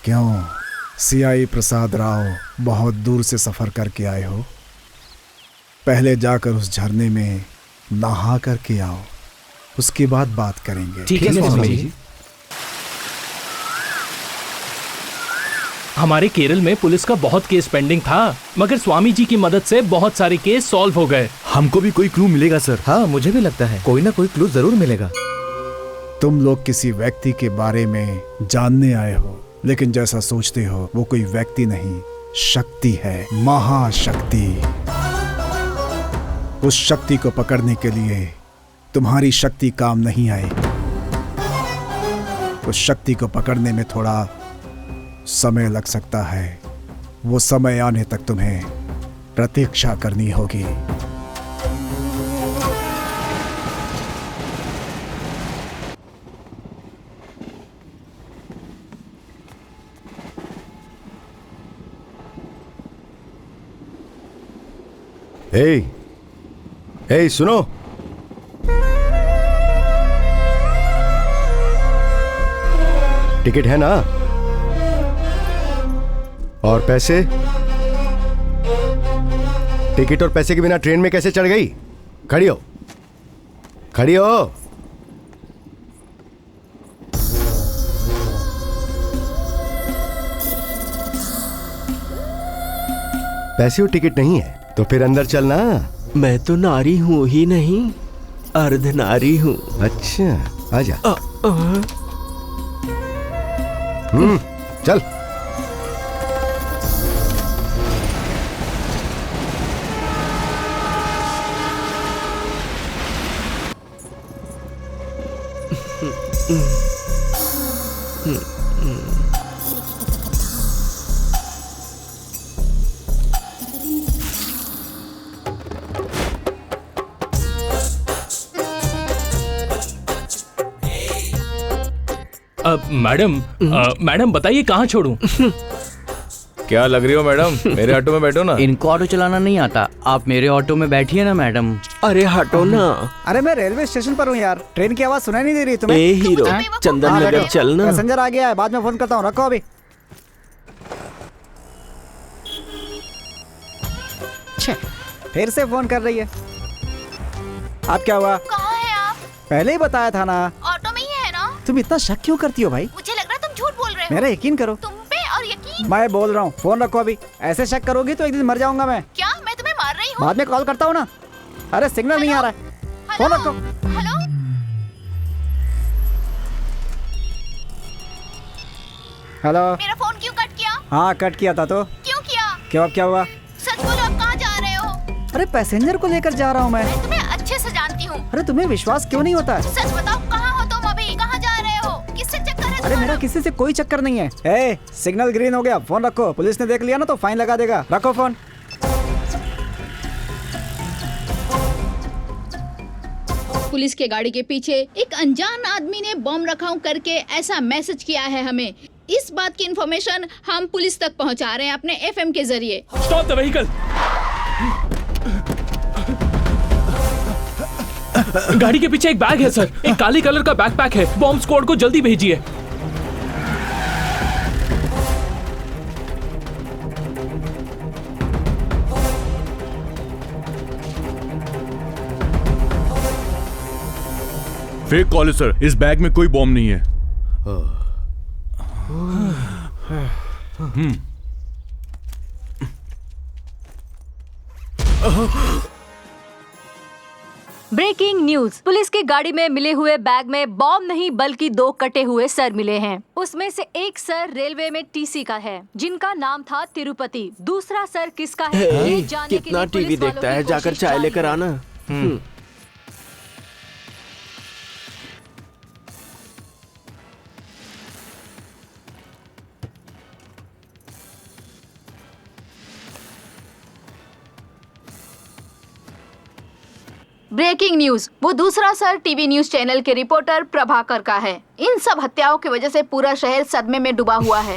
क्यों सीआई प्रसाद राव, बहुत दूर से सफर करके आए हो? पहले जाकर उस झरने में नहा करके आओ, उसके बाद बात करेंगे। ठीक है स्वामी जी। हमारे केरल में पुलिस का बहुत केस पेंडिंग था, मगर स्वामी जी की मदद से बहुत सारे केस सॉल्व हो गए। हमको भी कोई क्लू मिलेगा सर? हाँ, मुझे भी लगता है कोई ना कोई क्लू जरूर मिलेगा। तुम लोग किसी व्यक्ति के बारे में जानने आए हो, लेकिन जैसा सोचते हो वो कोई व्यक्ति नहीं, शक्ति है, महाशक्ति। उस शक्ति को पकड़ने के लिए तुम्हारी शक्ति काम नहीं आई। उस शक्ति को पकड़ने में थोड़ा समय लग सकता है। वो समय आने तक तुम्हें प्रतीक्षा करनी होगी। ए सुनो, टिकट है ना? और पैसे? टिकट और पैसे के बिना ट्रेन में कैसे चढ़ गई? खड़ी हो, खड़ी हो। पैसे और टिकट नहीं है तो फिर अंदर चलना। मैं तो नारी हूँ ही नहीं, अर्ध नारी हूँ। अच्छा, आजा। चल। मैडम बताइए कहाँ छोड़ूं? क्या लग रही हो मैडम? मेरे ऑटो में बैठो ना। इनको ऑटो चलाना नहीं आता, आप मेरे ऑटो में बैठिए ना मैडम। अरे हटो ना। अरे मैं रेलवे स्टेशन पर हूँ यार, ट्रेन की आवाज सुनाई नहीं दे रही तुम्हें? ए हीरो, चंदन नगर चलना। पैसेंजर आ गया है, बाद में फोन करता हूँ, रखो अभी। फिर से फोन कर रही है। आप क्या हुआ? कहाँ है आप? पहले ही बताया था ना। ऑटो में ही है ना? तुम इतना शक क्यों करती हो भाई? मुझे लग रहा है तुम झूठ बोल रहे हो। मेरा यकीन करो। तुम पे और यकीन। मैं बोल रहा हूँ, फोन रखो अभी। ऐसे शक करोगी तो एक दिन मर जाऊंगा मैं। क्या मैं तुम्हें मार रही हूँ? बाद में कॉल करता हूँ ना। अरे सिग्नल नहीं आ रहा है, फोन रखो। Hello, hello. मेरा फोन क्यों कट किया? हाँ कट किया था तो। क्यों किया? क्यों, अब क्या हुआ? सच बोलो, आप कहाँ जा रहे हो? अरे पैसेंजर को लेकर जा रहा हूँ मैं। मैं तुम्हें अच्छे से जानती हूँ। अरे तुम्हें विश्वास क्यों नहीं होता है? सच बताओ, कहाँ हो तुम अभी? कहाँ जा रहे हो? किससे चक्कर है? अरे मेरा किसी से कोई चक्कर नहीं है। ए, सिग्नल ग्रीन हो गया, फोन रखो। पुलिस ने देख लिया ना तो फाइन लगा देगा। रखो फोन। पुलिस के गाड़ी के पीछे एक अनजान आदमी ने बम रखाऊं करके ऐसा मैसेज किया है हमें। इस बात की इंफॉर्मेशन हम पुलिस तक पहुंचा रहे हैं अपने एफएम के जरिए। Stop the vehicle. गाड़ी के पीछे एक बैग है सर, एक काली कलर का बैकपैक है। बॉम्ब स्क्वाड को जल्दी भेजिए। फेक कॉल है सर, इस बैग में कोई बॉम्ब नहीं है। Breaking news. पुलिस की गाड़ी में मिले हुए बैग में बॉम्ब नहीं बल्कि 2 कटे हुए सर मिले हैं। उसमें से एक सर रेलवे में टीसी का है जिनका नाम था तिरुपति। दूसरा सर किसका है ये जानने के लिए कितना टीवी देखता है, जाकर चाय लेकर आना। Breaking news. वो दूसरा सर टीवी न्यूज चैनल के रिपोर्टर प्रभाकर का है। इन सब हत्याओं की वजह से पूरा शहर सदमे में डूबा हुआ है।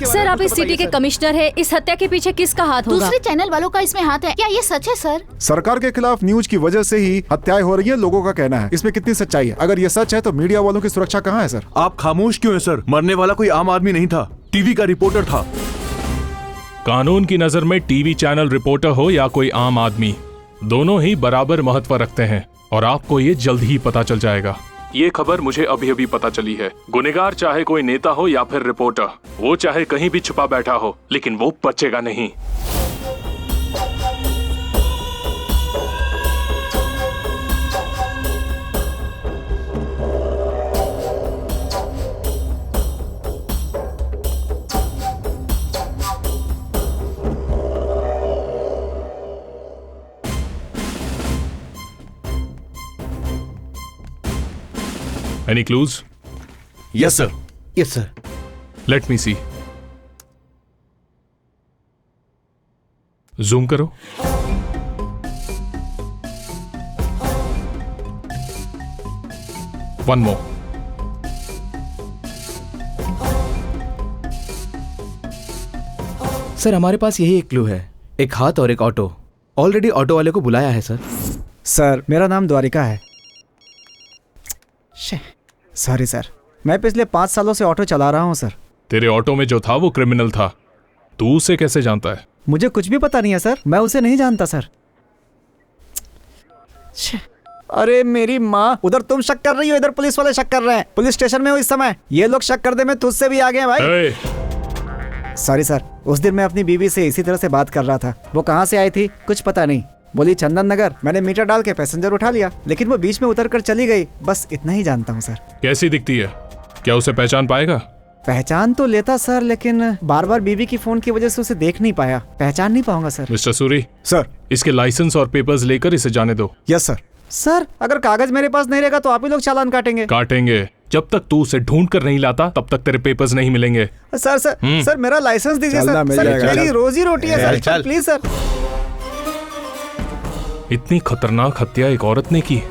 सर आप इस सिटी के कमिश्नर हैं, इस हत्या के पीछे किसका हाथ होगा? दूसरे चैनल वालों का इसमें हाथ है क्या? ये सच है सर? सरकार के खिलाफ न्यूज की वजह से ही हत्याएं हो रही हैं, लोगों का कहना है। इसमें कितनी सच्चाई है? अगर ये सच है तो मीडिया वालों की सुरक्षा कहाँ है सर? आप खामोश क्यों हैं सर? मरने वाला कोई आम आदमी नहीं था, टीवी का रिपोर्टर था। कानून की नजर में टीवी चैनल रिपोर्टर हो या कोई आम आदमी, दोनों ही बराबर महत्व रखते हैं और आपको ये जल्द ही पता चल जाएगा। ये खबर मुझे अभी अभी पता चली है। गुनहगार चाहे कोई नेता हो या फिर रिपोर्टर, वो चाहे कहीं भी छुपा बैठा हो, लेकिन वो बचेगा नहीं। Any clues? Yes sir. Yes sir. Let me see. Zoom करो। One more. सर हमारे पास यही एक क्लू है, एक हाथ और एक ऑटो। ऑलरेडी ऑटो वाले को बुलाया है सर। सर मेरा नाम द्वारिका है। सॉरी सर, मैं पिछले 5 सालों से ऑटो चला रहा हूँ सर। तेरे ऑटो में जो था वो क्रिमिनल था, तू उसे कैसे जानता है? मुझे कुछ भी पता नहीं है सर, मैं उसे नहीं जानता सर। अरे मेरी माँ, उधर तुम शक कर रही हो, इधर पुलिस वाले शक कर रहे हैं। पुलिस स्टेशन में हूँ इस समय, ये लोग शक कर दे मैं तुझसे भी आगे हैं भाई। सॉरी सर, उस दिन मैं अपनी बीवी से इसी तरह से बात कर रहा था। वो कहाँ से आई थी कुछ पता नहीं, बोली चंदन नगर। मैंने मीटर डाल के पैसेंजर उठा लिया, लेकिन वो बीच में उतर कर चली गई। बस इतना ही जानता हूँ सर। कैसी दिखती है? क्या उसे पहचान पाएगा? पहचान तो लेता सर, लेकिन बार बार बीवी की फोन की वजह से उसे देख नहीं पाया। पहचान नहीं पाऊंगा सर। Mister Suri sir. इसके लाइसेंस और पेपर्स लेकर इसे जाने दो। Yes sir. सर अगर कागज मेरे पास नहीं रहेगा तो आप ही लोग चालान काटेंगे। काटेंगे। जब तक तू उसे ढूंढ कर नहीं लाता तब तक तेरे पेपर्स नहीं मिलेंगे। सर सर मेरा लाइसेंस दीजिए सर। मेरी रोजी रोटी है सर, प्लीज सर। इतनी खतरनाक हत्या एक औरत ने की।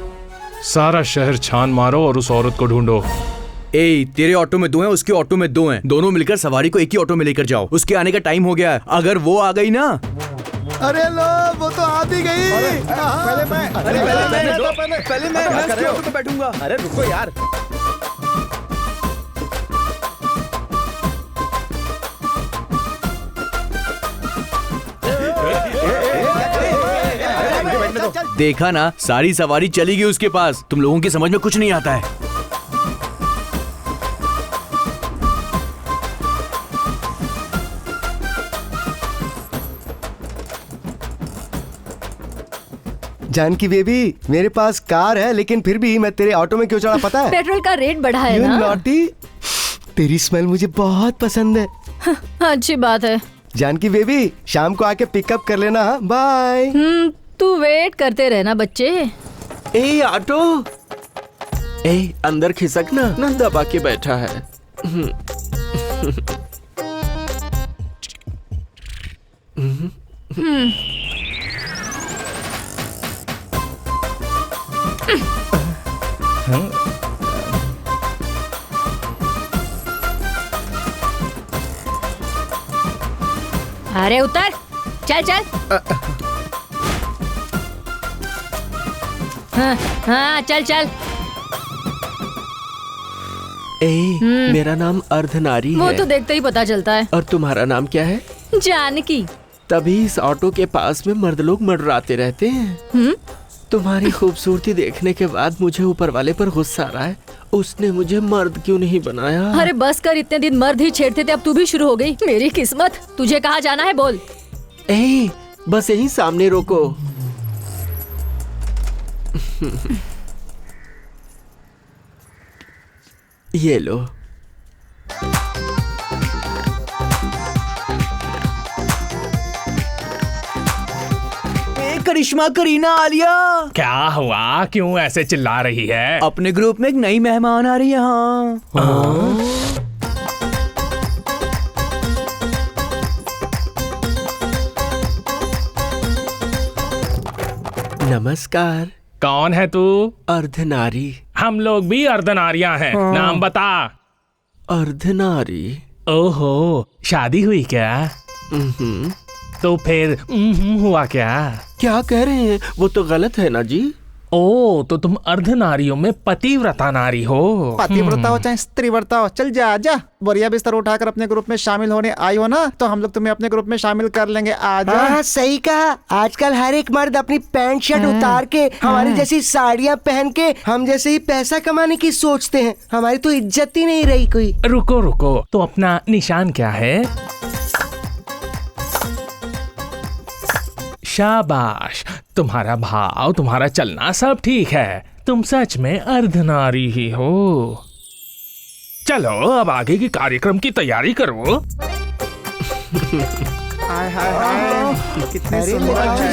सारा शहर छान मारो और उस औरत को ढूंढो। ए, तेरे ऑटो में 2 हैं, उसके ऑटो में 2 हैं। दोनों मिलकर सवारी को एक ही ऑटो में लेकर जाओ। उसके आने का टाइम हो गया है। अगर वो आ गई ना। अरे लो, वो तो आ भी गई। पहले मैं उसके ऑटो पे बैठूंगा। अरे रुको यार। देखा ना, सारी सवारी चली गई उसके पास। तुम लोगों की समझ में कुछ नहीं आता है। जानकी बेबी, मेरे पास कार है, लेकिन फिर भी मैं तेरे ऑटो में क्यों चढ़ा पता है? पेट्रोल का रेट बढ़ा है You ना। naughty? तेरी स्मेल मुझे बहुत पसंद है। अच्छी बात है। जानकी बेबी, शाम को आके पिकअप कर लेना। बाय। तू वेट करते रहना बच्चे। ए ऑटो, ए अंदर खिसक ना दबा के बैठा है। अरे उतर, चल चल। हाँ चल चल। ए, मेरा नाम अर्धनारी वो है। तो देखते ही पता चलता है। और तुम्हारा नाम क्या है? जानकी। तभी इस ऑटो के पास में मर्द लोग मंडराते रहते हैं। तुम्हारी खूबसूरती देखने के बाद मुझे ऊपर वाले पर गुस्सा आ रहा है। उसने मुझे मर्द क्यों नहीं बनाया? अरे बस कर, इतने दिन मर्द ही छेड़ते थे, अब तू भी शुरू हो गई। मेरी किस्मत। तुझे कहाँ जाना है बोल। ए, बस यहीं सामने रोको। ये लो। करिश्मा, करीना, आलिया। क्या हुआ? क्यों ऐसे चिल्ला रही है? अपने ग्रुप में एक नई मेहमान आ रही है। हाँ। नमस्कार। कौन है तू? अर्धनारी। हम लोग भी अर्धनारियां हैं। नाम बता। अर्धनारी? ओहो, शादी हुई क्या? तो फिर हुआ क्या? क्या कह रहे हैं? वो तो गलत है ना जी। ओ, तो तुम अर्धनारियों में पतिव्रता नारी हो। पतिव्रता हो चाहे स्त्रीव्रता हो, चल जा जा। बोरिया बिस्तर उठाकर अपने ग्रुप में शामिल होने आई हो ना, तो हम लोग तुम्हें अपने ग्रुप में शामिल कर लेंगे। आ जा। हाँ, सही कहा। आजकल हर एक मर्द अपनी पैंट शर्ट उतार के हमारी जैसी साड़ियाँ पहन के हम जैसे ही पैसा कमाने की सोचते हैं। हमारी तो इज्जत ही नहीं रही कोई। रुको रुको, तो अपना निशान क्या है? शाबाश, तुम्हारा भाव, तुम्हारा चलना सब ठीक है। तुम सच में अर्धनारी ही हो। चलो अब आगे के कार्यक्रम की तैयारी करो। हाय हाय हाय, कितने सुंदर है।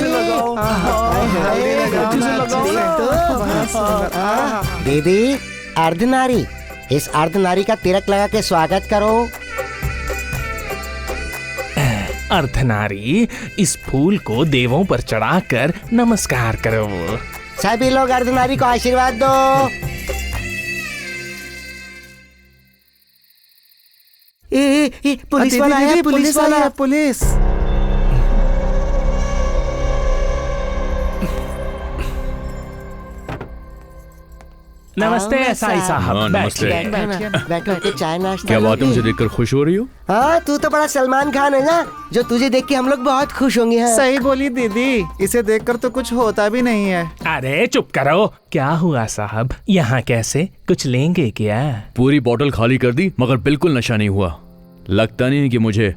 दीदी अर्धनारी, इस अर्धनारी का तिलक लगा के स्वागत करो। अर्धनारी, इस फूल को देवों पर चढ़ाकर नमस्कार करो। सभी लोग अर्धनारी को आशीर्वाद दो। पुलिस वाला है, पुलिस वाला है, पुलिस। नमस्ते एसआई साहब। नमस्ते। बैठो, चाय नाश्ता। क्या बात है, मुझे देखकर खुश हो रही हो? हाँ, तू तो बड़ा सलमान खान है ना, जो तुझे देख के हम लोग बहुत खुश होंगे। हाँ। सही बोली दीदी, इसे देखकर तो कुछ होता भी नहीं है। अरे चुप करो। क्या हुआ साहब, यहाँ कैसे? कुछ लेंगे क्या? पूरी बोतल खाली कर दी मगर बिल्कुल नशा नहीं हुआ। लगता नहीं कि मुझे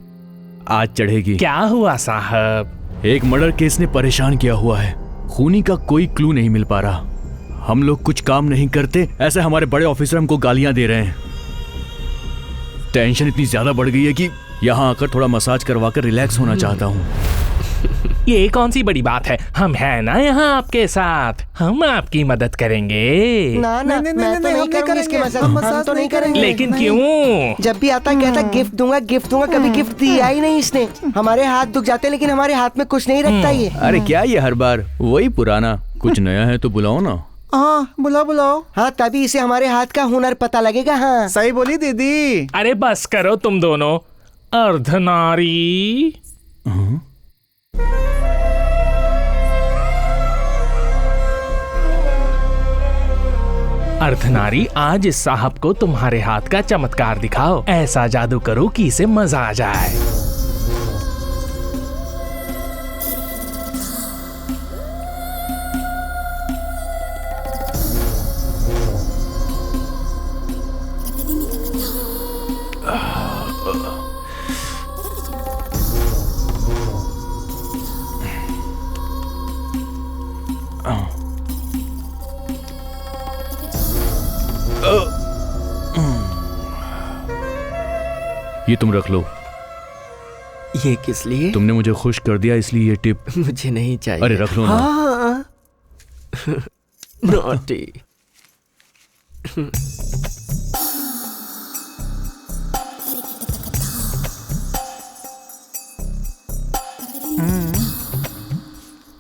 आज चढ़ेगी। क्या हुआ साहब? एक मर्डर केस ने परेशान किया हुआ है। खूनी का कोई क्लू नहीं मिल पा रहा। हम लोग कुछ काम नहीं करते, ऐसे हमारे बड़े ऑफिसर हमको गालियां दे रहे हैं। टेंशन इतनी ज्यादा बढ़ गई है कि यहाँ आकर थोड़ा मसाज करवा कर रिलैक्स होना चाहता हूँ। ये कौन सी बड़ी बात है, हम हैं ना यहाँ आपके साथ। हम आपकी मदद करेंगे। ना ना, मैं तो नहीं करूँगी इसके मसाज। हम तो नहीं करेंगे। लेकिन क्यों? जब भी आता कहता गिफ्ट दूंगा गिफ्ट दूंगा, कभी गिफ्ट दिया ही नहीं इसने। हमारे हाथ दुख जाते लेकिन हमारे हाथ में कुछ नहीं रखता ये। अरे क्या ये हर बार वही पुराना? कुछ नया है तो बुलाओ ना। हाँ, बुलाओ बुलाओ। हाँ, तभी इसे हमारे हाथ का हुनर पता लगेगा। हाँ, सही बोली दीदी। अरे बस करो तुम दोनों। अर्धनारी, अर्धनारी, आज इस साहब को तुम्हारे हाथ का चमत्कार दिखाओ। ऐसा जादू करो कि इसे मजा आ जाए। ये तुम रख लो। ये किस लिए? तुमने मुझे खुश कर दिया इसलिए ये टिप। मुझे नहीं चाहिए। अरे रख लो ना। हाँ। नॉटी।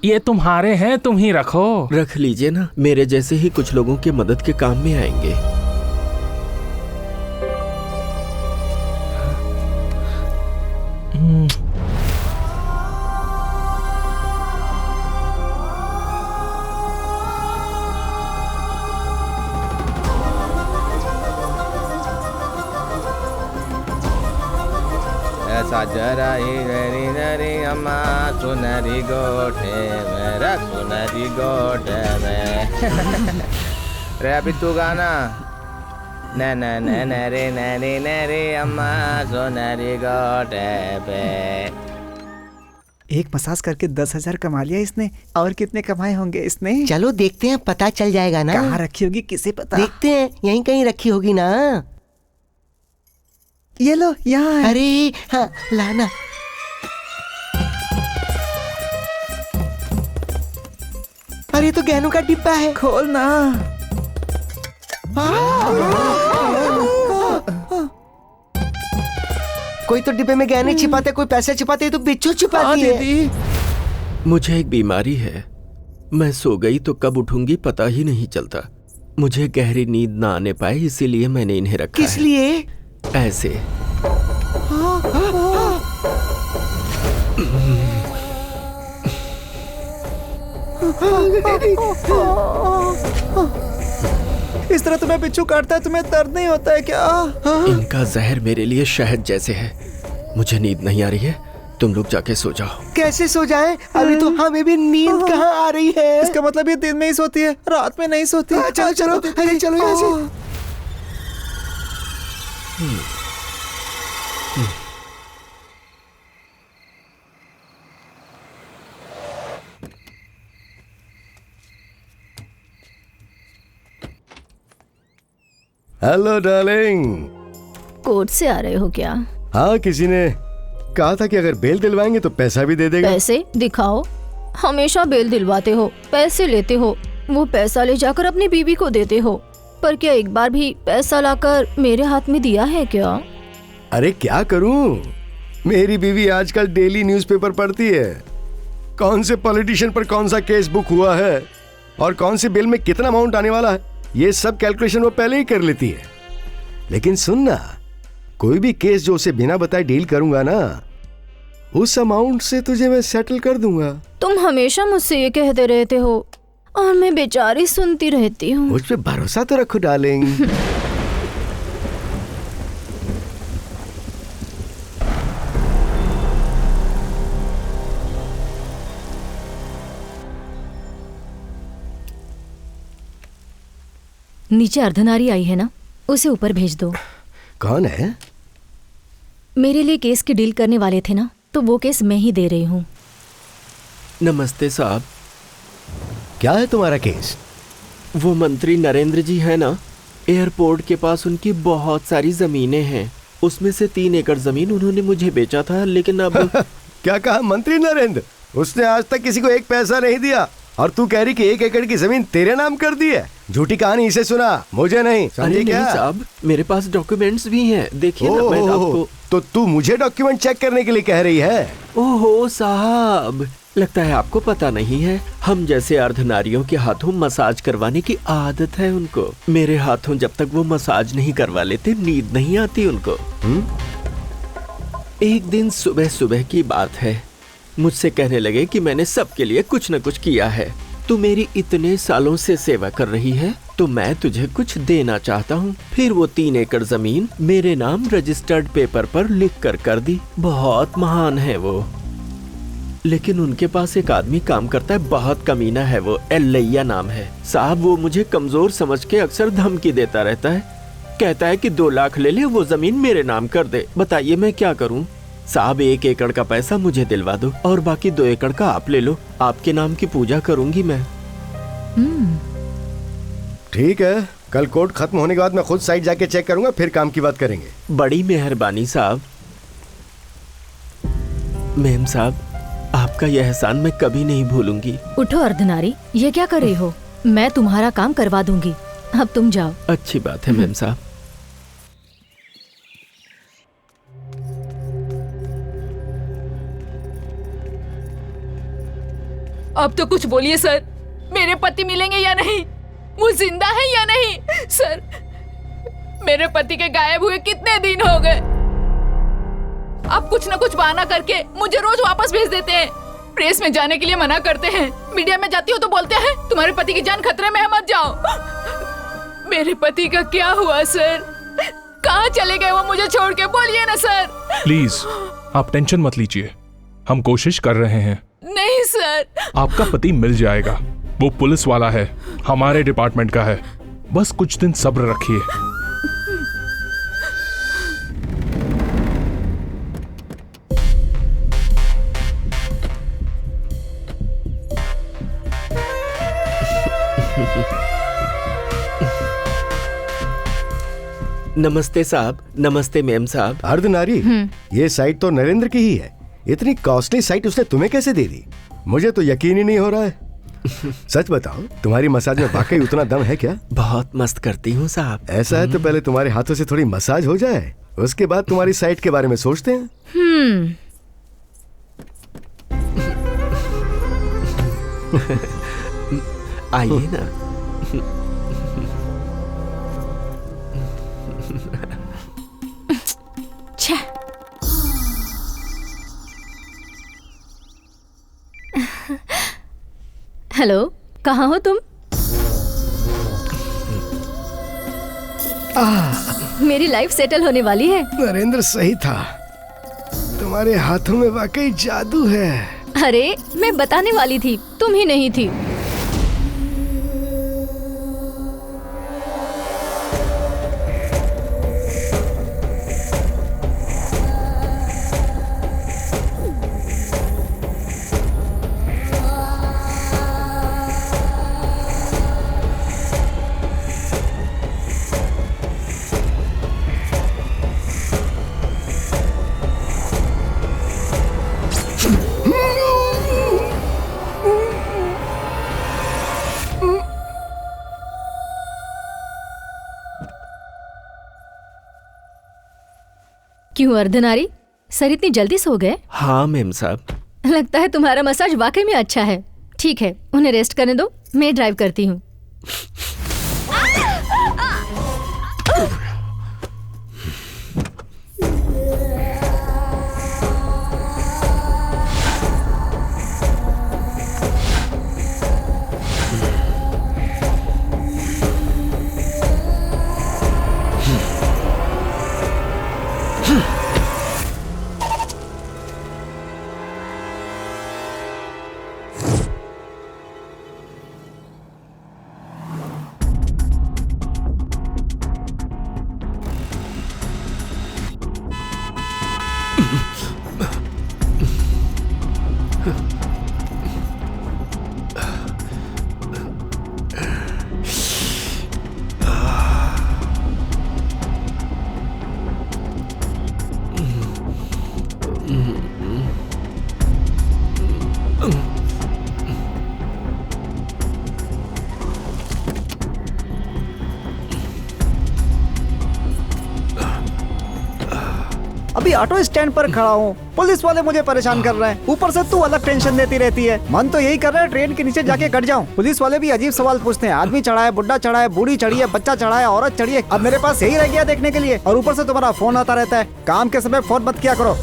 ये तुम्हारे हैं, तुम ही रखो। रख लीजिए ना, मेरे जैसे ही कुछ लोगों के मदद के काम में आएंगे। जरा ही नरी अम्मा सुनरी गोठे मेरा सुनरी गोठे में। रे अभी तू गाना। न न न न रे नरी नरी अम्मा सुनरी गोठे पे। एक मसाज करके 10,000 कमा लिया इसने। और कितने कमाए होंगे इसने? चलो देखते हैं, पता चल जाएगा ना। कहाँ रखी होगी, किसे पता। देखते हैं, यहीं कहीं रखी होगी ना। ये लो, यहाँ है। अरे हाँ, लाना। अरे तो गहनों का डिब्बा है। खोल ना। कोई तो डिब्बे में गहने छिपाते, कोई पैसे छिपाते, तो बिच्छू छिपाती है। मुझे एक बीमारी है, मैं सो गई तो कब उठूंगी पता ही नहीं चलता। मुझे गहरी नींद ना आने पाए इसीलिए मैंने इन्हें रखा किस लिए? ऐसे। इस तरह तुम्हें बिच्छू काटता है, तुम्हें दर्द नहीं होता है क्या? इनका जहर मेरे लिए शहद जैसे है। मुझे नींद नहीं आ रही है, तुम लोग जाके सो जाओ। कैसे सो जाएं? अभी तो हमें भी नींद कहाँ आ रही है। इसका मतलब ये दिन में ही सोती है, रात में नहीं सोती। चलो चलो, अरे चलो यहाँ से। Hello darling. कोर्ट से आ रहे हो क्या? हाँ, किसी ने कहा था कि अगर बेल दिलवाएंगे तो पैसा भी दे देगा। पैसे दिखाओ। हमेशा बेल दिलवाते हो, पैसे लेते हो, वो पैसा ले जाकर अपनी बीवी को देते हो, पर क्या एक बार भी पैसा लाकर मेरे हाथ में दिया है क्या? अरे क्या करूं, मेरी बीवी आजकल डेली न्यूज़पेपर पढ़ती है। कौन से पॉलिटिशियन पर कौन सा केस बुक हुआ है और कौन से बिल में कितना अमाउंट आने वाला है, ये सब कैलकुलेशन वो पहले ही कर लेती है। लेकिन सुनना, कोई भी केस जो उसे बिना बताए डील करूंगा ना, उस अमाउंट से तुझे मैं सेटल कर दूंगा। तुम हमेशा मुझसे ये कहते रहते हो और मैं बेचारी सुनती रहती हूँ। मुझ पे भरोसा तो रखो डार्लिंग। नीचे अर्धनारी आई है ना, उसे ऊपर भेज दो। कौन है? मेरे लिए केस की डील करने वाले थे ना, तो वो केस मैं ही दे रही हूँ। नमस्ते साहब। क्या है तुम्हारा केस? वो मंत्री नरेंद्र जी है ना, एयरपोर्ट के पास उनकी बहुत सारी जमीनें हैं। उसमें से 3 एकड़ जमीन उन्होंने मुझे बेचा था, लेकिन अब क्या कहा मंत्री नरेंद्र? उसने आज तक किसी को एक पैसा नहीं दिया और तू कह रही कि 1 एकड़ की जमीन तेरे नाम कर दी है। झूठी कहानी इसे सुना, मुझे नहीं। समझे क्या? नहीं साहब, मेरे पास डॉक्यूमेंट्स भी हैं, देखिए ना। मैं आपको तो तू मुझे डॉक्यूमेंट चेक करने के लिए कह रही है? ओहो साहब, लगता है आपको पता नहीं है, हम जैसे अर्धनारियों के हाथों मसाज करवाने की आदत है उनको। मेरे हाथों जब तक वो मसाज नहीं करवा लेते, नींद नहीं आती उनको। एक दिन सुबह सुबह की बात है, मुझसे कहने लगे कि मैंने सबके लिए कुछ न कुछ किया है। तू मेरी इतने सालों से सेवा कर रही है, तो मैं तुझे कुछ देना चाहता हूँ। फिर वो 3 एकड़ जमीन मेरे नाम रजिस्टर्ड पेपर पर लिख कर दी। बहुत महान है वो। लेकिन उनके पास एक आदमी काम करता है, बहुत कमीना है वो, एल्लैया नाम है। साहब, वो मुझे कमजोर समझ के अक्सर धमकी देता रहता है। कहता है कि 2 लाख ले ले, वो जमीन मेरे नाम कर दे। बताइए मैं क्या करूँ? साहब, 1 एकड़ का पैसा मुझे दिलवा दो और बाकी 2 एकड़ का आप ले लो। आपके नाम की पूजा करूंगी मैं। ठीक है, कल कोर्ट खत्म होने के बाद मैं खुद साइट जाके चेक करूंगा, फिर काम की बात करेंगे। बड़ी मेहरबानी साहब। मेम साहब, आपका यह एहसान मैं कभी नहीं भूलूंगी। उठो अर्धनारी, ये क्या कर रही हो? मैं तुम्हारा काम करवा दूंगी, अब तुम जाओ। अच्छी बात है मेम साहब। अब तो कुछ बोलिए सर, मेरे पति मिलेंगे या नहीं? वो जिंदा है या नहीं? सर, मेरे पति के गायब हुए कितने दिन हो गए। आप कुछ न कुछ बहाना करके मुझे रोज वापस भेज देते हैं। प्रेस में जाने के लिए मना करते हैं, मीडिया में जाती हो तो बोलते हैं तुम्हारे पति की जान खतरे में है, मत जाओ। मेरे पति का क्या हुआ सर? कहाँ चले गए वो मुझे छोड़ के? बोलिए ना सर। प्लीज आप टेंशन मत लीजिए, हम कोशिश कर रहे हैं। नहीं सर, आपका पति मिल जाएगा। वो पुलिस वाला है, हमारे डिपार्टमेंट का है। बस कुछ दिन सब्र रखिए। नमस्ते साहब। नमस्ते मेम साहब। अर्धनारी, ये साइट तो नरेंद्र की ही है। इतनी कॉस्टली साइट उसने तुम्हें कैसे दे दी? मुझे तो यकीन ही नहीं हो रहा है। सच बताओ, तुम्हारी मसाज में वाकई उतना दम है क्या? बहुत मस्त करती हूँ साहब। ऐसा है तो पहले तुम्हारे हाथों से थोड़ी मसाज हो जाए, उसके बाद तुम्हारी साइट के बारे में सोचते हैं। आइए ना। हेलो, कहाँ हो तुम? मेरी लाइफ सेटल होने वाली है। नरेंद्र सही था, तुम्हारे हाथों में वाकई जादू है। अरे मैं बताने वाली थी, तुम ही नहीं थी। क्यों अर्धनारी, सर इतनी जल्दी सो गए? हाँ मेम साहब। लगता है तुम्हारा मसाज वाकई में अच्छा है। ठीक है, उन्हें रेस्ट करने दो, मैं ड्राइव करती हूँ। अभी ऑटो स्टैंड पर खड़ा हूँ, पुलिस वाले मुझे परेशान कर रहे हैं। ऊपर से तू अलग टेंशन देती रहती है। मन तो यही कर रहा है ट्रेन के नीचे जाके कट जाऊँ। पुलिस वाले भी अजीब सवाल पूछते हैं। आदमी चढ़ा है, बुढ़ा चढ़ा है, बूढ़ी चढ़ी है, बच्चा चढ़ा है, औरत चढ़ी है। अब मेरे पास यही रह गया देखने के लिए। और ऊपर से तुम्हारा फोन आता रहता है। काम के समय फोन मत किया करो।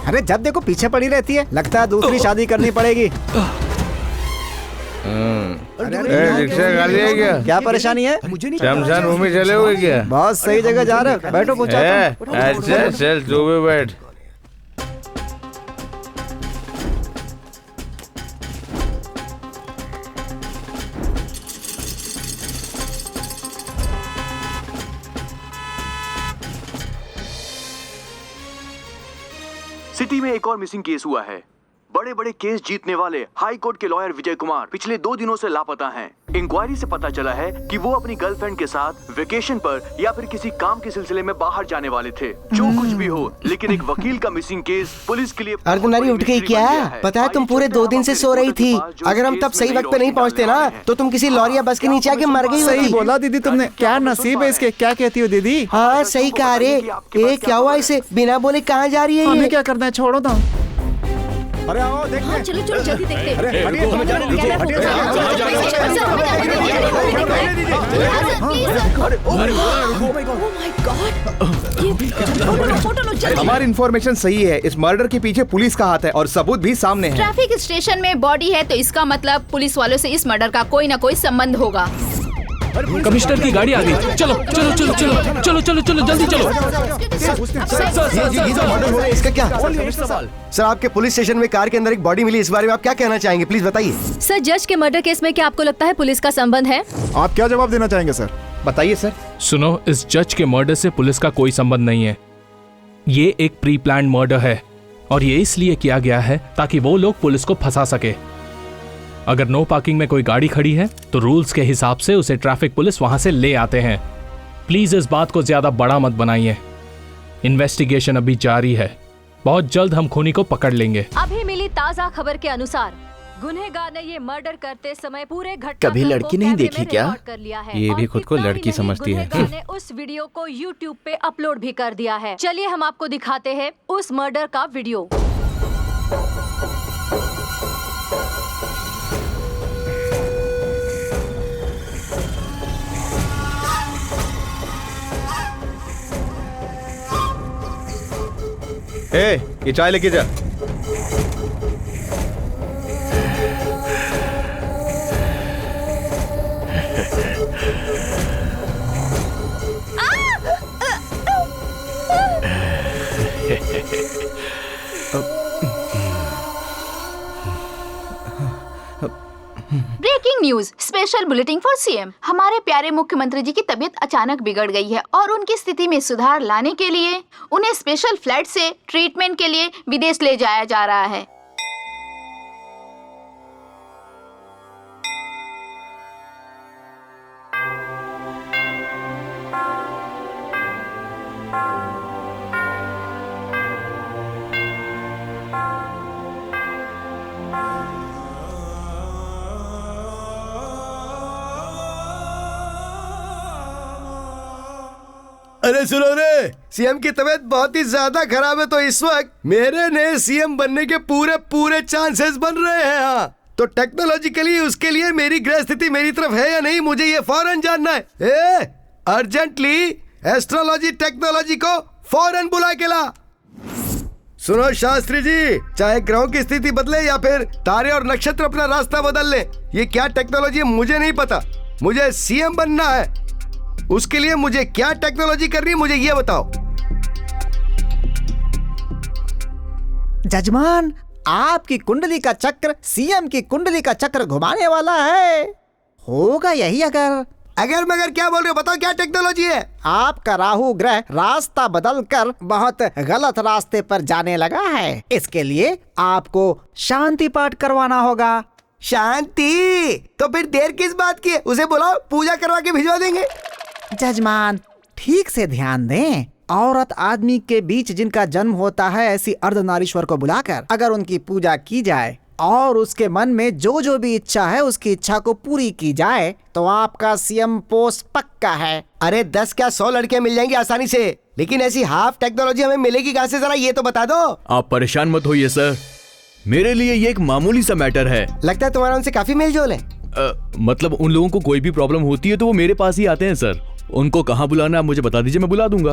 अरे जब देखो पीछे पड़ी रहती है। लगता है दूसरी शादी करनी पड़ेगी। रिक्शा खाली है क्या? क्या परेशानी है? शमशान भूमि चले हुए क्या? बहुत सही जगह जा रहे हो, बैठो पूछा। अच्छा चल तू भी बैठ। सिटी में एक और मिसिंग केस हुआ है। बड़े बड़े केस जीतने वाले हाई कोर्ट के लॉयर विजय कुमार पिछले 2 दिनों से लापता हैं। इंक्वायरी से पता चला है कि वो अपनी गर्लफ्रेंड के साथ वेकेशन पर या फिर किसी काम के सिलसिले में बाहर जाने वाले थे। जो कुछ भी हो, लेकिन एक वकील का मिसिंग केस पुलिस के लिए अर्धनारी उठ गई क्या? पता है तुम पूरे 2 दिन से सो रही थी। अगर हम तब सही वक्त पे नहीं पहुंचते ना तो तुम किसी लॉरी या बस के नीचे आके मर गई होती। सही बोला दीदी तुमने। क्या नसीब है इसके। क्या कहती हो दीदी? हाँ सही कहा रे। क्या हुआ इसे? बिना बोले कहाँ जा रही है? हमें क्या करना है, छोड़ो तो। अरे आओ देखते हैं। चलो चलो जल्दी देखते हैं। अरे हटिए, हमारी इंफॉर्मेशन सही है। इस मर्डर के पीछे पुलिस का हाथ है और सबूत भी सामने है। ट्रैफिक स्टेशन में बॉडी है तो इसका मतलब पुलिस वालों से इस मर्डर का कोई ना कोई संबंध होगा। कमिश्नर की गाड़ी आ गई। चलो चलो चलो चलो चलो चलो चलो जल्दी चलो। इसका क्या? सर आपके पुलिस स्टेशन में कार के अंदर एक बॉडी मिली, इस बारे में आप क्या कहना चाहेंगे? प्लीज बताइए। सर जज के मर्डर केस में क्या आपको लगता है पुलिस का संबंध है? आप क्या जवाब देना चाहेंगे सर? बताइए सर। सुनो, इस जज के मर्डर से पुलिस का कोई संबंध नहीं है। ये एक प्री प्लान्ड मर्डर है और ये इसलिए किया गया है ताकि वो लोग पुलिस को फंसा सके। अगर नो पार्किंग में कोई गाड़ी खड़ी है तो रूल्स के हिसाब से उसे ट्रैफिक पुलिस वहां से ले आते हैं। प्लीज इस बात को ज्यादा बड़ा मत बनाइए। इन्वेस्टिगेशन अभी जारी है। बहुत जल्द हम खूनी को पकड़ लेंगे। अभी मिली ताजा खबर के अनुसार गुनहगार ने ये मर्डर करते समय पूरे घटना कभी लड़की नहीं देखी क्या? कर लिया है। ये भी खुद को लड़की समझती है। गुनहगार ने उस वीडियो को YouTube पे अपलोड भी कर दिया है। चलिए हम आपको दिखाते हैं उस मर्डर का वीडियो। ये चाय लेके जा। News special bulletin for CM. हमारे प्यारे मुख्यमंत्री जी की तबीयत अचानक बिगड़ गई है और उनकी स्थिति में सुधार लाने के लिए उन्हें स्पेशल फ्लाइट से ट्रीटमेंट के लिए विदेश ले जाया जा रहा है। अरे सुनो रे, सीएम की तबीयत बहुत ही ज्यादा खराब है, तो इस वक्त मेरे नए सीएम बनने के पूरे पूरे चांसेस बन रहे हैं। हाँ, तो टेक्नोलॉजिकली उसके लिए मेरी ग्रह स्थिति मेरी तरफ है या नहीं, मुझे ये फौरन जानना है। अर्जेंटली एस्ट्रोलॉजी टेक्नोलॉजी को फौरन बुला के ला। सुनो शास्त्री जी, चाहे ग्रहों की स्थिति बदले या फिर तारे और नक्षत्र अपना रास्ता बदल ले, ये क्या टेक्नोलॉजी है मुझे नहीं पता। मुझे सीएम बनना है, उसके लिए मुझे क्या टेक्नोलॉजी करनी है मुझे ये बताओ। जजमान, आपकी कुंडली का चक्र सीएम की कुंडली का चक्र घुमाने वाला है। होगा यही अगर मगर क्या बोल रहे हो, बताओ क्या टेक्नोलॉजी है। आपका राहु ग्रह रास्ता बदलकर बहुत गलत रास्ते पर जाने लगा है। इसके लिए आपको शांति पाठ करवाना होगा। शांति? तो फिर देर किस बात की है, उसे बुलाओ, पूजा करवा के भिजवा देंगे। जजमान, ठीक से ध्यान दें। औरत आदमी के बीच जिनका जन्म होता है, ऐसी अर्धनारीश्वर को बुलाकर अगर उनकी पूजा की जाए और उसके मन में जो जो भी इच्छा है उसकी इच्छा को पूरी की जाए तो आपका सीएम पोस्ट पक्का है। अरे 10 क्या 100 लड़कियां मिल जाएंगी आसानी से, लेकिन ऐसी हाफ टेक्नोलॉजी हमें मिलेगी कहाँ से, जरा ये तो बता दो। आप परेशान मत होइए सर, मेरे लिए ये एक मामूली सा मैटर है। लगता है तुम्हारा उनसे काफी मेलजोल है। मतलब उन लोगों को कोई भी प्रॉब्लम होती है तो वो मेरे पास ही आते हैं सर। उनको कहाँ बुलाना है मुझे बता दीजिए, मैं बुला दूंगा।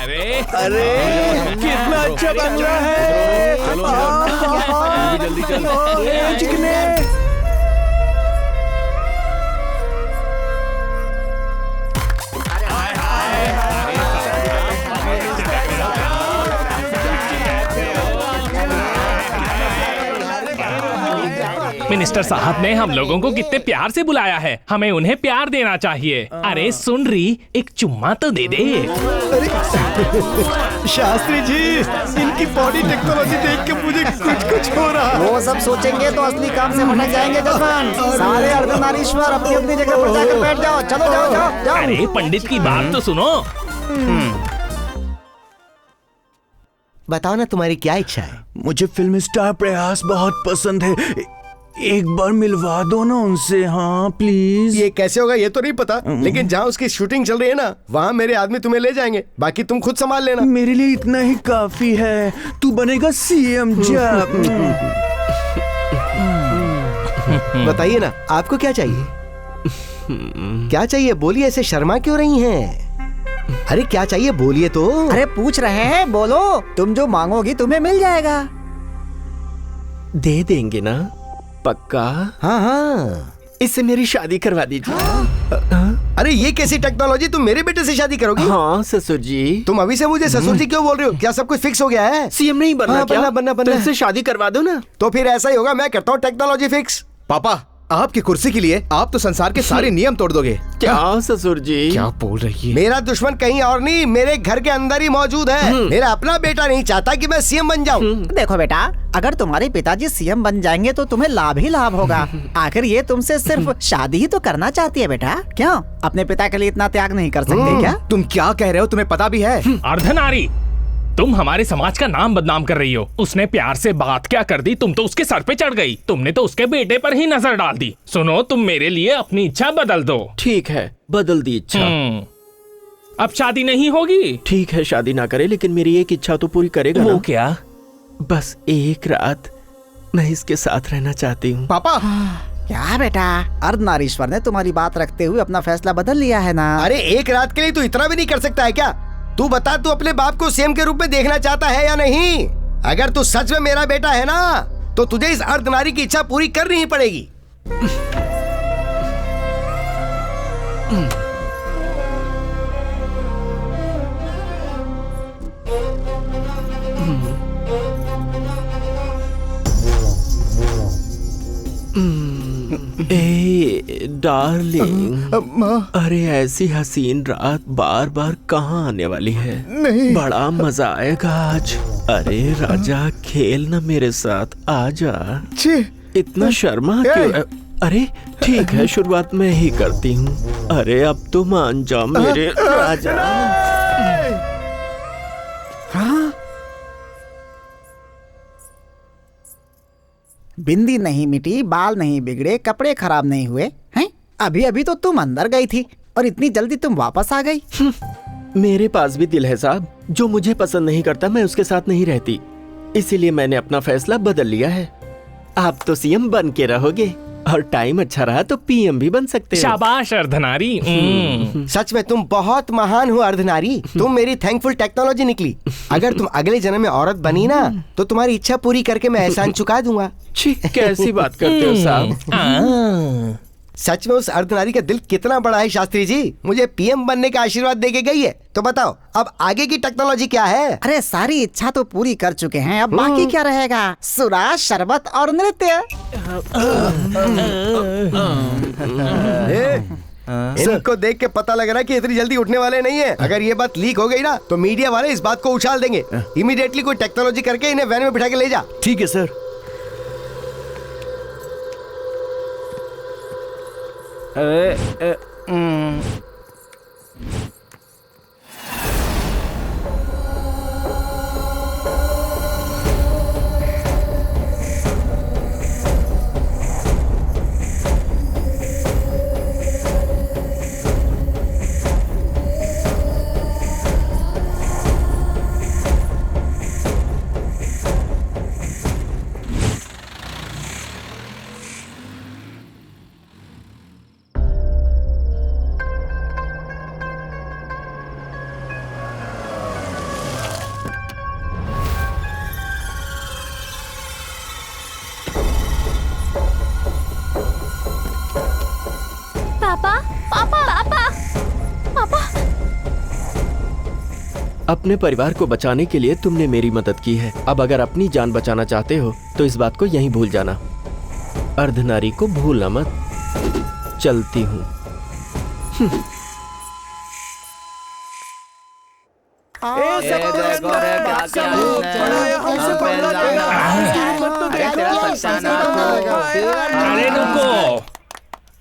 अरे कितना अच्छा बंगला है। जल्दी चल। चिकने मिनिस्टर साहब ने हम लोगों को कितने प्यार से बुलाया है, हमें उन्हें प्यार देना चाहिए। अरे सुन रही, एक चुम्मा तो दे दे। शास्त्री जी, इनकी बॉडी टेक्नोलॉजी देख के मुझे कुछ हो रहा है। वो सब सोचेंगे तो असली काम से भटक जाएंगे जजमान। सारे अर्धनारीश्वर अपनी अपनी जगह पर जाकर बैठ जाओ। चलो जाओ। अरे पंडित की बात तो सुनो। बताओ ना तुम्हारी क्या इच्छा है। मुझे फिल्म स्टार प्रयास बहुत पसंद है, एक बार मिलवा दो ना उनसे। हाँ प्लीज। ये कैसे होगा ये तो नहीं पता, लेकिन जहाँ उसकी शूटिंग चल रही है ना, वहाँ मेरे आदमी तुम्हें ले जाएंगे, बाकी तुम खुद संभाल लेना। मेरे लिए इतना ही काफी है, तू बनेगा सीएम। बताइए ना, आपको क्या चाहिए? क्या चाहिए बोलिए, ऐसे शर्मा क्यों रही हैं? अरे क्या चाहिए बोलिए तो। अरे पूछ रहे हैं, बोलो। तुम जो मांगोगी तुम्हें मिल जाएगा। दे देंगे ना पक्का? हाँ, इससे मेरी शादी करवा दीजिए। अरे ये कैसी टेक्नोलॉजी, तुम मेरे बेटे से शादी करोगी? हाँ ससुर जी। तुम अभी से मुझे ससुर जी क्यों बोल रहे हो? क्या सब कुछ फिक्स हो गया है? सीएम नहीं बनना क्या? बनना तो इससे शादी करवा दो ना। तो फिर ऐसा ही होगा, मैं करता हूँ टेक्नोलॉजी फिक्स। पापा, आपकी कुर्सी के लिए आप तो संसार के सारे नियम तोड़ दोगे। क्या ससुर जी? क्या बोल रही है? मेरा दुश्मन कहीं और नहीं, मेरे घर के अंदर ही मौजूद है। मेरा अपना बेटा नहीं चाहता कि मैं सीएम बन जाऊं। देखो बेटा, अगर तुम्हारे पिताजी सीएम बन जाएंगे तो तुम्हें लाभ ही लाभ होगा। आखिर ये तुमसे सिर्फ शादी ही तो करना चाहती है बेटा। क्यों अपने पिता के लिए इतना त्याग नहीं कर सकते क्या? तुम क्या कह रहे हो, तुम्हें पता भी है? अर्धनारी, तुम हमारे समाज का नाम बदनाम कर रही हो। उसने प्यार से बात क्या कर दी, तुम तो उसके सर पे चढ़ गई। तुमने तो उसके बेटे पर ही नजर डाल दी। सुनो, तुम मेरे लिए अपनी इच्छा बदल दो। ठीक है, बदल दी इच्छा। अब शादी नहीं होगी? ठीक है, शादी ना करे, लेकिन मेरी एक इच्छा तो पूरी करेगा वो ना? क्या? बस एक रात मैं इसके साथ रहना चाहती हूँ। पापा। क्या बेटा, अर्धनारीश्वर ने तुम्हारी बात रखते हुए अपना फैसला बदल लिया है ना? अरे एक रात के लिए तू इतना भी नहीं कर सकता है क्या? तू बता, तू अपने बाप को सीएम के रूप में देखना चाहता है या नहीं? अगर तू सच में मेरा बेटा है ना, तो तुझे इस अर्धनारी की इच्छा पूरी करनी ही पड़ेगी। ए डार्लिंग, अरे ऐसी हसीन रात बार बार कहाँ आने वाली है? नहीं। बड़ा मजा आएगा आज। अरे राजा, खेल ना मेरे साथ, आजा। इतना शर्मा क्यों? अरे ठीक है, शुरुआत मैं ही करती हूँ। अरे अब तो मान जाओ मेरे राजा। बिंदी नहीं मिटी, बाल नहीं बिगड़े, कपड़े खराब नहीं हुए हैं? अभी अभी तो तुम अंदर गई थी और इतनी जल्दी तुम वापस आ गई। मेरे पास भी दिल है साहब। जो मुझे पसंद नहीं करता मैं उसके साथ नहीं रहती, इसीलिए मैंने अपना फैसला बदल लिया है। आप तो सीएम बन के रहोगे और टाइम अच्छा रहा तो पीएम भी बन सकते हो। शाबाश अर्धनारी। सच में तुम बहुत महान हो अर्धनारी। तुम मेरी थैंकफुल टेक्नोलॉजी निकली। अगर तुम अगले जन्म में औरत बनी ना तो तुम्हारी इच्छा पूरी करके मैं एहसान चुका दूंगा। कैसी बात करते हो साहब? सच में उस अर्धनारी का दिल कितना बड़ा है शास्त्री जी। मुझे पीएम बनने का आशीर्वाद देके गई है। तो बताओ अब आगे की टेक्नोलॉजी क्या है? अरे सारी इच्छा तो पूरी कर चुके हैं, अब बाकी क्या रहेगा? सुरा, शरबत और नृत्य। इनको देख के पता लग रहा है कि इतनी जल्दी उठने वाले नहीं है। अगर ये बात लीक हो गई ना तो मीडिया वाले इस बात को उछाल देंगे। इमीडिएटली कोई टेक्नोलॉजी करके इन्हें वैन में बिठा के ले जा। ठीक है सर। अपने परिवार को बचाने के लिए तुमने मेरी मदद की है। अब अगर अपनी जान बचाना चाहते हो तो इस बात को यहीं भूल जाना। अर्धनारी को भूलना मत। चलती हूँ। अरे रुको,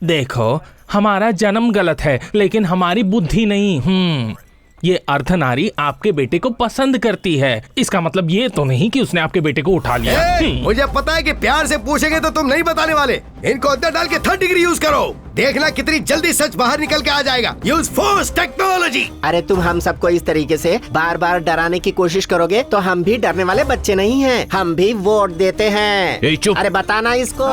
देखो हमारा जन्म गलत है लेकिन हमारी बुद्धि नहीं। ये अर्धनारी आपके बेटे को पसंद करती है, इसका मतलब ये तो नहीं कि उसने आपके बेटे को उठा लिया। मुझे पता है कि प्यार से पूछेंगे तो तुम नहीं बताने वाले। इनको अंदर डाल के 3rd डिग्री यूज करो, देखना कितनी जल्दी सच बाहर निकल के आ जाएगा। Use force technology. अरे तुम हम सबको इस तरीके से बार बार डराने की कोशिश करोगे तो हम भी डरने वाले बच्चे नहीं हैं। हम भी वोट देते हैं। अरे बताना इसको।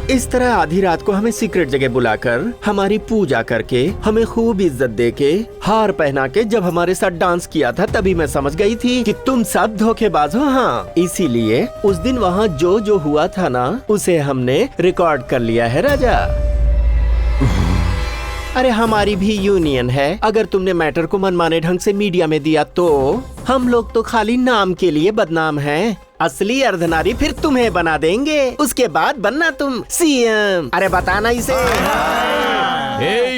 इस तरह आधी रात को हमें सीक्रेट जगह बुलाकर हमारी पूजा करके हमें खूब इज्जत देके हार पहना के जब हमारे साथ डांस किया था तभी मैं समझ गई थी कि तुम सब धोखेबाज हो। हाँ, इसीलिए उस दिन वहाँ जो जो हुआ था ना उसे हमने रिकॉर्ड कर लिया है राजा। अरे हमारी भी यूनियन है। अगर तुमने मैटर को मनमाने ढंग से मीडिया में दिया तो हम लोग तो खाली नाम के लिए बदनाम हैं। असली अर्धनारी फिर तुम्हें बना देंगे, उसके बाद बनना तुम सीएम। अरे बताना इसे।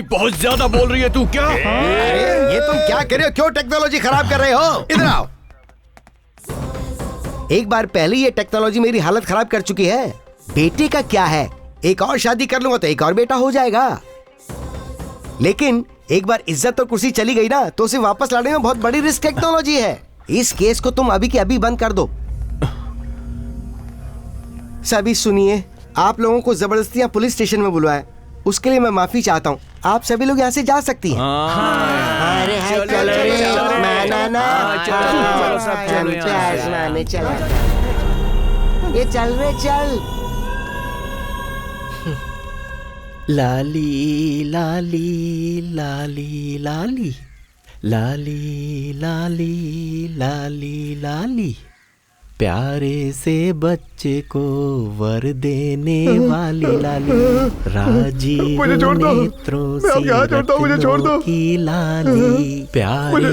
बहुत ज्यादा बोल रही है तू क्या? अरे ये तुम क्या कर रहे हो? क्यों टेक्नोलॉजी खराब कर रहे हो? इधर आओ। एक बार पहले ये टेक्नोलॉजी मेरी हालत खराब कर चुकी है। बेटे का क्या है, एक और शादी कर लूंगा तो एक और बेटा हो जाएगा। लेकिन एक बार इज्जत और कुर्सी चली गई ना तो उसे वापस लाने में बहुत बड़ी रिस्क टेक्नोलॉजी है। इस केस को तुम अभी के अभी बंद कर दो। सभी सुनिए, आप लोगों को जबरदस्ती यहाँ पुलिस स्टेशन में बुलवाया, उसके लिए मैं माफी चाहता हूँ। आप सभी लोग यहाँ से जा सकती हैं। अरे चल ये चल रे चल। लाली लाली लाली लाली लाली लाली लाली लाली प्यारे से बच्चे को वर देने वाली लाली, राजीव नेत्रों सी रत्नों की लाली, प्यारे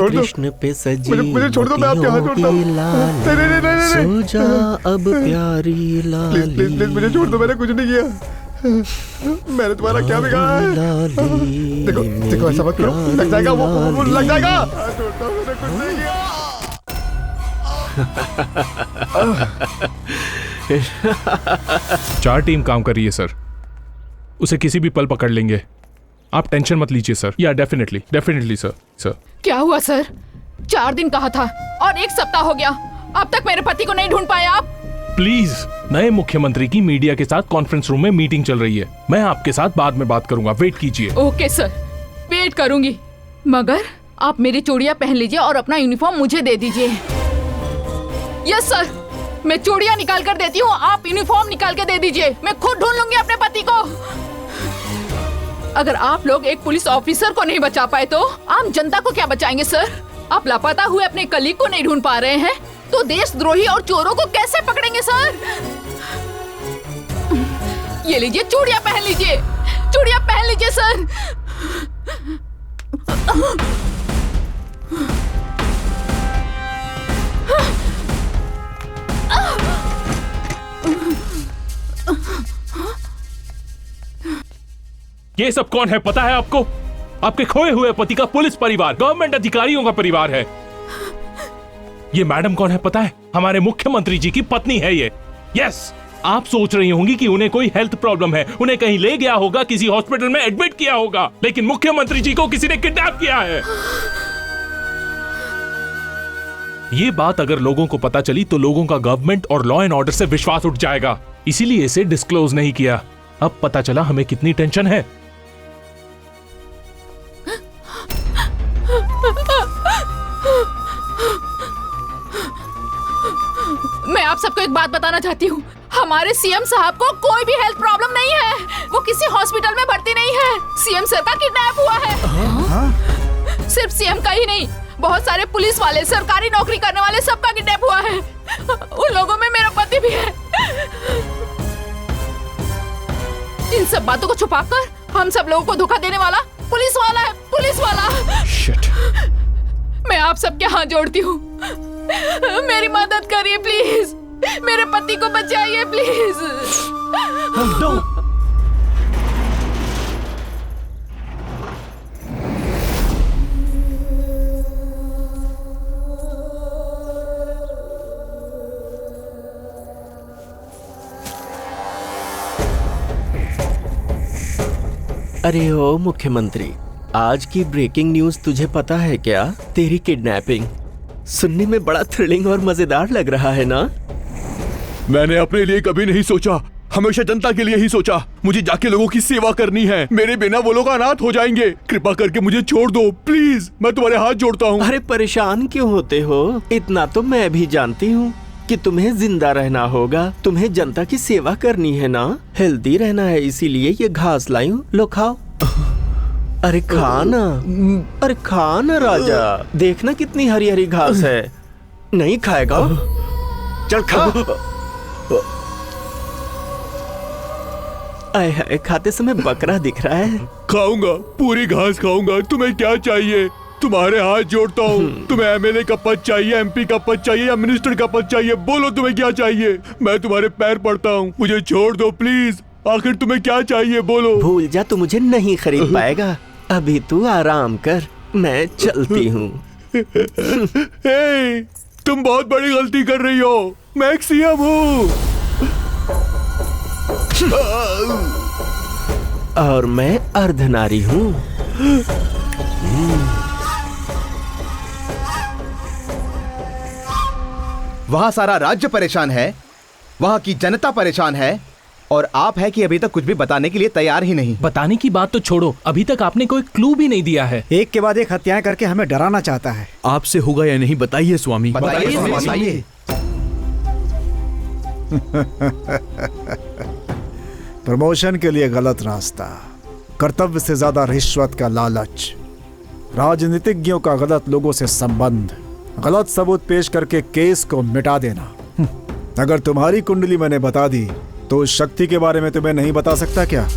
कृष्ण पे सजी मोतियों की लाली, सो जा अब प्यारी लाली। प्लीज मुझे छोड़ दो, मैंने कुछ नहीं किया। मैंने तुम्हारा क्या बिगाड़ा है? देखो देखो, ऐसा मत करो, लग जाएगा वो लग जाएगा। छोड़ता हूँ, मैंने कुछ नहीं किया। 4 टीम काम कर रही है सर, उसे किसी भी पल पकड़ लेंगे, आप टेंशन मत लीजिए सर। या डेफिनेटली सर। क्या हुआ सर? 4 दिन कहा था और 1 सप्ताह हो गया, अब तक मेरे पति को नहीं ढूंढ पाए आप? प्लीज, नए मुख्यमंत्री की मीडिया के साथ कॉन्फ्रेंस रूम में मीटिंग चल रही है, मैं आपके साथ बाद में बात करूंगा, वेट कीजिए। ओके सर, वेट करूंगी, मगर आप मेरी चूड़ियां पहन लीजिए और अपना यूनिफॉर्म मुझे दे दीजिए। यस सर, मैं चूड़ियां निकाल कर देती हूँ, आप यूनिफॉर्म निकाल के दे दीजिए, मैं खुद ढूंढ लूंगी अपने पति को। अगर आप लोग एक पुलिस ऑफिसर को नहीं बचा पाए तो आम जनता को क्या बचाएंगे सर? आप लापता हुए अपने कलीग को नहीं ढूंढ पा रहे हैं तो देशद्रोही और चोरों को कैसे पकड़ेंगे सर? ये लीजिए, चूड़ियां पहन लीजिए, चूड़ियां पहन लीजिए सर। ये सब कौन है पता है आपको? आपके खोए हुए पति का पुलिस परिवार, गवर्नमेंट अधिकारियों का परिवार है। ये मैडम कौन है पता है? हमारे मुख्यमंत्री जी की पत्नी है ये। यस, आप सोच रही होंगी कि उन्हें कोई हेल्थ प्रॉब्लम है, उन्हें कहीं ले गया होगा, किसी हॉस्पिटल में एडमिट किया होगा, लेकिन मुख्यमंत्री जी को किसी ने किडनैप किया है। ये बात अगर लोगों को पता चली तो लोगों का गवर्नमेंट और लॉ एंड ऑर्डर से विश्वास उठ जाएगा, इसीलिए इसे डिस्क्लोज नहीं किया। अब पता चला हमें कितनी टेंशन है। मैं आप सबको एक बात बताना चाहती हूँ, हमारे सीएम साहब को कोई भी हेल्थ प्रॉब्लम नहीं है, वो किसी हॉस्पिटल में भर्ती नहीं है। सीएम सर का किडनैप हुआ है। सिर्फ सीएम का ही नहीं, बहुत सारे पुलिस वाले, सरकारी नौकरी करने वाले सबका किडनैप हुआ है। उन लोगों में मेरा पति भी है। इन सब बातों को छुपाकर हम सब लोगों को धोखा देने वाला पुलिस वाला है, पुलिस वाला। Shit. मैं आप सबके हाथ जोड़ती हूँ, मेरी मदद करिए प्लीज, मेरे पति को बचाइए प्लीज। अरे ओ मुख्यमंत्री, आज की ब्रेकिंग न्यूज तुझे पता है क्या? तेरी किडनैपिंग सुनने में बड़ा थ्रिलिंग और मजेदार लग रहा है ना? मैंने अपने लिए कभी नहीं सोचा, हमेशा जनता के लिए ही सोचा। मुझे जाके लोगों की सेवा करनी है, मेरे बिना वो लोग अनाथ हो जाएंगे। कृपा करके मुझे छोड़ दो प्लीज, मैं तुम्हारे हाथ जोड़ता हूँ। अरे परेशान क्यों होते हो? इतना तो मैं भी जानती हूँ कि तुम्हें जिंदा रहना होगा, तुम्हें जनता की सेवा करनी है ना, हेल्दी रहना है, इसीलिए ये घास लाई हूँ, लो खाओ। अरे खाना, अरे खाना राजा, देखना कितनी हरी हरी घास है। नहीं खाएगा? चल खा। आए हाय, खाते समय बकरा दिख रहा है। खाऊंगा, पूरी घास खाऊंगा। तुम्हें क्या चाहिए? तुम्हारे हाथ जोड़ता हूँ। तुम्हें एमएलए का पद चाहिए, एमपी का पद चाहिए या मिनिस्टर का पद चाहिए? बोलो तुम्हें क्या चाहिए? मैं तुम्हारे पैर पड़ता हूँ, मुझे छोड़ दो प्लीज। आखिर तुम्हें क्या चाहिए बोलो। भूल जा, तू मुझे नहीं खरीद पाएगा, अभी तू आराम कर, मैं चलती हूँ। तुम बहुत बड़ी गलती कर रही हो, मैं एक सीएम हूँ। और मैं अर्धनारी हूँ। वहां सारा राज्य परेशान है, वहां की जनता परेशान है, और आप है कि अभी तक कुछ भी बताने के लिए तैयार ही नहीं। बताने की बात तो छोड़ो, अभी तक आपने कोई क्लू भी नहीं दिया है। एक के बाद एक हत्याएं करके हमें डराना चाहता है। आपसे होगा या नहीं बताइए स्वामी। बताइए। प्रमोशन के लिए गलत रास्ता, कर्तव्य से ज्यादा रिश्वत का लालच, राजनीतिज्ञों का गलत लोगों से संबंध, गलत सबूत पेश करके केस को मिटा देना। अगर तुम्हारी कुंडली मैंने बता दी तो उस शक्ति के बारे में तुम्हें नहीं बता सकता क्या?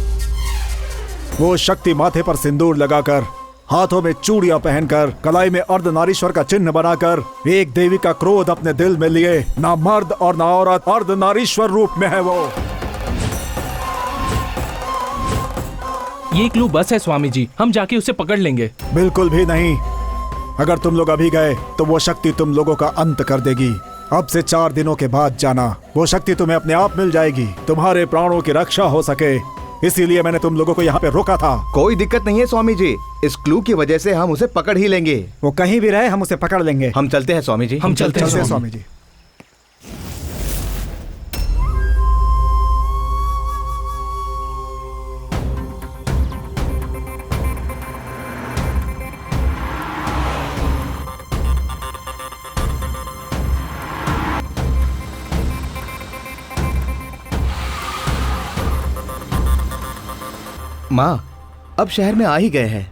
वो शक्ति माथे पर सिंदूर लगाकर, हाथों में चूड़ियां पहनकर, कलाई में अर्धनारीश्वर का चिन्ह बनाकर, एक देवी का क्रोध अपने दिल में लिए, ना मर्द और ना औरत, अर्धनारीश्वर रूप में है वो। ये क्लू बस है स्वामी जी, हम जाके उसे पकड़ लेंगे। बिल्कुल भी नहीं। अगर तुम लोग अभी गए तो वो शक्ति तुम लोगों का अंत कर देगी। अब से 4 दिनों के बाद जाना, वो शक्ति तुम्हें अपने आप मिल जाएगी, तुम्हारे प्राणों की रक्षा हो सके। इसीलिए मैंने तुम लोगों को यहाँ पे रोका था। कोई दिक्कत नहीं है स्वामी जी, इस क्लू की वजह से हम उसे पकड़ ही लेंगे। वो कहीं भी रहे हम उसे पकड़ लेंगे। हम चलते हैं स्वामी जी। हम चलते हैं स्वामी जी। माँ, अब शहर में आ ही गए हैं।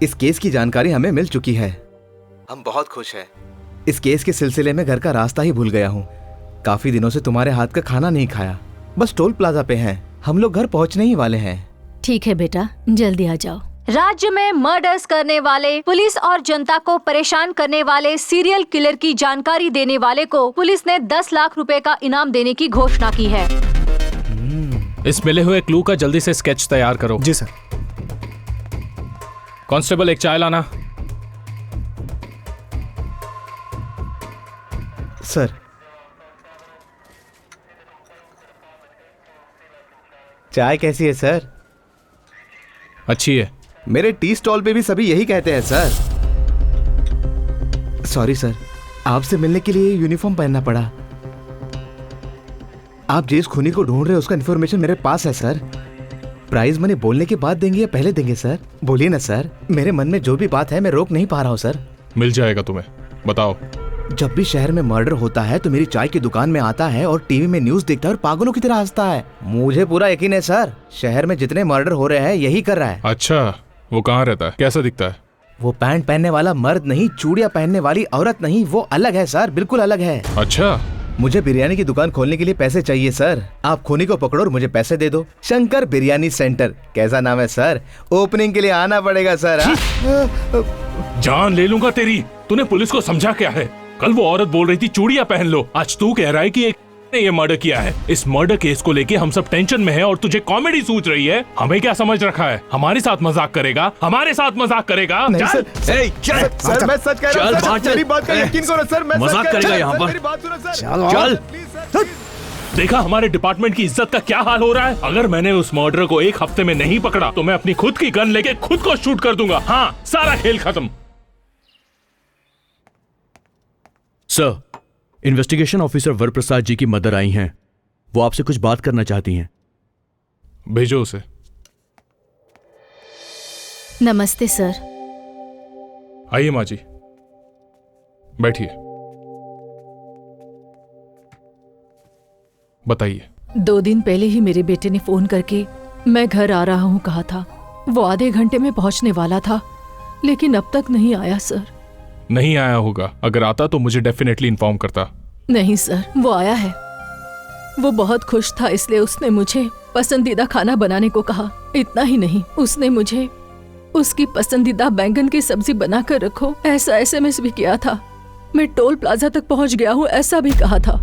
इस केस की जानकारी हमें मिल चुकी है। हम बहुत खुश हैं। इस केस के सिलसिले में घर का रास्ता ही भूल गया हूँ। काफी दिनों से तुम्हारे हाथ का खाना नहीं खाया। बस टोल प्लाजा पे हैं। हम लोग घर पहुँचने ही वाले हैं। ठीक है बेटा, जल्दी आ जाओ। राज्य में मर्डर्स करने वाले, पुलिस और जनता को परेशान करने वाले सीरियल किलर की जानकारी देने वाले को पुलिस ने 10 लाख रुपए का इनाम देने की घोषणा की है। इस मिले हुए क्लू का जल्दी से स्केच तैयार करो। जी सर। कांस्टेबल, एक चाय लाना। सर, चाय कैसी है सर? अच्छी है। मेरे टी स्टॉल पे भी सभी यही कहते हैं सर। सॉरी सर, आपसे मिलने के लिए यूनिफॉर्म पहनना पड़ा। आप जिस खूनी को ढूंढ रहे हैं उसका इन्फॉर्मेशन मेरे पास है सर। प्राइज मनी बोलने के बाद देंगे या पहले देंगे सर? बोलिए ना सर। मेरे मन में जो भी बात है मैं रोक नहीं पा रहा हूँ सर। मिल जाएगा तुम्हें, बताओ। जब भी शहर में मर्डर होता है तो मेरी चाय की दुकान में आता है और टीवी में न्यूज देखता है और पागलों की तरह हंसता है। मुझे पूरा यकीन है सर, शहर में जितने मर्डर हो रहे हैं यही कर रहा है। अच्छा, वो कहाँ रहता है, कैसा दिखता है? वो पैंट पहनने वाला मर्द नहीं, चूड़ियां पहनने वाली औरत नहीं, वो अलग है सर, बिल्कुल अलग है। अच्छा, मुझे बिरयानी की दुकान खोलने के लिए पैसे चाहिए सर। आप खूनी को पकड़ो और मुझे पैसे दे दो। शंकर बिरयानी सेंटर, कैसा नाम है सर? ओपनिंग के लिए आना पड़ेगा सर। जान ले लूंगा तेरी। तूने पुलिस को समझा क्या है? कल वो औरत बोल रही थी चूड़ियां पहन लो, आज तू कह रहा है कि एक ने ये मर्डर किया है। इस मर्डर केस को लेके हम सब टेंशन में हैं और तुझे कॉमेडी सूझ रही है। हमें क्या समझ रखा है? हमारे साथ मजाक करेगा? हमारे साथ मजाक करेगा? नहीं सर, सर मैं सच कह रहा हूं सर, मेरी बात का यकीन करो सर, मैं मजाक करेगा यहाँ पर? मेरी बात सुनो सर। चल, देखा हमारे डिपार्टमेंट की इज्जत का क्या हाल हो रहा है। अगर मैंने उस मर्डर को 1 हफ्ते में नहीं पकड़ा तो मैं अपनी खुद की गन लेके खुद को शूट कर दूंगा। हाँ, सारा खेल खत्म। सर, इन्वेस्टिगेशन ऑफिसर वरप्रसाद जी की मदर आई हैं। वो आपसे कुछ बात करना चाहती हैं। भेजो उसे। नमस्ते सर। आइए माँ जी, बैठिए। बताइए। 2 दिन पहले ही मेरे बेटे ने फोन करके मैं घर आ रहा हूँ कहा था। वो आधे घंटे में पहुंचने वाला था, लेकिन अब तक नहीं आया सर। नहीं आया होगा, अगर आता तो मुझे डेफिनेटली इन्फॉर्म करता। नहीं सर, वो आया है। वो बहुत खुश था, इसलिए उसने मुझे पसंदीदा खाना बनाने को कहा। इतना ही नहीं, उसने मुझे उसकी पसंदीदा बैंगन की सब्जी बनाकर रखो ऐसा SMS भी किया था। मैं टोल प्लाजा तक पहुंच गया हूँ ऐसा भी कहा था।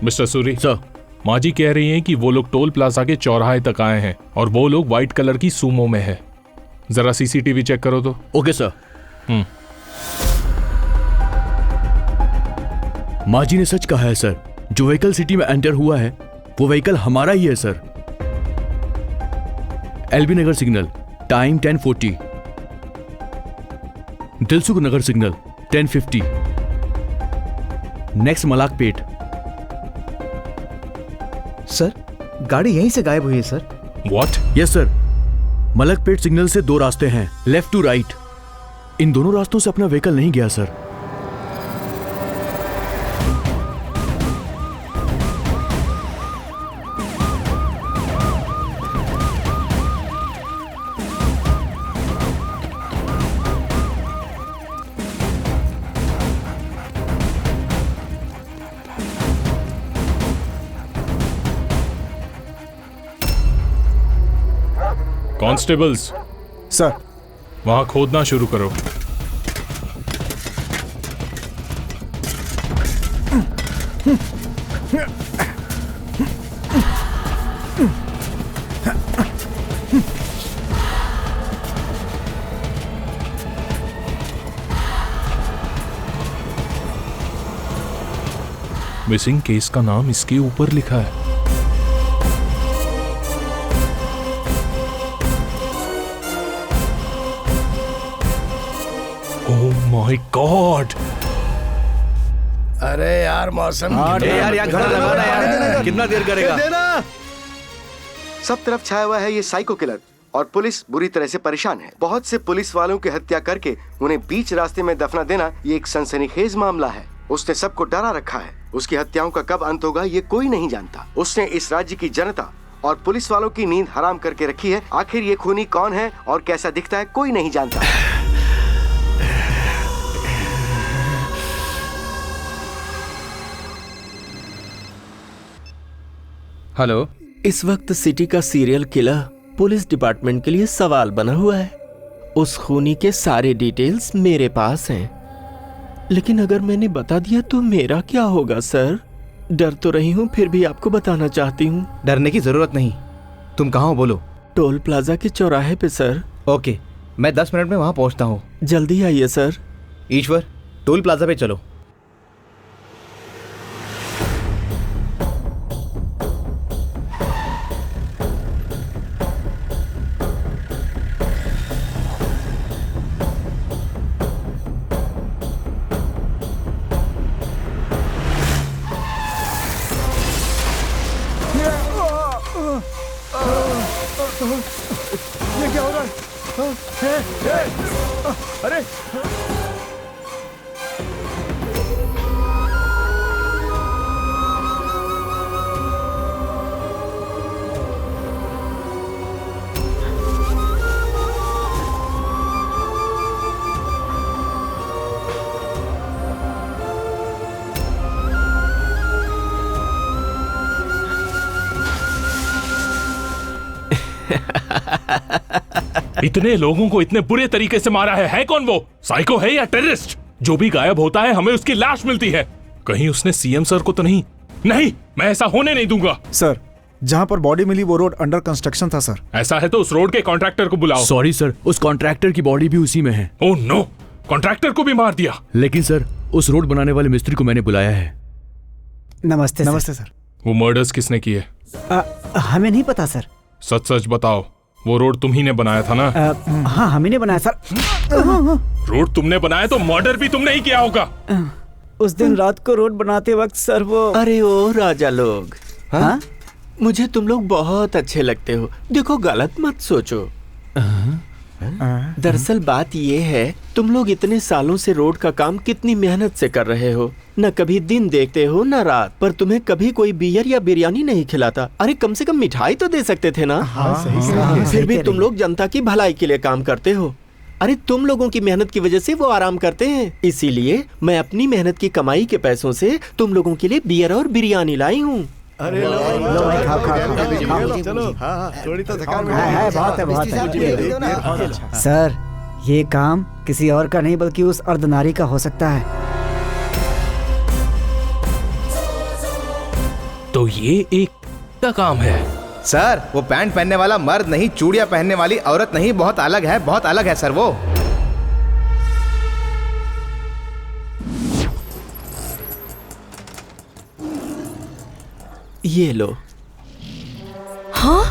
मिस्टर सूरी सर, माँ जी कह रही हैं कि वो लोग टोल प्लाजा के चौराहे तक आए हैं और वो लोग व्हाइट कलर की सूमो में है। जरा CCTV चेक करो तो। Okay sir. माँ जी ने सच कहा है सर, जो व्हीकल सिटी में एंटर हुआ है वो व्हीकल हमारा ही है सर। LB नगर सिग्नल, टाइम 10:40। दिलसुख नगर सिग्नल 10:50। नेक्स्ट मलाकपेट। सर, गाड़ी यहीं से गायब हुई है sir. What? Yes sir, Malakpet signal से 2 रास्ते हैं, लेफ्ट टू राइट। इन दोनों रास्तों से अपना व्हीकल नहीं गया सर। Constables, sir. वहां खोदना शुरू करो। मिसिंग केस का नाम इसके ऊपर लिखा है। Oh my God! अरे यार मौसम यार घर लगाना यार, कितना देर करेगा? सब तरफ छाया हुआ है ये साइको किलर और पुलिस बुरी तरह से परेशान है। बहुत से पुलिस वालों की हत्या करके उन्हें बीच रास्ते में दफना देना ये एक सनसनीखेज मामला है। उसने सबको डरा रखा है। उसकी हत्याओं का कब अंत होगा ये कोई नहीं जानता। उसने इस राज्य की जनता और पुलिस वालों की नींद हराम करके रखी है। आखिर ये खूनी कौन है और कैसा दिखता है कोई नहीं जानता। हेलो। इस वक्त सिटी का सीरियल किलर पुलिस डिपार्टमेंट के लिए सवाल बना हुआ है। उस खूनी के सारे डिटेल्स मेरे पास हैं, लेकिन अगर मैंने बता दिया तो मेरा क्या होगा सर? डर तो रही हूँ, फिर भी आपको बताना चाहती हूँ। डरने की जरूरत नहीं। तुम कहाँ हो बोलो? टोल प्लाजा के चौराहे पे सर। ओके, मैं 10 मिनट में वहाँ पहुँचता हूँ। जल्दी आइए सर। ईश्वर, टोल प्लाजा पे चलो। ये क्या हो रहा है? अरे इतने लोगों को इतने बुरे तरीके से मारा है कौन वो? साइको है या टेररिस्ट? जो भी गायब होता है हमें उसकी लाश मिलती है। कहीं उसने सीएम सर को तो नहीं? नहीं, मैं ऐसा होने नहीं दूंगा। सर, जहाँ पर बॉडी मिली वो रोड अंडर कंस्ट्रक्शन था सर। ऐसा है तो उस रोड के कॉन्ट्रैक्टर को बुलाओ। सॉरी सर, उस कॉन्ट्रैक्टर की बॉडी भी उसी में है। ओह नो, कॉन्ट्रैक्टर को भी मार दिया। लेकिन सर, उस रोड बनाने वाले मिस्त्री को मैंने बुलाया है। नमस्ते नमस्ते सर। वो मर्डर्स किसने किए? हमें नहीं पता सर। सच सच बताओ, वो रोड तुम ही ने बनाया था ना? हाँ, हम ही ने बनाया सर। रोड तुमने बनाया तो मर्डर भी तुमने ही किया होगा। उस दिन रात को रोड बनाते वक्त सर वो। अरे ओ राजा लोग, हाँ? मुझे तुम लोग बहुत अच्छे लगते हो। देखो, गलत मत सोचो। दरअसल बात ये है, तुम लोग इतने सालों से रोड का काम कितनी मेहनत से कर रहे हो। न कभी दिन देखते हो न रात, पर तुम्हें कभी कोई बियर या बिरयानी नहीं खिलाता। अरे कम से कम मिठाई तो दे सकते थे ना। फिर भी तुम लोग जनता की भलाई के लिए काम करते हो। अरे तुम लोगों की मेहनत की वजह से वो आराम करते हैं। इसीलिए मैं अपनी मेहनत की कमाई के पैसों से तुम लोगों के लिए बियर और बिरयानी लाई हूँ। अरे लो भाई, खाओ। चलो, हाँ, थोड़ी तो थकान है, बहुत है। सर, ये काम किसी और का नहीं बल्कि उस अर्धनारी का हो सकता है। तो ये एक का काम है। सर, वो पैंट पहनने वाला मर्द नहीं, चूड़ियां पहनने वाली औरत नहीं, बहुत अलग है, बहुत अलग है सर वो। ये लो। हाँ?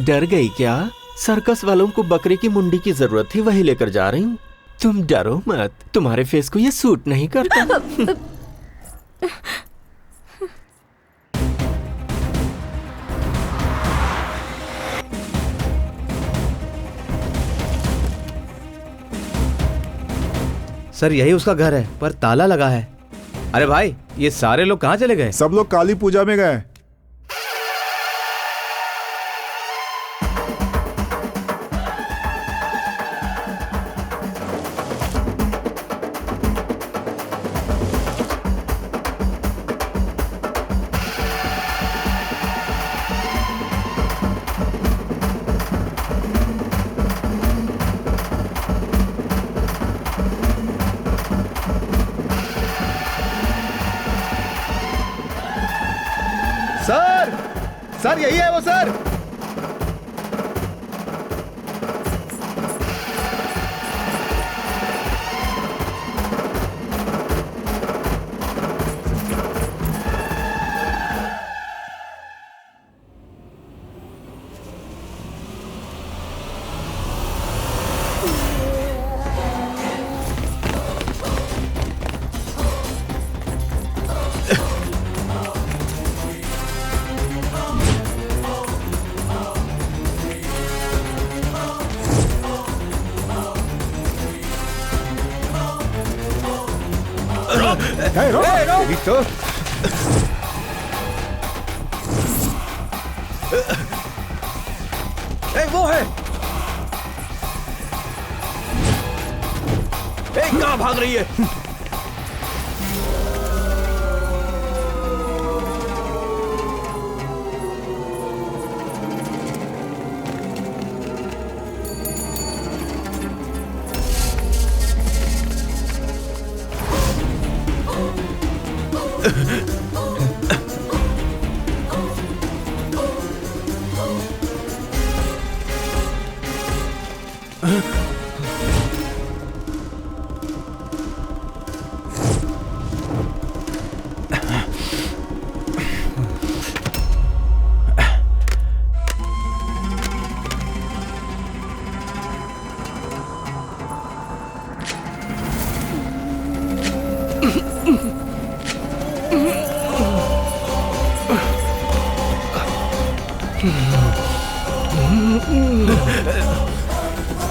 डर गई क्या? सर्कस वालों को बकरे की मुंडी की जरूरत थी, वही लेकर जा रही हूँ। तुम डरो मत, तुम्हारे फेस को ये सूट नहीं करता। सर, यही उसका घर है, पर ताला लगा है। अरे भाई, ये सारे लोग कहाँ चले गए? सब लोग काली पूजा में गए। सर यही है वो सर। तो वो है। कहाँ भाग रही है?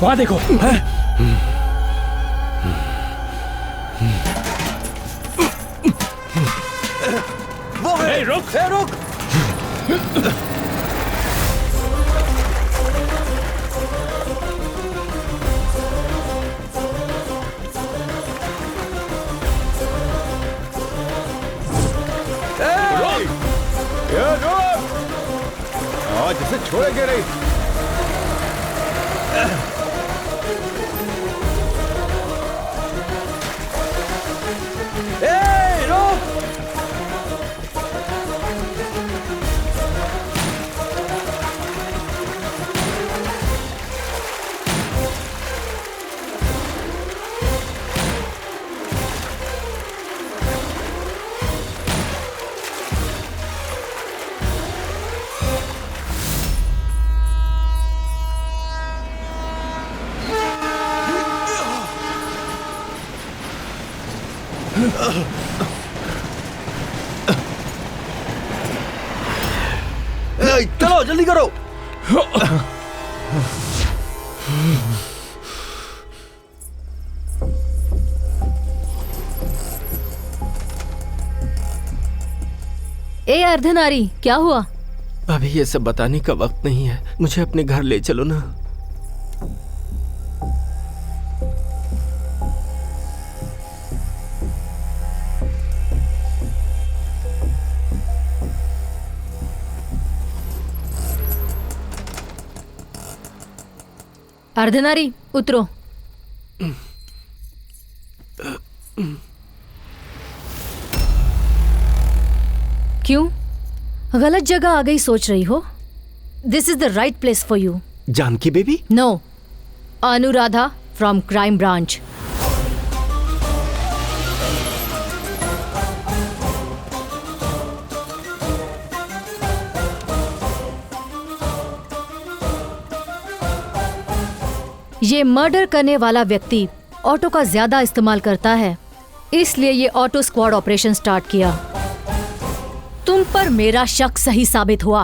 वहां देखो। वो है। रुक रुक। आज इसे छोड़ेंगे नहीं। चलो जल्दी करो। ए अर्धनारी, क्या हुआ? अभी ये सब बताने का वक्त नहीं है, मुझे अपने घर ले चलो ना। अर्धनारी उतरो। क्यों? गलत जगह आ गई सोच रही हो? This is the right place for you. Janaki baby? No, Anuradha from crime branch. ये मर्डर करने वाला व्यक्ति ऑटो का ज्यादा इस्तेमाल करता है, इसलिए ये ऑटो स्क्वाड ऑपरेशन स्टार्ट किया। तुम पर मेरा शक सही साबित हुआ।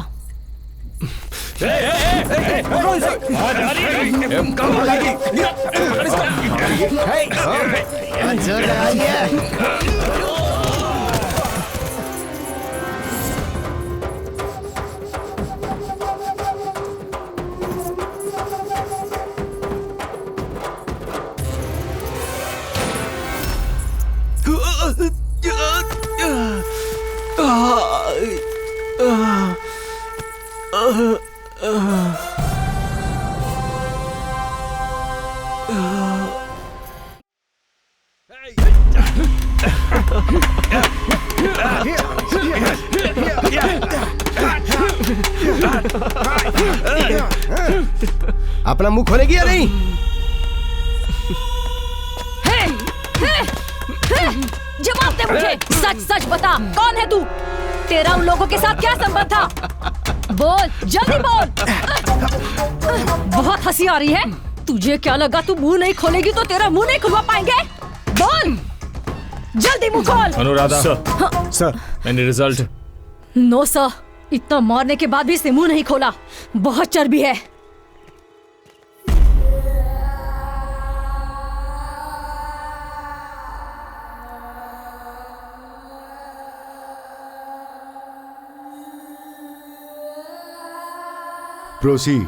अपना मुंह खोलेगी या नहीं? जवाब दे मुझे, सच सच बता, कौन है तू? तेरा उन लोगों के साथ क्या संबंध था? बोल, जल्दी बोल। बहुत हंसी आ रही है। तुझे क्या लगा तू मुंह नहीं खोलेगी तो तेरा मुंह नहीं खुलवा पाएंगे? बोल, जल्दी मुंह खोल। Anuradha sir, any result? No sir, इतना मारने के बाद भी इसने मुंह नहीं खोला। बहुत चर्बी है। प्रोसीड।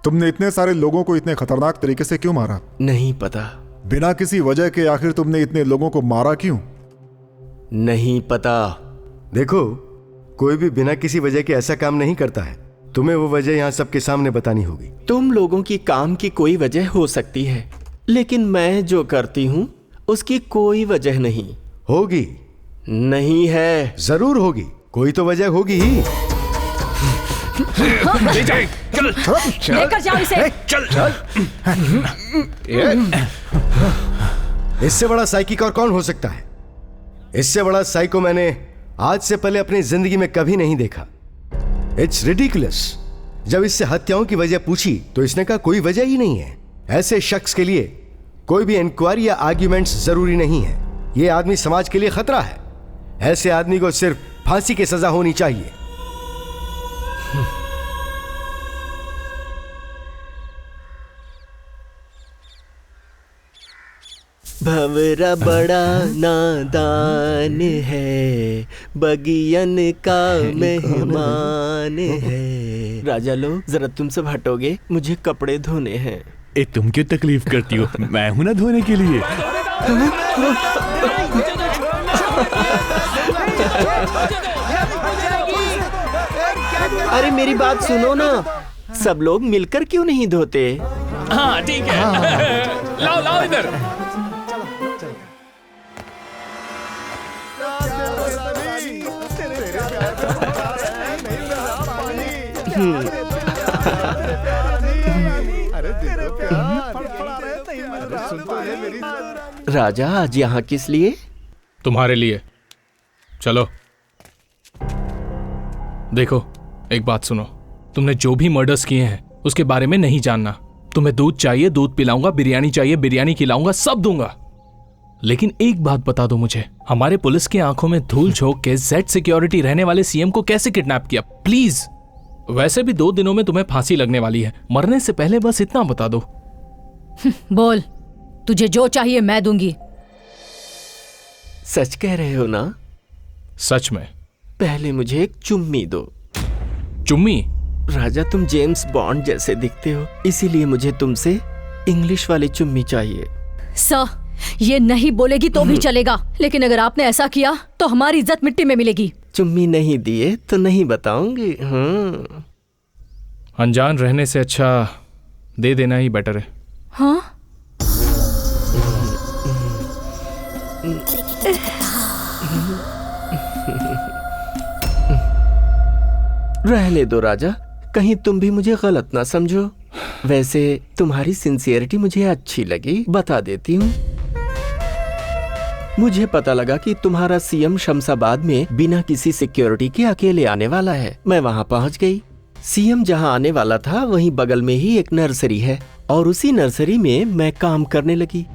तुमने इतने सारे लोगों को इतने खतरनाक तरीके से क्यों मारा? नहीं पता। बिना किसी वजह के आखिर तुमने इतने लोगों को मारा क्यों? नहीं पता। देखो, कोई भी बिना किसी वजह के ऐसा काम नहीं करता है। तुम्हें वो वजह यहाँ सबके सामने बतानी होगी। तुम लोगों की काम की कोई वजह हो सकती है, लेकिन मैं जो करती हूँ उसकी कोई वजह नहीं। होगी। नहीं है। जरूर होगी, कोई तो वजह होगी ही। लेकर जाओ इसे। चल। इससे बड़ा साइकिक और कौन हो सकता है? इससे बड़ा साइको मैंने आज से पहले अपनी जिंदगी में कभी नहीं देखा। It's ridiculous. जब इससे हत्याओं की वजह पूछी तो इसने कहा कोई वजह ही नहीं है। ऐसे शख्स के लिए कोई भी इंक्वायरी या आर्ग्यूमेंट्स जरूरी नहीं है। यह आदमी समाज के लिए खतरा है। ऐसे आदमी को सिर्फ फांसी की सजा होनी चाहिए। भंवरा बड़ा नादान है, बगियन का मेहमान है। राजा लोग, जरा तुम सब हटोगे, मुझे कपड़े धोने हैं। ए, तुम क्यों तकलीफ करती हो? मैं हूं ना धोने के लिए। अरे मेरी बात सुनो ना, सब लोग मिलकर क्यों नहीं धोते? हाँ ठीक है। लाओ लाओ इधर। राजा, आज यहाँ किस लिए? तुम्हारे लिए। चलो। देखो, एक बात सुनो, तुमने जो भी मर्डर्स किए हैं उसके बारे में नहीं जानना। तुम्हें दूध चाहिए, दूध पिलाऊंगा, बिरयानी चाहिए, बिरयानी खिलाऊंगा, सब दूंगा। लेकिन एक बात बता दो मुझे, हमारे पुलिस की आंखों में धूल झोंक के जेड सिक्योरिटी रहने वाले सीएम को कैसे किडनैप किया? प्लीज। वैसे भी 2 दिनों में तुम्हें फांसी लगने वाली है, मरने से पहले बस इतना बता दो। बोल, तुझे जो चाहिए मैं दूंगी। सच कह रहे हो ना? सच में। पहले मुझे एक चुम्मी दो। चुम्मी? राजा, तुम जेम्स बॉन्ड जैसे दिखते हो, इसीलिए मुझे तुमसे इंग्लिश वाली चुम्मी चाहिए। सर, ये नहीं बोलेगी तो भी चलेगा, लेकिन अगर आपने ऐसा किया तो हमारी इज्जत मिट्टी में मिलेगी। चुम्मी नहीं दिए तो नहीं बताऊंगी। हाँ। अनजान रहने से अच्छा दे देना ही बेटर है। हाँ? रहने दो राजा, कहीं तुम भी मुझे गलत ना समझो। वैसे तुम्हारी सिंसियरिटी मुझे अच्छी लगी, बता देती हूँ। मुझे पता लगा कि तुम्हारा सीएम शमशाबाद में बिना किसी सिक्योरिटी के अकेले आने वाला है। मैं वहाँ पहुँच गई। सीएम जहाँ आने वाला था वहीं बगल में ही एक नर्सरी है, और उसी नर्सरी में मैं काम करने लगी।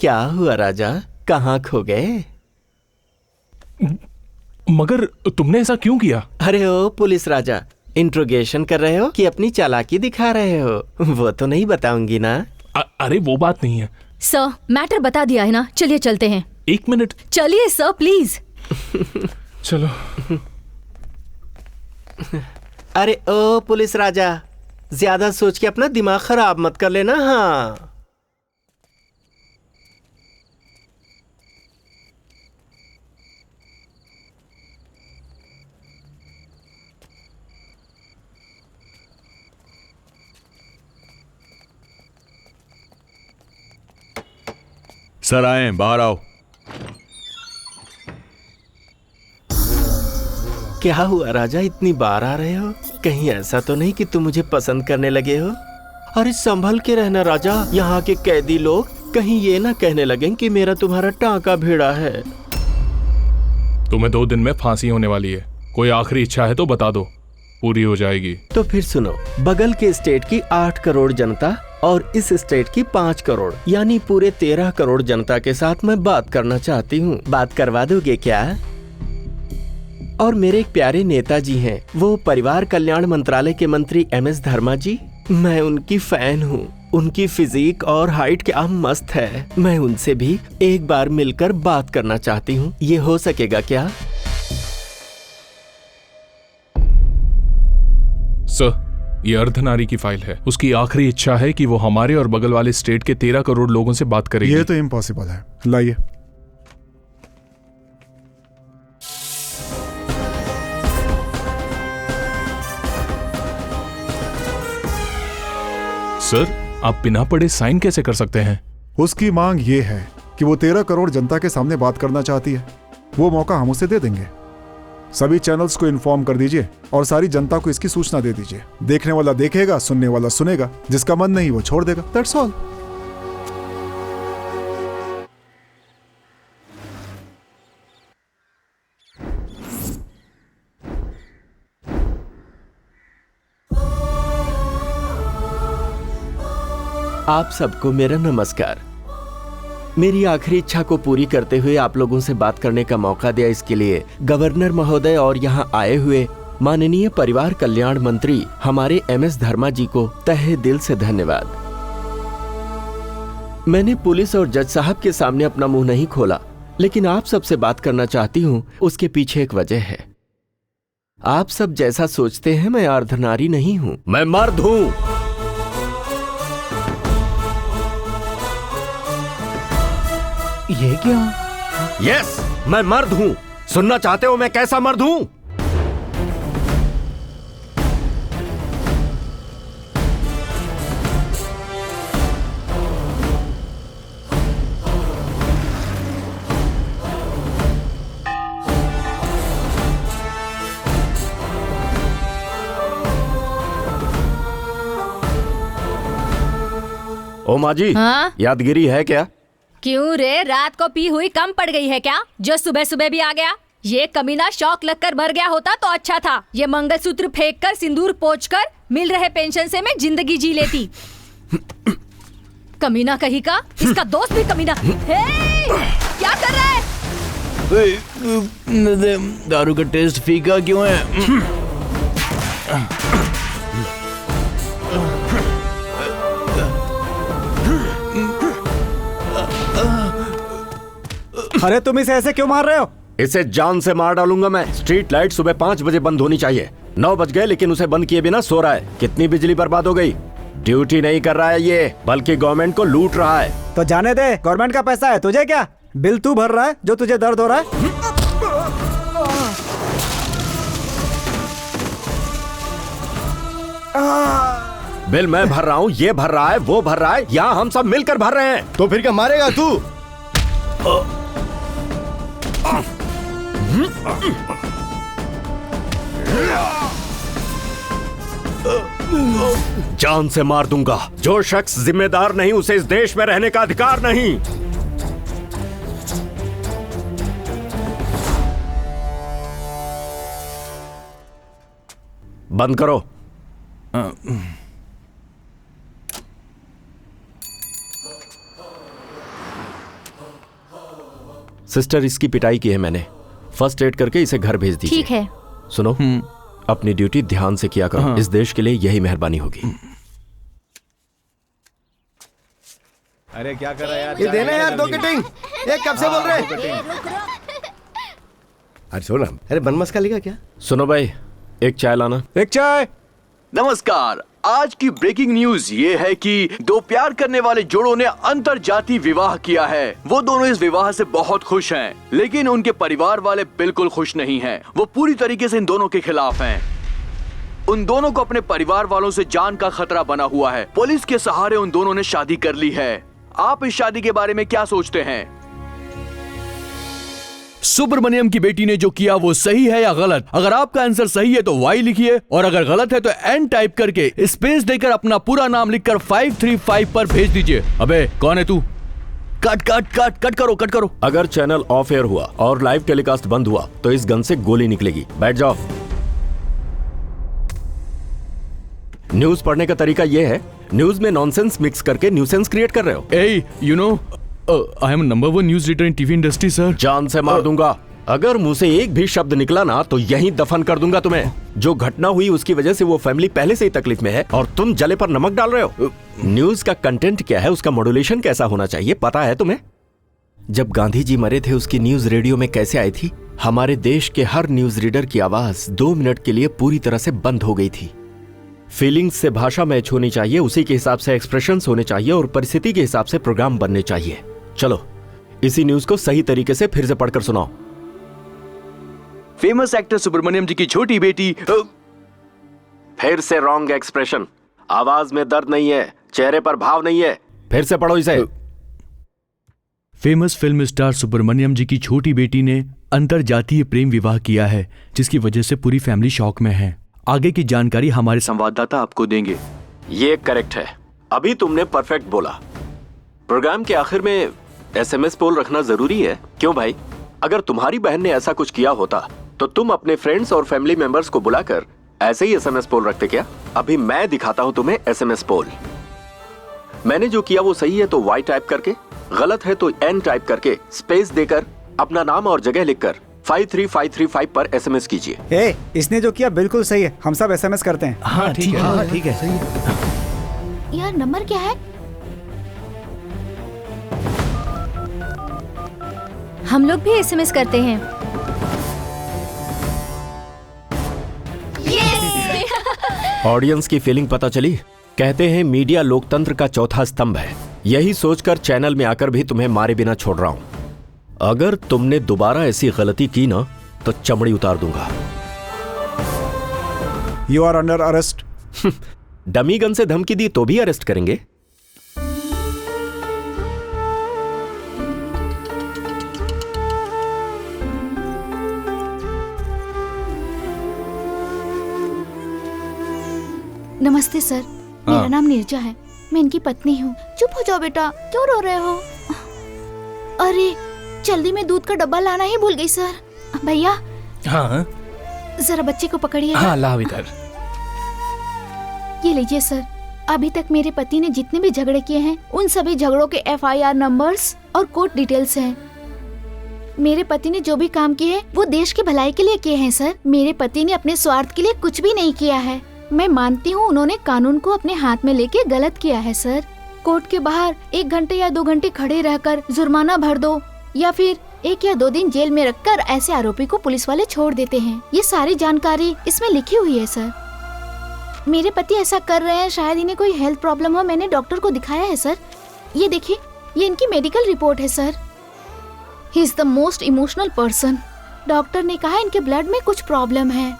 क्या हुआ राजा, कहाँ खो गए? मगर तुमने ऐसा क्यों किया? अरे ओ पुलिस राजा, इंट्रोगेशन कर रहे हो कि अपनी चालाकी दिखा रहे हो? वो तो नहीं बताऊंगी ना। अरे वो बात नहीं है सर, मैटर बता दिया है ना, चलिए चलते हैं। 1 मिनट। चलिए सर प्लीज। चलो। अरे ओ पुलिस राजा, ज्यादा सोच के अपना दिमाग खराब मत कर लेना। हाँ सर आए, बाहर आओ। क्या हुआ राजा, इतनी बार आ रहे हो? कहीं ऐसा तो नहीं कि तुम मुझे पसंद करने लगे हो? अरे संभल के रहना राजा, यहाँ के कैदी लोग कहीं ये ना कहने लगें कि मेरा तुम्हारा टांका भिड़ा है। तुम्हें 2 दिन में फांसी होने वाली है। कोई आखिरी इच्छा है तो बता दो, पूरी हो जाएगी। तो फिर सुनो, बगल के स्टेट की 8 करोड़ जनता और इस स्टेट की 5 करोड़ यानी पूरे 13 करोड़ जनता के साथ मैं बात करना चाहती हूँ। बात करवा दोगे क्या? और मेरे एक प्यारे नेताजी हैं, वो परिवार कल्याण मंत्रालय के मंत्री MS धर्मा जी। मैं उनकी फैन हूँ। उनकी फिजिक और हाइट क्या मस्त है। मैं उनसे भी एक बार मिलकर बात करना चाहती हूँ। ये हो सकेगा क्या? सर, ये अर्धनारी की फाइल है। उसकी आखिरी इच्छा है कि वो हमारे और बगल वाले स्टेट के 13 करोड़ लोगों से बात करेगी। ये तो इम्पॉसिबल है। लाइए। सर, आप बिना पढ़े साइन कैसे कर सकते हैं? उसकी मांग ये है कि वो 13 करोड़ जनता के सामने बात करना चाहती है। वो मौका हम उसे दे देंगे। सभी चैनल्स को इन्फॉर्म कर दीजिए और सारी जनता को इसकी सूचना दे दीजिए। देखने वाला देखेगा, सुनने वाला सुनेगा, जिसका मन नहीं वो छोड़ देगा। That's all. आप सबको मेरा नमस्कार। मेरी आखिरी इच्छा को पूरी करते हुए आप लोगों से बात करने का मौका दिया, इसके लिए गवर्नर महोदय और यहाँ आए हुए माननीय परिवार कल्याण मंत्री हमारे MS धर्मा जी को तहे दिल से धन्यवाद। मैंने पुलिस और जज साहब के सामने अपना मुंह नहीं खोला, लेकिन आप सबसे बात करना चाहती हूँ। उसके पीछे एक वजह है। आप सब जैसा सोचते हैं मैं अर्धनारी नहीं हूँ, मैं मर्द हूँ। ये क्या? यस, मैं मर्द हूं। सुनना चाहते हो मैं कैसा मर्द हूं? ओ माँ जी, हाँ? यादगिरी है क्या? क्यों रे, रात को पी हुई कम पड़ गई है क्या, जो सुबह सुबह भी आ गया? ये कमीना शौक लगकर भर गया होता तो अच्छा था। ये मंगलसूत्र फेंक कर, सिंदूर पोंछ कर मिल रहे पेंशन से मैं जिंदगी जी लेती। कमीना कहीं का, इसका दोस्त भी कमीना। हे, क्या कर रहा है? दारू का टेस्ट फीका क्यों है? अरे तुम इसे ऐसे क्यों मार रहे हो? इसे जान से मार डालूंगा मैं। स्ट्रीट लाइट सुबह 5 बजे बंद होनी चाहिए। 9 बज गए लेकिन उसे बंद किए बिना सो रहा है। कितनी बिजली बर्बाद हो गई। ड्यूटी नहीं कर रहा है ये, बल्कि गवर्नमेंट को लूट रहा है। तो जाने दे, गवर्नमेंट का पैसा है, तुझे क्या? बिल तू भर रहा है जो तुझे दर्द हो रहा है। बिल मैं भर रहा हूँ, ये भर रहा है, वो भर रहा है, यहाँ हम सब मिलकर भर रहे हैं। तो फिर क्या मारेगा तू? जान से मार दूंगा। जो शख्स जिम्मेदार नहीं उसे इस देश में रहने का अधिकार नहीं। बंद करो। सिस्टर, इसकी पिटाई की है मैंने, फर्स्ट एड करके इसे घर भेज दीजिए। ठीक है। सुनो, अपनी ड्यूटी ध्यान से किया करो, इस देश के लिए यही मेहरबानी होगी। अरे क्या कर रहा है यार? ये देना यार 2 कटिंग। ये कब से बोल रहे हैं? अरे छोड़, अरे बन मस्का लेगा क्या? सुनो भाई, एक चाय लाना। एक चाय। नमस्कार। आज की ब्रेकिंग न्यूज ये है कि 2 प्यार करने वाले जोड़ों ने अंतरजातीय विवाह किया है। वो दोनों इस विवाह से बहुत खुश हैं, लेकिन उनके परिवार वाले बिल्कुल खुश नहीं हैं। वो पूरी तरीके से इन दोनों के खिलाफ हैं। उन दोनों को अपने परिवार वालों से जान का खतरा बना हुआ है। पुलिस के सहारे उन दोनों ने शादी कर ली है। आप इस शादी के बारे में क्या सोचते हैं? सुब्रमण्यम की बेटी ने जो किया वो सही है या गलत? अगर आपका आंसर सही है तो वाई लिखिए, और अगर गलत है तो एन टाइप करके स्पेस देकर अपना पूरा नाम लिखकर 535 पर भेज दीजिए। अबे कौन है तू? कट करो। अगर चैनल ऑफ एयर हुआ और लाइव टेलीकास्ट बंद हुआ तो इस गन से गोली निकलेगी। बैठ जाओ। न्यूज पढ़ने का तरीका यह है, न्यूज में नॉनसेंस मिक्स करके न्यूसेंस क्रिएट कर रहे हो। Uh, you know, I am number 1 news reader in TV industry sir. जान से मार दूंगा। अगर मुंह से एक भी शब्द निकला ना तो यहीं दफन कर दूंगा तुम्हें। जो घटना हुई उसकी वजह से वो फैमिली पहले से ही तकलीफ में है और तुम जले पर नमक डाल रहे हो। न्यूज का कंटेंट क्या है, उसका मॉड्यूलेशन कैसा होना चाहिए, पता है तुम्हें? जब गांधी जी मरे थे उसकी न्यूज रेडियो में कैसे आई थी? हमारे देश के हर न्यूज रीडर की आवाज 2 मिनट के लिए पूरी तरह से बंद हो गई थी। फीलिंग्स से भाषा मैच होनी चाहिए, उसी के हिसाब से एक्सप्रेशंस होने चाहिए और परिस्थिति के हिसाब से प्रोग्राम बनने चाहिए। चलो इसी न्यूज को सही तरीके से फिर से पढ़कर सुनाओ। फेमस एक्टर सुब्रमण्यम जी की छोटी बेटी। फिर से रॉन्ग एक्सप्रेशन। आवाज में दर्द नहीं है, चेहरे पर भाव नहीं है। फिर से पढ़ो इसे। फेमस फिल्म स्टार सुब्रमण्यम जी की छोटी बेटी ने अंतरजातीय प्रेम विवाह किया है, जिसकी वजह से पूरी फैमिली शॉक में है। आगे की जानकारी हमारे संवाददाता आपको देंगे। ये करेक्ट है, अभी तुमने परफेक्ट बोला। प्रोग्राम के आखिर में SMS पोल रखना जरूरी है। क्यों भाई? अगर तुम्हारी बहन ने ऐसा कुछ किया होता तो तुम अपने फ्रेंड्स और फैमिली मेंबर्स को बुलाकर ऐसे ही SMS पोल रखते क्या? अभी मैं दिखाता हूं तुम्हें SMS पोल। मैंने जो किया वो सही है तो Y टाइप करके, गलत है तो N टाइप करके स्पेस देकर अपना नाम और जगह लिखकर 53535 पर SMS कीजिए। इसने जो किया बिल्कुल सही है, हम सब SMS करते हैं। हाँ ठीक है, ठीक है, सही है। यार नंबर क्या है? हम लोग भी SMS करते हैं। ऑडियंस की फीलिंग पता चली? कहते हैं मीडिया लोकतंत्र का चौथा स्तंभ है। यही सोचकर चैनल में आकर भी तुम्हें मारे बिना छोड़ रहा हूं। अगर तुमने दोबारा ऐसी गलती की ना तो चमड़ी उतार दूंगा। You are under arrest. Dummy gun से धमकी दी तो भी अरेस्ट करेंगे? नमस्ते सर, मेरा नाम नीरजा है, मैं इनकी पत्नी हूँ। चुप हो जाओ बेटा, क्यों रो रहे हो? अरे जल्दी में दूध का डब्बा लाना ही भूल गई सर। भैया हाँ जरा बच्चे को पकड़िए। हाँ लाओ इधर। ये लीजिए सर, अभी तक मेरे पति ने जितने भी झगड़े किए हैं उन सभी झगड़ों के FIR नंबर्स और कोर्ट डिटेल्स हैं। मेरे पति ने जो भी काम किए वो देश की भलाई के लिए किए हैं सर। मेरे पति ने अपने स्वार्थ के लिए कुछ भी नहीं किया है। मैं मानती हूँ उन्होंने कानून को अपने हाथ में लेके गलत किया है सर। कोर्ट के बाहर 1 घंटे या 2 घंटे खड़े रहकर जुर्माना भर दो या फिर 1 या 2 दिन जेल में रखकर ऐसे आरोपी को पुलिस वाले छोड़ देते हैं। ये सारी जानकारी इसमें लिखी हुई है सर। मेरे पति ऐसा कर रहे हैं, शायद इन्हें कोई हेल्थ प्रॉब्लम हो। मैंने डॉक्टर को दिखाया है सर। ये देखिए, ये इनकी मेडिकल रिपोर्ट है sir. He is the most emotional person. Doctor ने कहा इनके ब्लड में कुछ प्रॉब्लम है।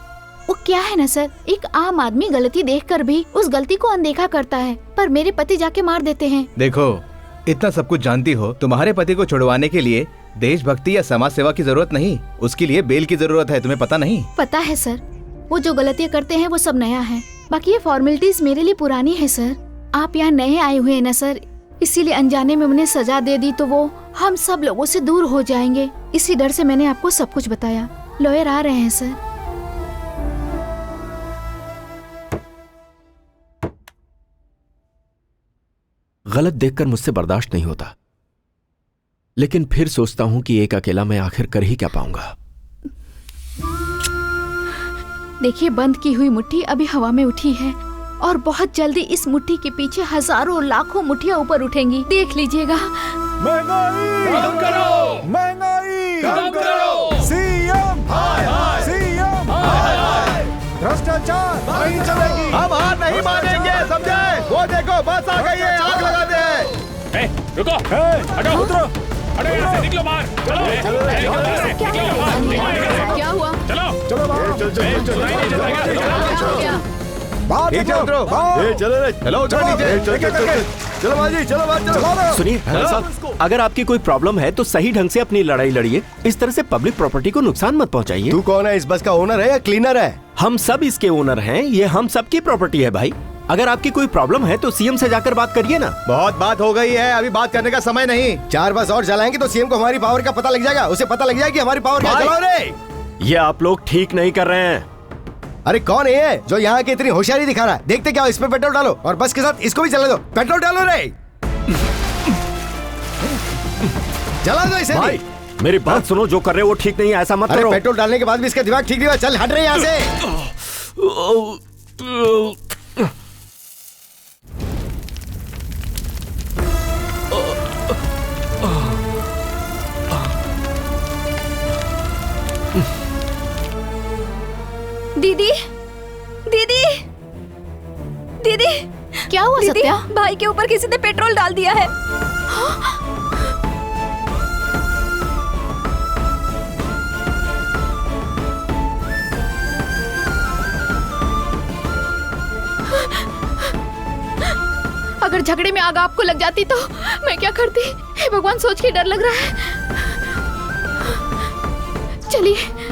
वो क्या है ना सर, एक आम आदमी गलती देखकर भी उस गलती को अनदेखा करता है, पर मेरे पति जाके मार देते हैं। देखो, इतना सब कुछ जानती हो, तुम्हारे पति को छुड़वाने के लिए देशभक्ति या समाज सेवा की जरूरत नहीं, उसके लिए बेल की जरूरत है। तुम्हें पता नहीं? पता है सर, वो जो गलतियाँ करते हैं वो सब नया है, बाकी ये फॉर्मेलिटीज मेरे लिए पुरानी है सर। आप यहाँ नए आए हुए हैं ना सर, इसीलिए अनजाने में उन्हें सजा दे दी तो वो हम सब लोगों से दूर हो जाएंगे। इसी डर से मैंने आपको सब कुछ बताया। लॉयर आ रहे हैं सर। गलत देखकर मुझसे बर्दाश्त नहीं होता। लेकिन फिर सोचता हूं कि एक अकेला मैं आखिर कर ही क्या पाऊंगा। देखिए, बंद की हुई मुट्ठी अभी हवा में उठी है और बहुत जल्दी इस मुट्ठी के पीछे हजारों लाखों मुट्ठियां ऊपर उठेंगी। देख लीजिएगा। महंगाई कम करो, महंगाई कम करो, सीएम हाय हाय, सीएम हाय हाय, भ्रष्टाचार नहीं चलेगी, हम हार नहीं मानेंगे, समझे? वो देखो बस आ गई है, आग लगा दे। रुको, हटो, उतरो, हटो यहाँ से, निकलो बाहर, चलो, निकलो बाहर, क्या हुआ? चलो, चलो बाहर, चलो बाजी, चलो बाजी, चलो। सुनिए साहब, अगर आपकी कोई प्रॉब्लम है तो सही ढंग से अपनी लड़ाई लड़िए। इस तरह से पब्लिक प्रॉपर्टी को नुकसान मत पहुंचाइए। तू कौन है? इस बस का ओनर है या क्लीनर है? हम सब इसके ओनर हैं, ये हम सबकी प्रॉपर्टी है भाई। अगर आपकी कोई प्रॉब्लम है तो सीएम से जाकर बात करिए ना। बहुत बात हो गई है, अभी बात करने का समय नहीं। 4 बस और चलाएंगे तो सीएम को हमारी पावर का पता लग जाएगा, उसे पता लग जाएगा कि हमारी पावर क्या। चलाओ रे। ये आप लोग ठीक नहीं कर रहे हैं। अरे कौन है ये जो यहाँ की इतनी होशियारी दिखा रहा है? देखते क्या हो, इस पे पेट्रोल डालो और बस के साथ इसको भी चला दो। पेट्रोल डालो रे, जला दो इसे भाई। मेरी बात सुनो, जो कर रहे हो वो ठीक नहीं है, ऐसा मत करो। पेट्रोल डालने के बाद भी इसका दिमाग ठीक नहीं हुआ। चल हट रहे यहाँ से। दीदी, दीदी, दीदी, क्या हुआ सत्या? भाई के ऊपर किसी ने पेट्रोल डाल दिया है। अगर झगड़े में आग आपको लग जाती तो मैं क्या करती? हे भगवान, सोच के डर लग रहा है। चलिए।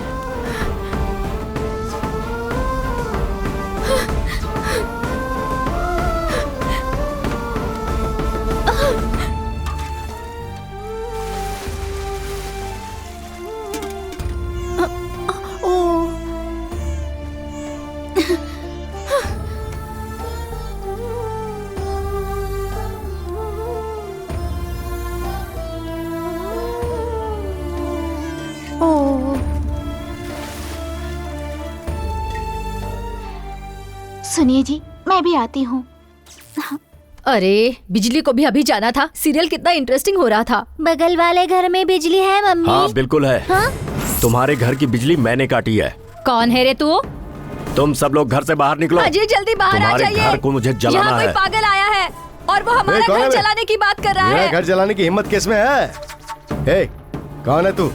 सुनिए जी, मैं भी आती हूँ। अरे बिजली को भी अभी जाना था। सीरियल कितना इंटरेस्टिंग हो रहा था। बगल वाले घर में बिजली है मम्मी? हाँ बिल्कुल है। हाँ? तुम्हारे घर की बिजली मैंने काटी है। कौन है रे तू? तुम सब लोग घर से बाहर निकलो। अजय जल्दी बाहर आ जाइए। घर को मुझे जलाना यहाँ है। कोई पागल आया है और वो हमारा घर जलाने की बात कर रहा है। मेरा घर जलाने की हिम्मत किसमें है? ए, कौन है तू?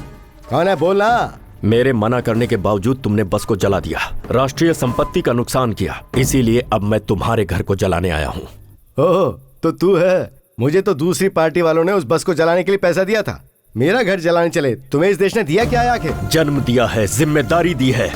कौन है? बोलना। मेरे मना करने के बावजूद तुमने बस को जला दिया, राष्ट्रीय संपत्ति का नुकसान किया, इसीलिए अब मैं तुम्हारे घर को जलाने आया हूँ। ओह, तो तू है। मुझे तो दूसरी पार्टी वालों ने उस बस को जलाने के लिए पैसा दिया था। मेरा घर जलाने चले। तुम्हें इस देश ने दिया क्या है आखिर? जन्म दिया है, जिम्मेदारी दी है।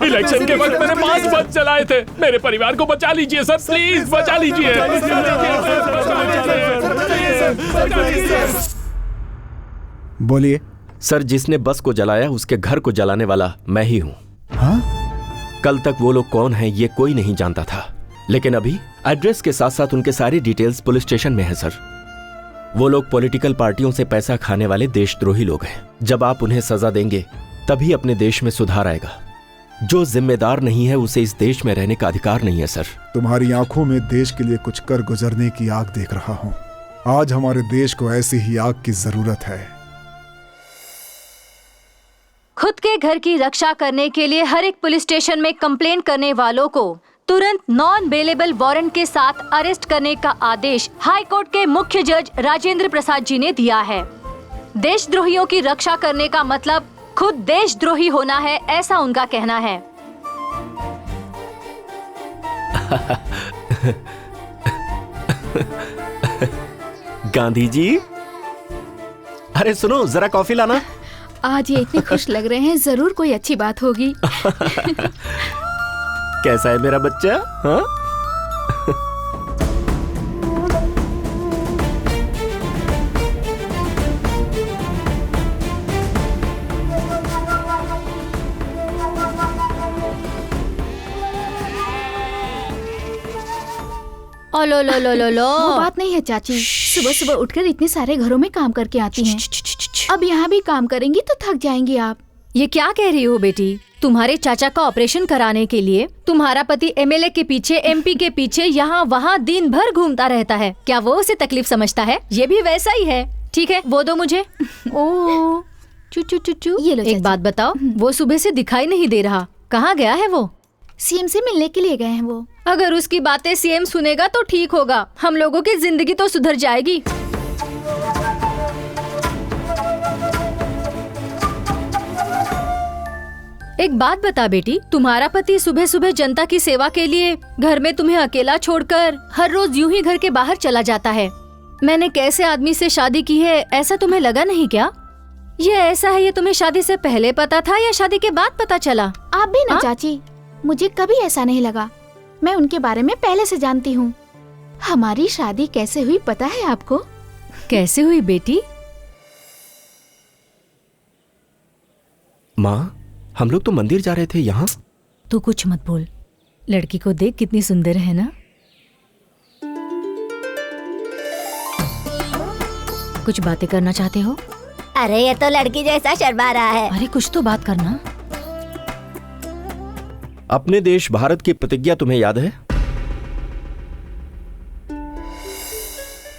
इलेक्शन के वक्त मैंने 5 बस चलाए थे। मेरे परिवार को बचा लीजिए सर, प्लीज बचा लीजिए। बोलिए सर। जिसने बस को जलाया उसके घर को जलाने वाला मैं ही हूँ। हाँ? कल तक वो लोग कौन हैं ये कोई नहीं जानता था, लेकिन अभी एड्रेस के साथ साथ उनके सारी डिटेल्स पुलिस स्टेशन में है सर। वो लोग पॉलिटिकल पार्टियों से पैसा खाने वाले देशद्रोही लोग हैं। जब आप उन्हें सजा देंगे तभी अपने देश में सुधार आएगा। जो जिम्मेदार नहीं है उसे इस देश में रहने का अधिकार नहीं है सर। तुम्हारी आंखों में देश के लिए कुछ कर गुजरने की आग देख रहा हूँ। आज हमारे देश को ऐसी ही आग की जरूरत है। खुद के घर की रक्षा करने के लिए हर एक पुलिस स्टेशन में कंप्लेंट करने वालों को तुरंत नॉन बेलेबल वारंट के साथ अरेस्ट करने का आदेश हाई कोर्ट के मुख्य जज राजेंद्र प्रसाद जी ने दिया है। देशद्रोहियों की रक्षा करने का मतलब खुद देशद्रोही होना है, ऐसा उनका कहना है। गांधी जी, अरे सुनो, जरा कॉफी लाना। आज ये इतने खुश लग रहे हैं, जरूर कोई अच्छी बात होगी। कैसा है मेरा बच्चा? हाँ? ओ लो लो लो लो लो। वो बात नहीं है चाची, सुबह सुबह उठकर इतने सारे घरों में काम करके आती हैं। अब यहाँ भी काम करेंगी तो थक जाएंगी आप। ये क्या कह रही हो बेटी? तुम्हारे चाचा का ऑपरेशन कराने के लिए तुम्हारा पति एमएलए के पीछे, एमपी के पीछे, यहाँ वहाँ दिन भर घूमता रहता है। क्या वो उसे तकलीफ समझता है? ये भी वैसा ही है। ठीक है, वो दो मुझे। ओ चू चू चू चू। ये लो एक बात बताओ, वो सुबह से दिखाई नहीं दे रहा, कहाँ गया है वो? सीएम से मिलने के लिए गए हैं वो। अगर उसकी बातें सीएम सुनेगा तो ठीक होगा, हम लोगों की जिंदगी तो सुधर जाएगी। एक बात बता बेटी, तुम्हारा पति सुबह सुबह जनता की सेवा के लिए घर में तुम्हें अकेला छोड़कर हर रोज यूं ही घर के बाहर चला जाता है। मैंने कैसे आदमी से शादी की है, ऐसा तुम्हें लगा नहीं क्या? ये ऐसा है, ये तुम्हें शादी से पहले पता था या शादी के बाद पता चला? आप भी ना चाची, मुझे कभी ऐसा नहीं लगा। मैं उनके बारे में पहले से जानती हूँ। हमारी शादी कैसे हुई पता है आपको? कैसे हुई बेटी? माँ, हम लोग तो मंदिर जा रहे थे, यहाँ। तू कुछ मत बोल, लड़की को देख कितनी सुंदर है ना। कुछ बातें करना चाहते हो? अरे ये तो लड़की जैसा शर्मा रहा है। अरे कुछ तो बात करना। अपने देश भारत की प्रतिज्ञा तुम्हें याद है?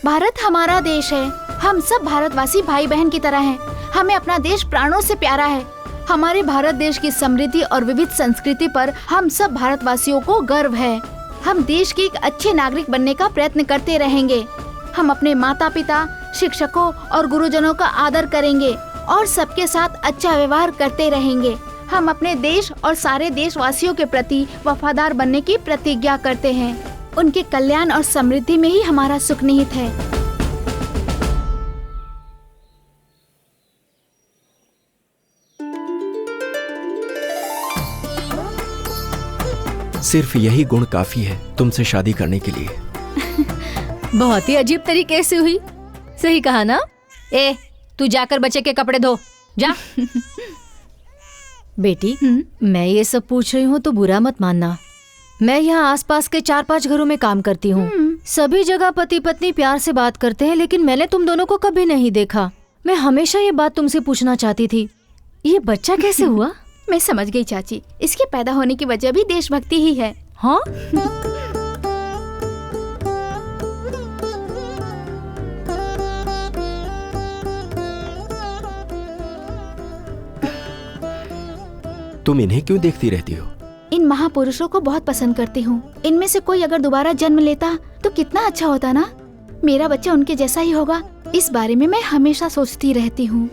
भारत हमारा देश है। हम सब भारतवासी भाई बहन की तरह हैं। हमें अपना देश प्राणों से प्यारा है। हमारे भारत देश की समृद्धि और विविध संस्कृति पर हम सब भारतवासियों को गर्व है। हम देश के एक अच्छे नागरिक बनने का प्रयत्न करते रहेंगे। हम अपने माता पिता, शिक्षकों और गुरुजनों का आदर करेंगे और सबके साथ अच्छा व्यवहार करते रहेंगे। हम अपने देश और सारे देशवासियों के प्रति वफादार बनने की प्रतिज्ञा करते हैं। उनके कल्याण और समृद्धि में ही हमारा सुख निहित है। सिर्फ यही गुण काफी है तुमसे शादी करने के लिए। बहुत ही अजीब तरीके से हुई। सही कहा ना? ए, तू जाकर बच्चे के कपड़े धो, जा। बेटी, मैं ये सब पूछ रही हूँ तो बुरा मत मानना। मैं यहाँ आसपास के 4-5 घरों में काम करती हूँ। सभी जगह पति पत्नी प्यार से बात करते हैं, लेकिन मैंने तुम दोनों को कभी नहीं देखा। मैं हमेशा ये बात तुमसे पूछना चाहती थी, ये बच्चा कैसे हुआ? मैं समझ गई चाची, इसके पैदा होने की वजह भी देशभक्ति ही है। हाँ? तुम इन्हें क्यों देखती रहती हो? इन महापुरुषों को बहुत पसंद करती हूँ। इनमें से कोई अगर दोबारा जन्म लेता तो कितना अच्छा होता ना। मेरा बच्चा उनके जैसा ही होगा, इस बारे में मैं हमेशा सोचती रहती हूँ।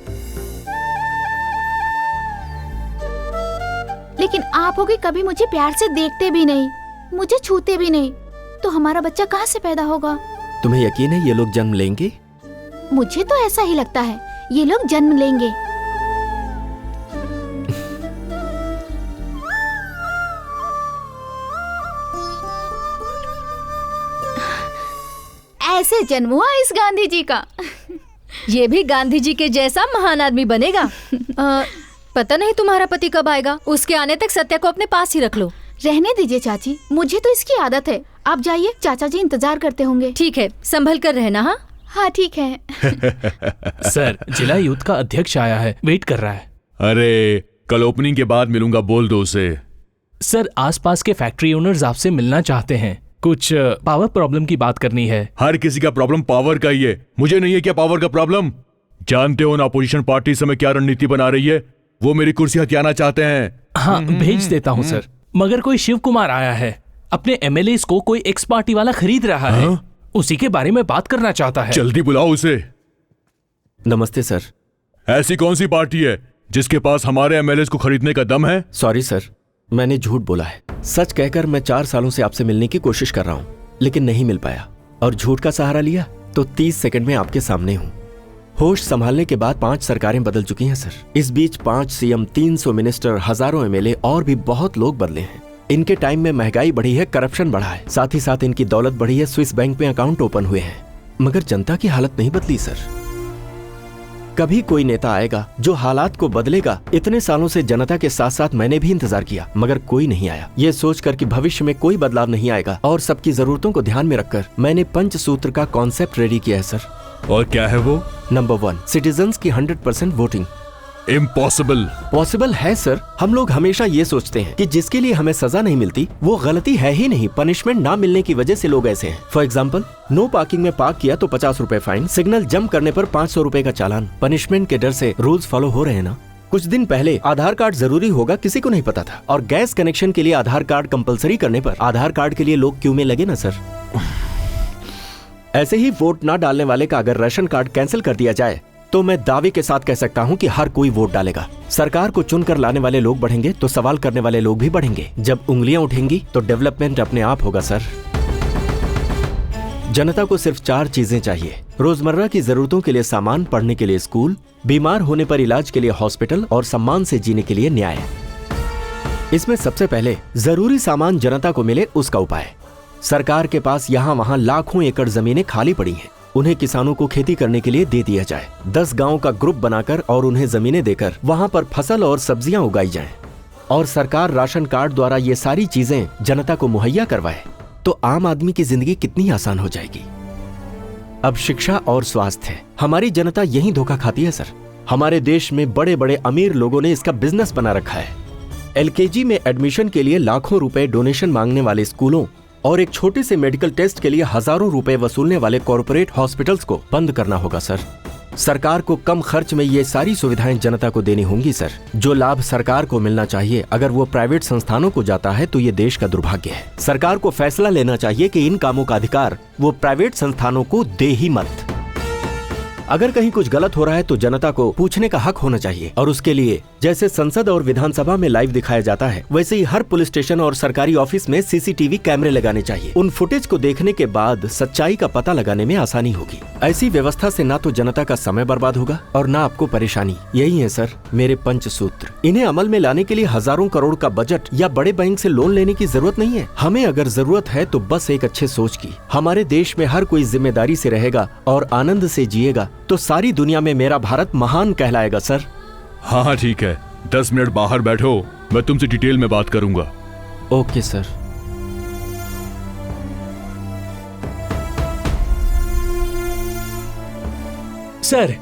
लेकिन आप होगी कभी मुझे प्यार से देखते भी नहीं, मुझे छूते भी नहीं, तो हमारा बच्चा कहाँ से पैदा होगा? तुम्हें यकीन है ये लोग जन्म लेंगे? मुझे तो ऐसा ही लगता है, ये लोग जन्म लेंगे। ऐसे जन्म हुआ इस गांधी जी का। ये भी गांधी जी के जैसा महान आदमी बनेगा। पता नहीं तुम्हारा पति कब आएगा। उसके आने तक सत्या को अपने पास ही रख लो। रहने दीजिए चाची, मुझे तो इसकी आदत है। आप जाइए, चाचा जी इंतजार करते होंगे। ठीक है, संभल कर रहना। हाँ हाँ ठीक है। सर, जिला यूथ का अध्यक्ष आया है, वेट कर रहा है। अरे कल ओपनिंग के बाद मिलूंगा, बोल दो उसे। सर, आसपास के फैक्ट्री ओनर्स आपसे मिलना चाहते हैं। कुछ पावर प्रॉब्लम की बात करनी है। हर किसी का प्रॉब्लम पावर का ही है, मुझे नहीं है क्या पावर का प्रॉब्लम? जानते हो ना अपोजिशन पार्टी समय क्या रणनीति बना रही है? वो मेरी कुर्सी हथियाना चाहते हैं। हाँ, भेज देता हूँ सर। मगर कोई शिव कुमार आया है, अपने एमएलए को कोई एक्स पार्टी वाला खरीद रहा है। उसी के बारे में बात करना चाहता है। जल्दी बुलाओ उसे। नमस्ते सर। ऐसी कौन सी पार्टी है जिसके पास हमारे एमएलए को खरीदने का दम है? सॉरी सर, मैंने झूठ बोला है। सच कहकर मैं 4 सालों से आपसे मिलने की कोशिश कर रहा हूँ, लेकिन नहीं मिल पाया। और झूठ का सहारा लिया तो 30 सेकंड में आपके सामने हूँ। होश संभालने के बाद 5 सरकारें बदल चुकी हैं सर। इस बीच 5 सीएम, 300 मिनिस्टर, हजारों एमएलए और भी बहुत लोग बदले हैं। इनके टाइम में महंगाई बढ़ी है, करप्शन बढ़ा है, साथ ही साथ इनकी दौलत बढ़ी है, स्विस बैंक में अकाउंट ओपन हुए हैं, मगर जनता की हालत नहीं बदली सर। कभी कोई नेता आएगा जो हालात को बदलेगा। इतने सालों से जनता के साथ साथ मैंने भी इंतजार किया, मगर कोई नहीं आया। ये सोचकर कि भविष्य में कोई बदलाव नहीं आएगा और सबकी जरूरतों को ध्यान में रखकर मैंने पंचसूत्र का कॉन्सेप्ट रेडी किया है सर। और क्या है वो? नंबर 1, सिटीजन्स की 100% वोटिंग। इम्पॉसिबल। पॉसिबल है सर। हम लोग हमेशा ये सोचते हैं कि जिसके लिए हमें सजा नहीं मिलती वो गलती है ही नहीं, पनिशमेंट ना मिलने की वजह से लोग ऐसे हैं। फॉर एग्जाम्पल, नो पार्किंग में पार्क किया तो 50 रुपए फाइन, सिग्नल जंप करने पर 500 रुपए का चालान। पनिशमेंट के डर से रूल्स फॉलो हो रहे हैं ना। कुछ दिन पहले आधार कार्ड जरूरी होगा किसी को नहीं पता था, और गैस कनेक्शन के लिए आधार कार्ड कंपलसरी करने पर आधार कार्ड के लिए लोग क्यू में लगे ना सर। ऐसे ही वोट ना डालने वाले का अगर राशन कार्ड कैंसिल कर दिया जाए तो मैं दावे के साथ कह सकता हूं कि हर कोई वोट डालेगा। सरकार को चुनकर लाने वाले लोग बढ़ेंगे तो सवाल करने वाले लोग भी बढ़ेंगे। जब उंगलियां उठेंगी तो डेवलपमेंट अपने आप होगा सर। जनता को सिर्फ 4 चीजें चाहिए: रोजमर्रा की जरूरतों के लिए सामान, पढ़ने के लिए स्कूल, बीमार होने पर इलाज के लिए हॉस्पिटल और सम्मान से जीने के लिए न्याय। इसमें सबसे पहले जरूरी सामान जनता को मिले, उसका उपाय। सरकार के पास यहाँ वहाँ लाखों एकड़ जमीनें खाली पड़ी हैं, उन्हें किसानों को खेती करने के लिए दे दिया जाए। 10 गांव का ग्रुप बनाकर और उन्हें जमीनें देकर वहां पर फसल और सब्जियां उगाई जाएं, और सरकार राशन कार्ड द्वारा ये सारी चीजें जनता को मुहैया करवाए तो आम आदमी की जिंदगी कितनी आसान हो जाएगी। अब शिक्षा और स्वास्थ्य है। हमारी जनता यही धोखा खाती है सर। हमारे देश में बड़े बड़े अमीर लोगों ने इसका बिजनेस बना रखा है। LKG में एडमिशन के लिए लाखों रुपए डोनेशन मांगने वाले स्कूलों और एक छोटे से मेडिकल टेस्ट के लिए हजारों रुपए वसूलने वाले कॉर्पोरेट हॉस्पिटल्स को बंद करना होगा सर। सरकार को कम खर्च में ये सारी सुविधाएं जनता को देनी होंगी सर। जो लाभ सरकार को मिलना चाहिए अगर वो प्राइवेट संस्थानों को जाता है तो ये देश का दुर्भाग्य है। सरकार को फैसला लेना चाहिए कि इन कामों का अधिकार वो प्राइवेट संस्थानों को दे ही मत। अगर कहीं कुछ गलत हो रहा है तो जनता को पूछने का हक होना चाहिए, और उसके लिए जैसे संसद और विधानसभा में लाइव दिखाया जाता है वैसे ही हर पुलिस स्टेशन और सरकारी ऑफिस में CCTV कैमरे लगाने चाहिए। उन फुटेज को देखने के बाद सच्चाई का पता लगाने में आसानी होगी। ऐसी व्यवस्था से ना तो जनता का समय बर्बाद होगा और ना आपको परेशानी। यही है सर मेरे पंचसूत्र। इन्हें अमल में लाने के लिए हजारों करोड़ का बजट या बड़े बैंक से लोन लेने की जरूरत नहीं है। हमें अगर जरूरत है तो बस एक अच्छे सोच की। हमारे देश में हर कोई जिम्मेदारी से रहेगा और आनंद से जिएगा तो सारी दुनिया में मेरा भारत महान कहलाएगा सर। हाँ ठीक है, 10 मिनट बाहर बैठो, मैं तुमसे डिटेल में बात करूंगा। Okay sir. सर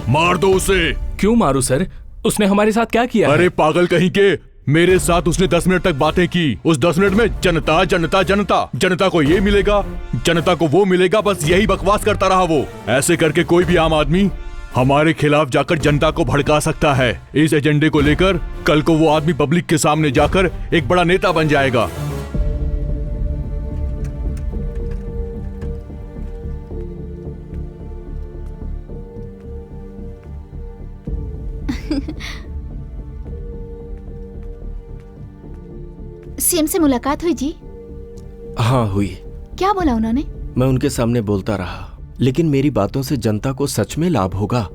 मार दो उसे। क्यों मारू सर? उसने हमारे साथ क्या किया? अरे पागल कहीं के, मेरे साथ उसने 10 मिनट तक बातें की। उस 10 मिनट में जनता जनता जनता, जनता को ये मिलेगा, जनता को वो मिलेगा, बस यही बकवास करता रहा वो। ऐसे करके कोई भी आम आदमी हमारे खिलाफ जाकर जनता को भड़का सकता है। इस एजेंडे को लेकर कल को वो आदमी पब्लिक के सामने जाकर एक बड़ा नेता बन जाएगा। सीएम से मुलाकात हुई जी? हाँ हुई। क्या बोला उन्होंने? मैं उनके सामने बोलता रहा, लेकिन मेरी बातों से जनता को सच में लाभ होगा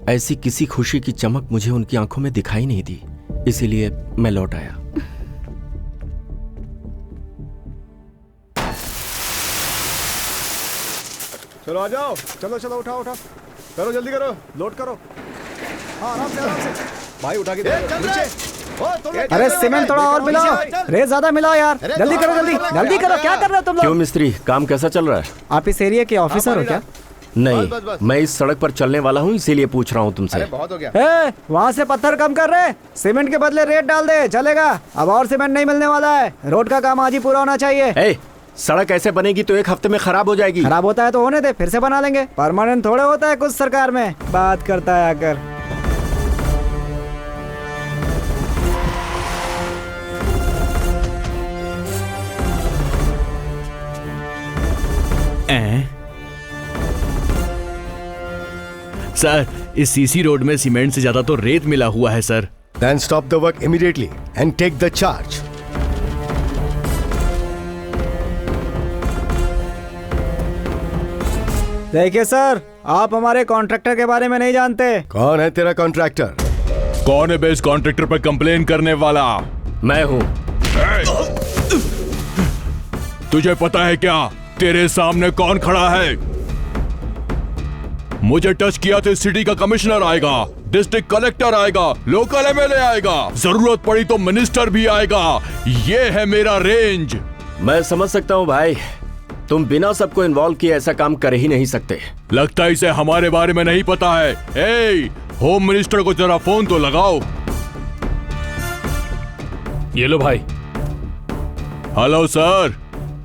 ऐसी किसी खुशी की चमक मुझे उनकी आंखों में दिखाई नहीं दी, इसीलिए मैं लौट आया। चलो आ जाओ, चलो चलो उठाओ उठाओ, करो जल्दी करो, लोड करो। हाँ आराम से भाई उठा के दे नीचे। अरे सीमेंट थोड़ा और मिलाओ, रेत ज्यादा मिलाओ यार, जल्दी करो जल्दी जल्दी करो। क्या कर रहे हो तुम लोग? क्यों मिस्त्री, काम कैसा चल रहा है? आप इस एरिया के ऑफिसर हो क्या? नहीं, मैं इस सड़क पर चलने वाला हूँ, इसीलिए पूछ रहा हूँ तुमसे। बहुत हो गया। वहाँ से पत्थर कम कर रहे, सीमेंट के बदले रेत डाल दे, चलेगा? अब और सीमेंट नहीं मिलने वाला है, रोड का काम आज ही पूरा होना चाहिए। सड़क ऐसे बनेगी तो 1 हफ्ते में खराब हो जाएगी। खराब होता है तो होने दे, फिर से बना लेंगे। परमानेंट थोड़े होता है कुछ सरकार में, बात करता है आकर। सर इस सीसी रोड में सीमेंट से ज्यादा तो रेत मिला हुआ है sir. Then stop the work immediately and take the charge. देखिए सर, आप हमारे कॉन्ट्रैक्टर के बारे में नहीं जानते। कौन है तेरा कॉन्ट्रैक्टर? कौन है बेस कॉन्ट्रैक्टर पर कंप्लेन करने वाला? मैं हूँ। तुझे पता है क्या तेरे सामने कौन खड़ा है? मुझे टच किया तो सिटी का कमिश्नर आएगा, डिस्ट्रिक्ट कलेक्टर आएगा, लोकल एमएलए आएगा, जरूरत पड़ी तो मिनिस्टर भी आएगा। ये है मेरा रेंज। मैं समझ सकता हूँ भाई, तुम बिना सबको इन्वॉल्व किए ऐसा काम कर ही नहीं सकते। लगता है इसे हमारे बारे में नहीं पता है। ए, होम मिनिस्टर को जरा फोन तो लगाओ। ये लो भाई। Hello sir.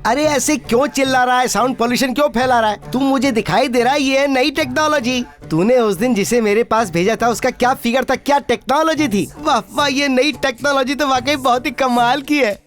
अरे ऐसे क्यों चिल्ला रहा है? साउंड पोल्यूशन क्यों फैला रहा है? तुम मुझे दिखाई दे रहा है ये है नई टेक्नोलॉजी। तूने उस दिन जिसे मेरे पास भेजा था उसका क्या फिगर था, क्या टेक्नोलॉजी थी? वाह वाह, ये नई टेक्नोलॉजी तो वाकई बहुत ही कमाल की है।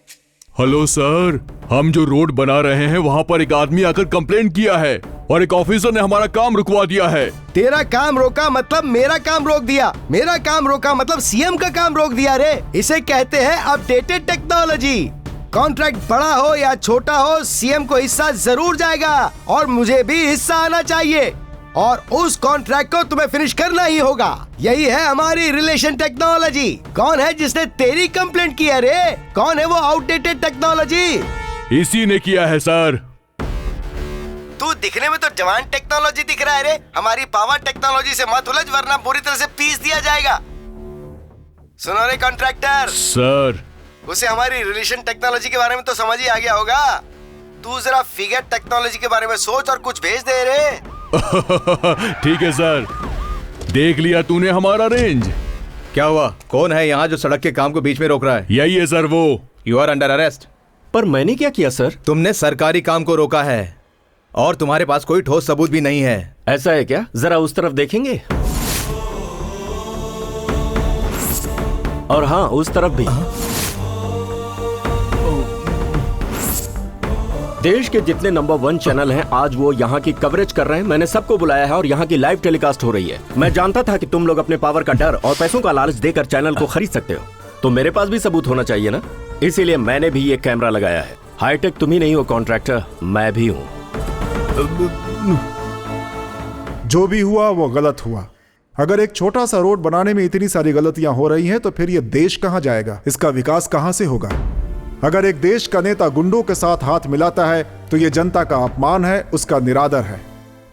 हेलो सर, हम जो रोड बना रहे हैं वहाँ पर एक आदमी आकर कंप्लेंट किया है और एक ऑफिसर ने हमारा काम रुकवा दिया है। तेरा काम रोका मतलब मेरा काम रोक दिया, मेरा काम रोका मतलब सीएम का काम रोक दिया रे। इसे कहते हैं अपडेटेड टेक्नोलॉजी। कॉन्ट्रैक्ट बड़ा हो या छोटा हो, सीएम को हिस्सा जरूर जाएगा और मुझे भी हिस्सा आना चाहिए और उस कॉन्ट्रैक्ट को तुम्हें फिनिश करना ही होगा। यही है हमारी रिलेशन टेक्नोलॉजी। कौन है जिसने तेरी कंप्लेंट की है रे? कौन है वो आउटडेटेड टेक्नोलॉजी? इसी ने किया है सर। तू दिखने में तो जवान टेक्नोलॉजी दिख रहा है रे। हमारी पावर टेक्नोलॉजी से मत उलझ वरना पूरी तरह से पीस दिया जाएगा। सुनो रे कॉन्ट्रैक्टर। सर। उसे हमारी रिलेशन टेक्नोलॉजी के बारे में तो समझ ही आ गया होगा। तू जरा फिगर टेक्नोलॉजी के बारे में सोच और कुछ भेज दे रे। ठीक है सर, देख लिया तूने हमारा रेंज। क्या हुआ? कौन है यहाँ जो सड़क के काम को बीच में रोक रहा है? यही है सर वो। You are under arrest. पर मैंने क्या किया सर? तुमने सरकारी काम को रोका है और तुम्हारे पास कोई ठोस सबूत भी नहीं है। ऐसा है क्या? जरा उस तरफ देखेंगे। और हाँ, उस तरफ भी। देश के जितने नंबर 1 चैनल हैं आज वो यहाँ की कवरेज कर रहे हैं। मैंने सबको बुलाया है और यहाँ की लाइव टेलीकास्ट हो रही है। मैं जानता था कि तुम लोग अपने पावर का डर और पैसों का लालच देकर चैनल को खरीद सकते हो, तो मेरे पास भी सबूत होना चाहिए ना। इसीलिए मैंने भी ये कैमरा लगाया है। हाईटेक तुम ही नहीं हो कॉन्ट्रैक्टर, मैं भी हूँ। जो भी हुआ वो गलत हुआ। अगर एक छोटा सा रोड बनाने में इतनी सारी गलतियां हो रही हैं तो फिर ये देश कहां जाएगा? इसका विकास कहां से होगा? अगर एक देश का नेता गुंडों के साथ हाथ मिलाता है तो ये जनता का अपमान है, उसका निरादर है।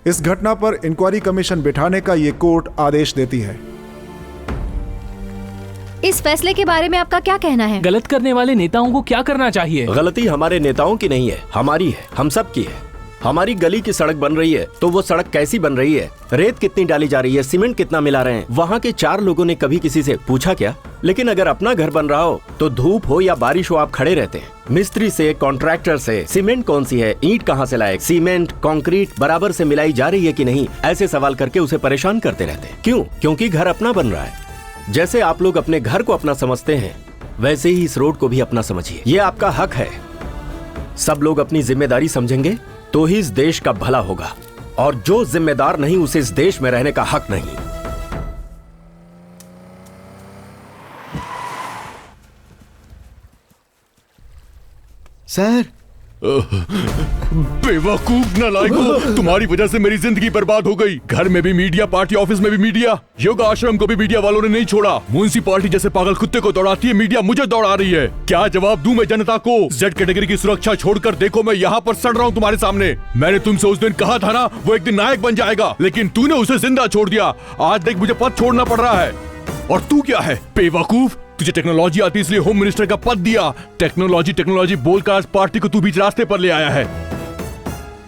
इस घटना पर इंक्वायरी कमीशन बिठाने का ये कोर्ट आदेश देती है। इस फैसले के बारे में आपका क्या कहना है? गलत करने वाले नेताओं को क्या करना चाहिए? गलती हमारे नेताओं की नहीं है, हमारी है, हम सब की है। हमारी गली की सड़क बन रही है तो वो सड़क कैसी बन रही है, रेत कितनी डाली जा रही है, सीमेंट कितना मिला रहे हैं, वहाँ के 4 लोगों ने कभी किसी से पूछा क्या? लेकिन अगर अपना घर बन रहा हो तो धूप हो या बारिश हो आप खड़े रहते हैं। मिस्त्री से, कॉन्ट्रैक्टर से, सीमेंट कौन सी है, ईंट कहाँ से लाए, सीमेंट कंक्रीट बराबर से मिलाई जा रही है कि नहीं, ऐसे सवाल करके उसे परेशान करते रहते हैं। क्यों? क्योंकि घर अपना बन रहा है। जैसे आप लोग अपने घर को अपना समझते हैं वैसे ही इस रोड को भी अपना समझिए। ये आपका हक है। सब लोग अपनी जिम्मेदारी समझेंगे तो ही इस देश का भला होगा, और जो जिम्मेदार नहीं उसे इस देश में रहने का हक नहीं। सर। बेवकूफ नालायकों, तुम्हारी वजह से मेरी जिंदगी बर्बाद हो गई। घर में भी मीडिया, पार्टी ऑफिस में भी मीडिया, योगा आश्रम को भी मीडिया वालों ने नहीं छोड़ा। म्युनिसिपैलिटी जैसे पागल कुत्ते को दौड़ाती है मीडिया, मुझे दौड़ा रही है। क्या जवाब दूं मैं जनता को? जेड कैटेगरी की सुरक्षा छोड़कर देखो मैं यहाँ पर सड़ रहा हूँ तुम्हारे सामने। मैंने तुमसे उस दिन कहा था ना वो एक दिन नायक बन जाएगा, लेकिन तूने उसे जिंदा छोड़ दिया। आज देख मुझे पद छोड़ना पड़ रहा है। और तू क्या है बेवकूफ? तुझे टेक्नोलॉजी आती इसलिए होम मिनिस्टर का पद दिया। टेक्नोलॉजी बोलकर आज पार्टी को तू बीच रास्ते पर ले आया है।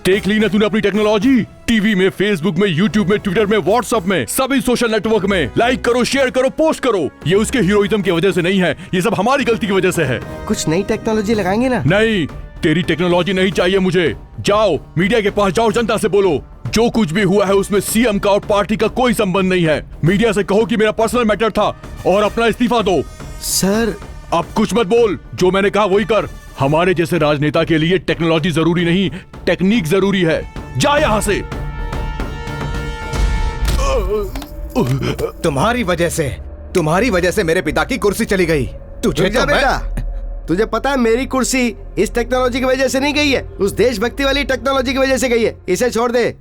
देख ली ना तूने अपनी टेक्नोलॉजी? टीवी में, फेसबुक में, यूट्यूब में, ट्विटर में, व्हाट्सएप में, सभी सोशल नेटवर्क में लाइक करो, शेयर करो, पोस्ट करो। ये उसके हीरोइज्म की वजह से नहीं है, ये सब हमारी गलती की वजह से है। कुछ नई टेक्नोलॉजी लगाएंगे ना? नहीं, तेरी टेक्नोलॉजी नहीं चाहिए मुझे। जाओ मीडिया के पास जाओ, जनता से बोलो जो कुछ भी हुआ है उसमें सीएम का और पार्टी का कोई संबंध नहीं है। मीडिया से कहो कि मेरा पर्सनल मैटर था और अपना इस्तीफा दो। सर अब कुछ मत बोल, जो मैंने कहा वही कर। हमारे जैसे राजनेता के लिए टेक्नोलॉजी जरूरी नहीं, टेक्निक जरूरी है। जा यहां से। तुम्हारी वजह से मेरे पिता की कुर्सी चली गई। तुझे तो बेटा, तुझे पता है मेरी कुर्सी इस टेक्नोलॉजी की वजह से नहीं गई है, उस देशभक्ति वाली टेक्नोलॉजी की वजह से गई है। इसे छोड़ दे।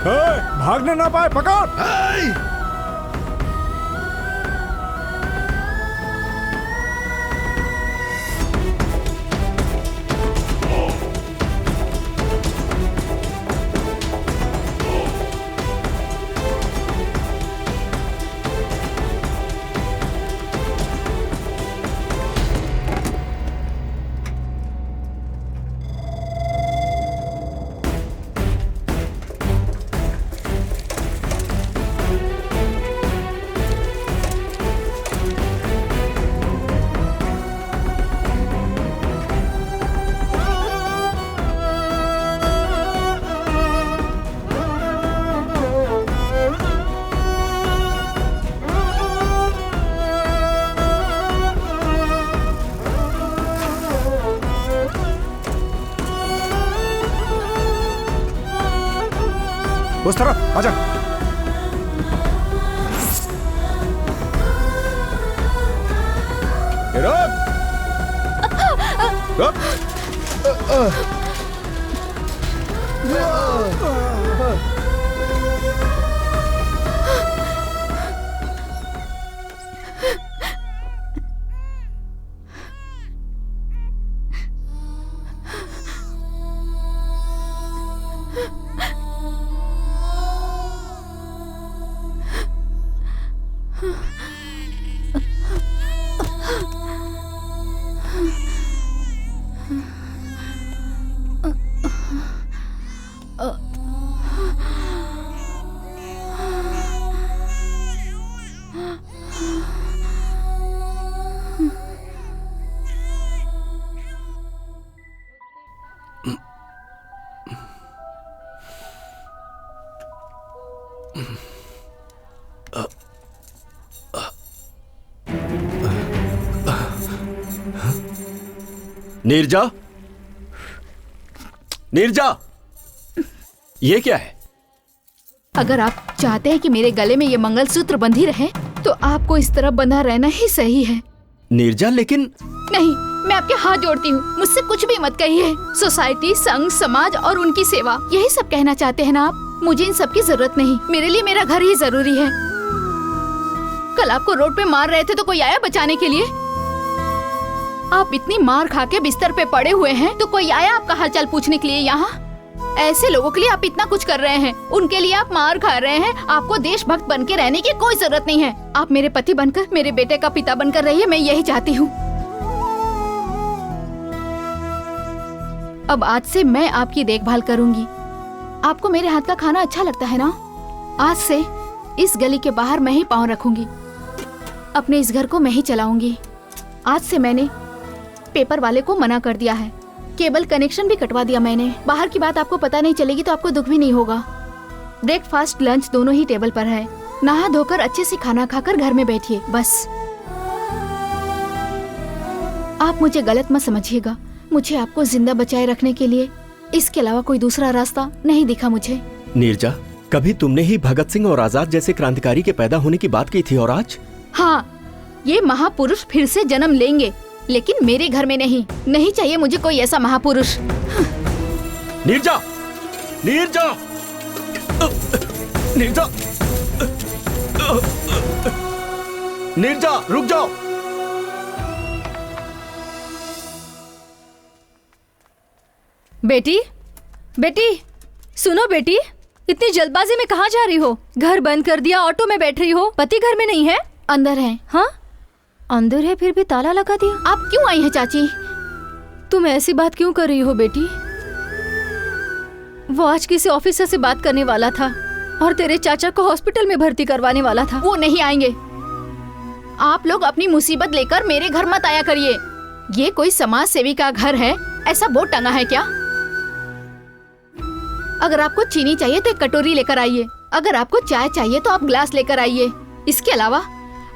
भागने ना पाए, पकड़। उस तरफ आजा। नीरजा, नीरजा, ये क्या है? अगर आप चाहते हैं कि मेरे गले में ये मंगलसूत्र बंधी रहे, तो आपको इस तरह बंधा रहना ही सही है। नीरजा, लेकिन नहीं, मैं आपके हाथ जोड़ती हूँ, मुझसे कुछ भी मत कहिए। सोसाइटी, संघ, समाज और उनकी सेवा, यही सब कहना चाहते हैं ना आप? मुझे इन सब की जरूरत नहीं, मेरे लिए मेरा घर ही जरूरी है। कल आपको रोड पे मार रहे थे तो कोई आया बचाने के लिए? आप इतनी मार खा के बिस्तर पे पड़े हुए हैं तो कोई आया आपका हालचाल पूछने के लिए यहाँ? ऐसे लोगों के लिए आप इतना कुछ कर रहे हैं, उनके लिए आप मार खा रहे हैं। आपको देशभक्त बन के रहने की कोई जरूरत नहीं है। आप मेरे पति बनकर, मेरे बेटे का पिता बनकर रहिए, मैं यही चाहती हूँ। अब आज से मैं आपकी देखभाल करूंगी। आपको मेरे हाथ का खाना अच्छा लगता है ना? आज से इस गली के बाहर मैं ही पाँव रखूंगी, अपने इस घर को मैं ही चलाऊंगी। आज से मैंने पेपर वाले को मना कर दिया है, केबल कनेक्शन भी कटवा दिया मैंने। बाहर की बात आपको पता नहीं चलेगी तो आपको दुख भी नहीं होगा। ब्रेकफास्ट, लंच दोनों ही टेबल पर है। नहा धोकर अच्छे से खाना खाकर घर में बैठिए बस। आप मुझे गलत मत समझिएगा, मुझे आपको जिंदा बचाए रखने के लिए इसके अलावा कोई दूसरा रास्ता नहीं दिखा मुझे। नीरजा, कभी तुमने ही भगत सिंह और आजाद जैसे क्रांतिकारी के पैदा होने की बात की थी, और आज? हाँ, ये महापुरुष फिर से जन्म लेंगे, लेकिन मेरे घर में नहीं। नहीं चाहिए मुझे कोई ऐसा महापुरुष। नीरजा, नीरजा, नीरजा, नीरजा, रुक जाओ। बेटी, बेटी, सुनो बेटी, इतनी जल्दबाजी में कहाँ जा रही हो? घर बंद कर दिया, ऑटो में बैठ रही हो, पति घर में नहीं है? अंदर है। हाँ, अंदर है, फिर भी ताला लगा दिया। आप क्यों आई हैं चाची? तुम ऐसी बात क्यों कर रही हो बेटी? वो आज किसी ऑफिसर से बात करने वाला था और तेरे चाचा को हॉस्पिटल में भर्ती करवाने वाला था। वो नहीं आएंगे। आप लोग अपनी मुसीबत लेकर मेरे घर मत आया करिए। ये कोई समाज सेवी का घर है, ऐसा बोर्ड टंगा है क्या? अगर आपको चीनी चाहिए तो एक कटोरी लेकर आइए, अगर आपको चाय चाहिए तो आप ग्लास लेकर आइए। इसके अलावा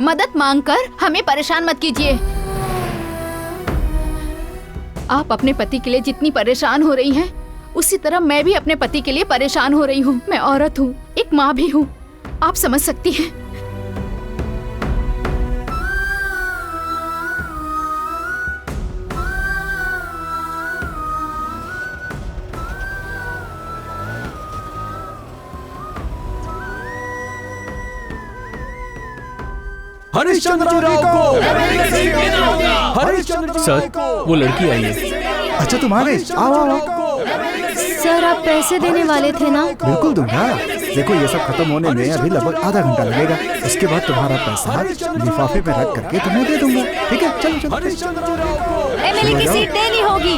मदद मांगकर हमें परेशान मत कीजिए। आप अपने पति के लिए जितनी परेशान हो रही हैं, उसी तरह मैं भी अपने पति के लिए परेशान हो रही हूँ। मैं औरत हूँ, एक माँ भी हूँ, आप समझ सकती हैं। हरिश्चंद्र राव को हरिश्चंद्र सर, वो लड़की आई है। अच्छा तुम आ गए, आओ आओ आओ। सर आप पैसे देने वाले थे ना? बिल्कुल दूंगा। देखो ये सब खत्म होने में अभी लगभग आधा घंटा लगेगा। उसके बाद तुम्हारा पैसा लिफाफे में रख करके तुम्हें दे दूंगा। ठीक है, चलो चलो। एमएलए की सीट देनी होगी।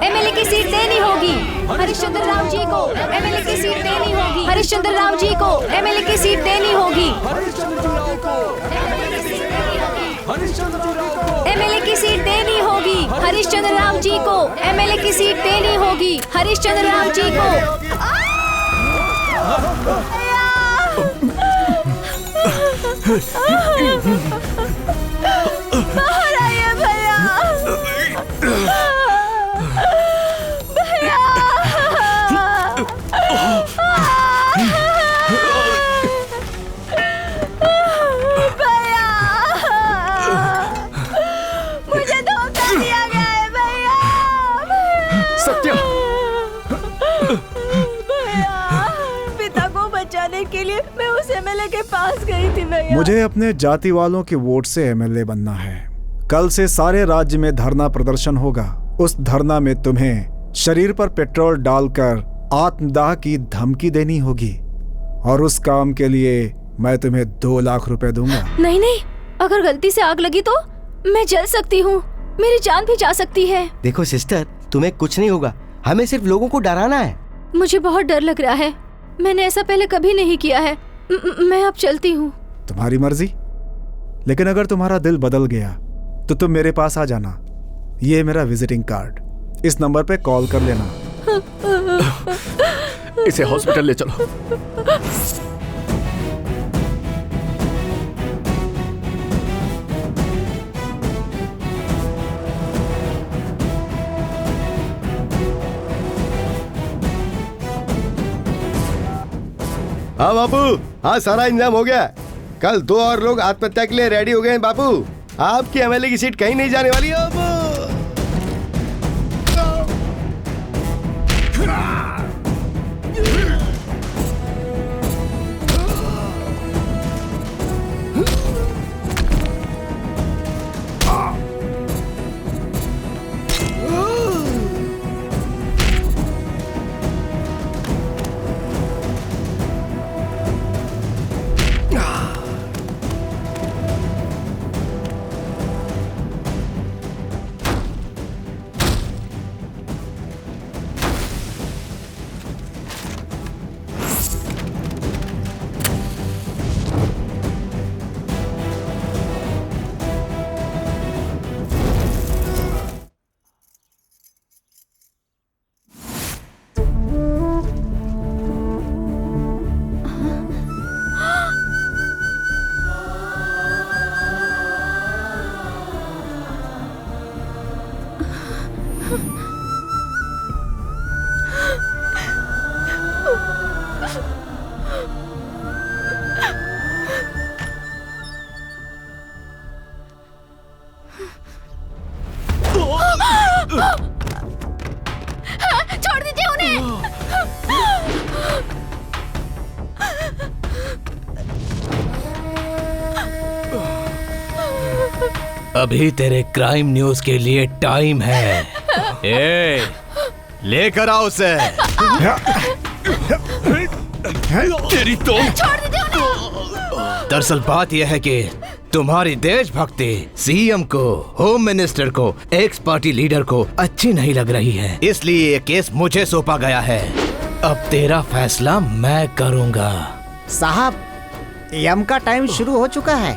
एमएलए की सीट देनी होगी। हरिश्चंद्र राव जी को एमएलए की सीट देनी होगी। हरिश्चंद्र राव जी को एमएलए की सीट देनी होगी। एमएलए की सीट देनी होगी। हरिश्चंद्र राव जी को एमएलए की सीट देनी होगी। हरिश्चंद्र राव जी को। बाहर आइए भैया। मुझे धोखा दिया गया है भैया। सत्य, पिता को बचाने के लिए मैं उस एमएलए के पास गई थी भैया। मुझे अपने जाति वालों के वोट से एमएलए बनना है। कल से सारे राज्य में धरना प्रदर्शन होगा। उस धरना में तुम्हें शरीर पर पेट्रोल डालकर आत्मदाह की धमकी देनी होगी और उस काम के लिए मैं तुम्हें 2 लाख रुपए दूंगा। नहीं नहीं, अगर गलती से आग लगी तो मैं जल सकती हूँ, मेरी जान भी जा सकती है। देखो सिस्टर, तुम्हें कुछ नहीं होगा, हमें सिर्फ लोगों को डराना है। मुझे बहुत डर लग रहा है, मैंने ऐसा पहले कभी नहीं किया है। मैं अब चलती हूँ। तुम्हारी मर्जी, लेकिन अगर तुम्हारा दिल बदल गया तो तुम मेरे पास आ जाना। ये मेरा विजिटिंग कार्ड, इस नंबर पे कॉल कर लेना। इसे हॉस्पिटल ले चलो। हाँ बापू, हाँ सारा इंतजाम हो गया। कल 2 और लोग आत्महत्या के लिए रेडी हो गए हैं बापू। आपकी एमएलए की सीट कहीं नहीं जाने वाली है बापू। छोड़ दीजिए उन्हें। अभी तेरे क्राइम न्यूज के लिए टाइम है। ए, लेकर आओ उसे। तेरी तो छोड़ दीजिए उन्हें। दरअसल बात यह है कि तुम्हारी देशभक्ति सीएम को, होम मिनिस्टर को, एक्स पार्टी लीडर को अच्छी नहीं लग रही है, इसलिए ये केस मुझे सौंपा गया है। अब तेरा फैसला मैं करूंगा। साहब, यम का टाइम शुरू हो चुका है।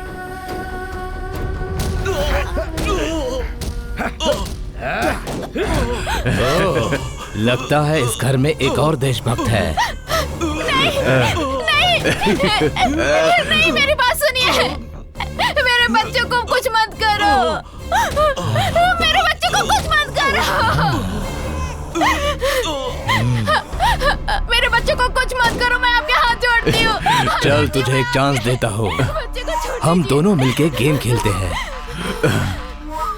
लगता है इस घर में एक और देशभक्त है। नहीं, मेरी बात सुनिए। मेरे बच्चों को कुछ मत करो। मेरे बच्चों को कुछ मत करो। मेरे बच्चों को कुछ मत करो, मैं आपके हाथ जोड़ती हूँ। चल तुझे एक चांस देता हूँ, हम दोनों मिलके गेम खेलते हैं।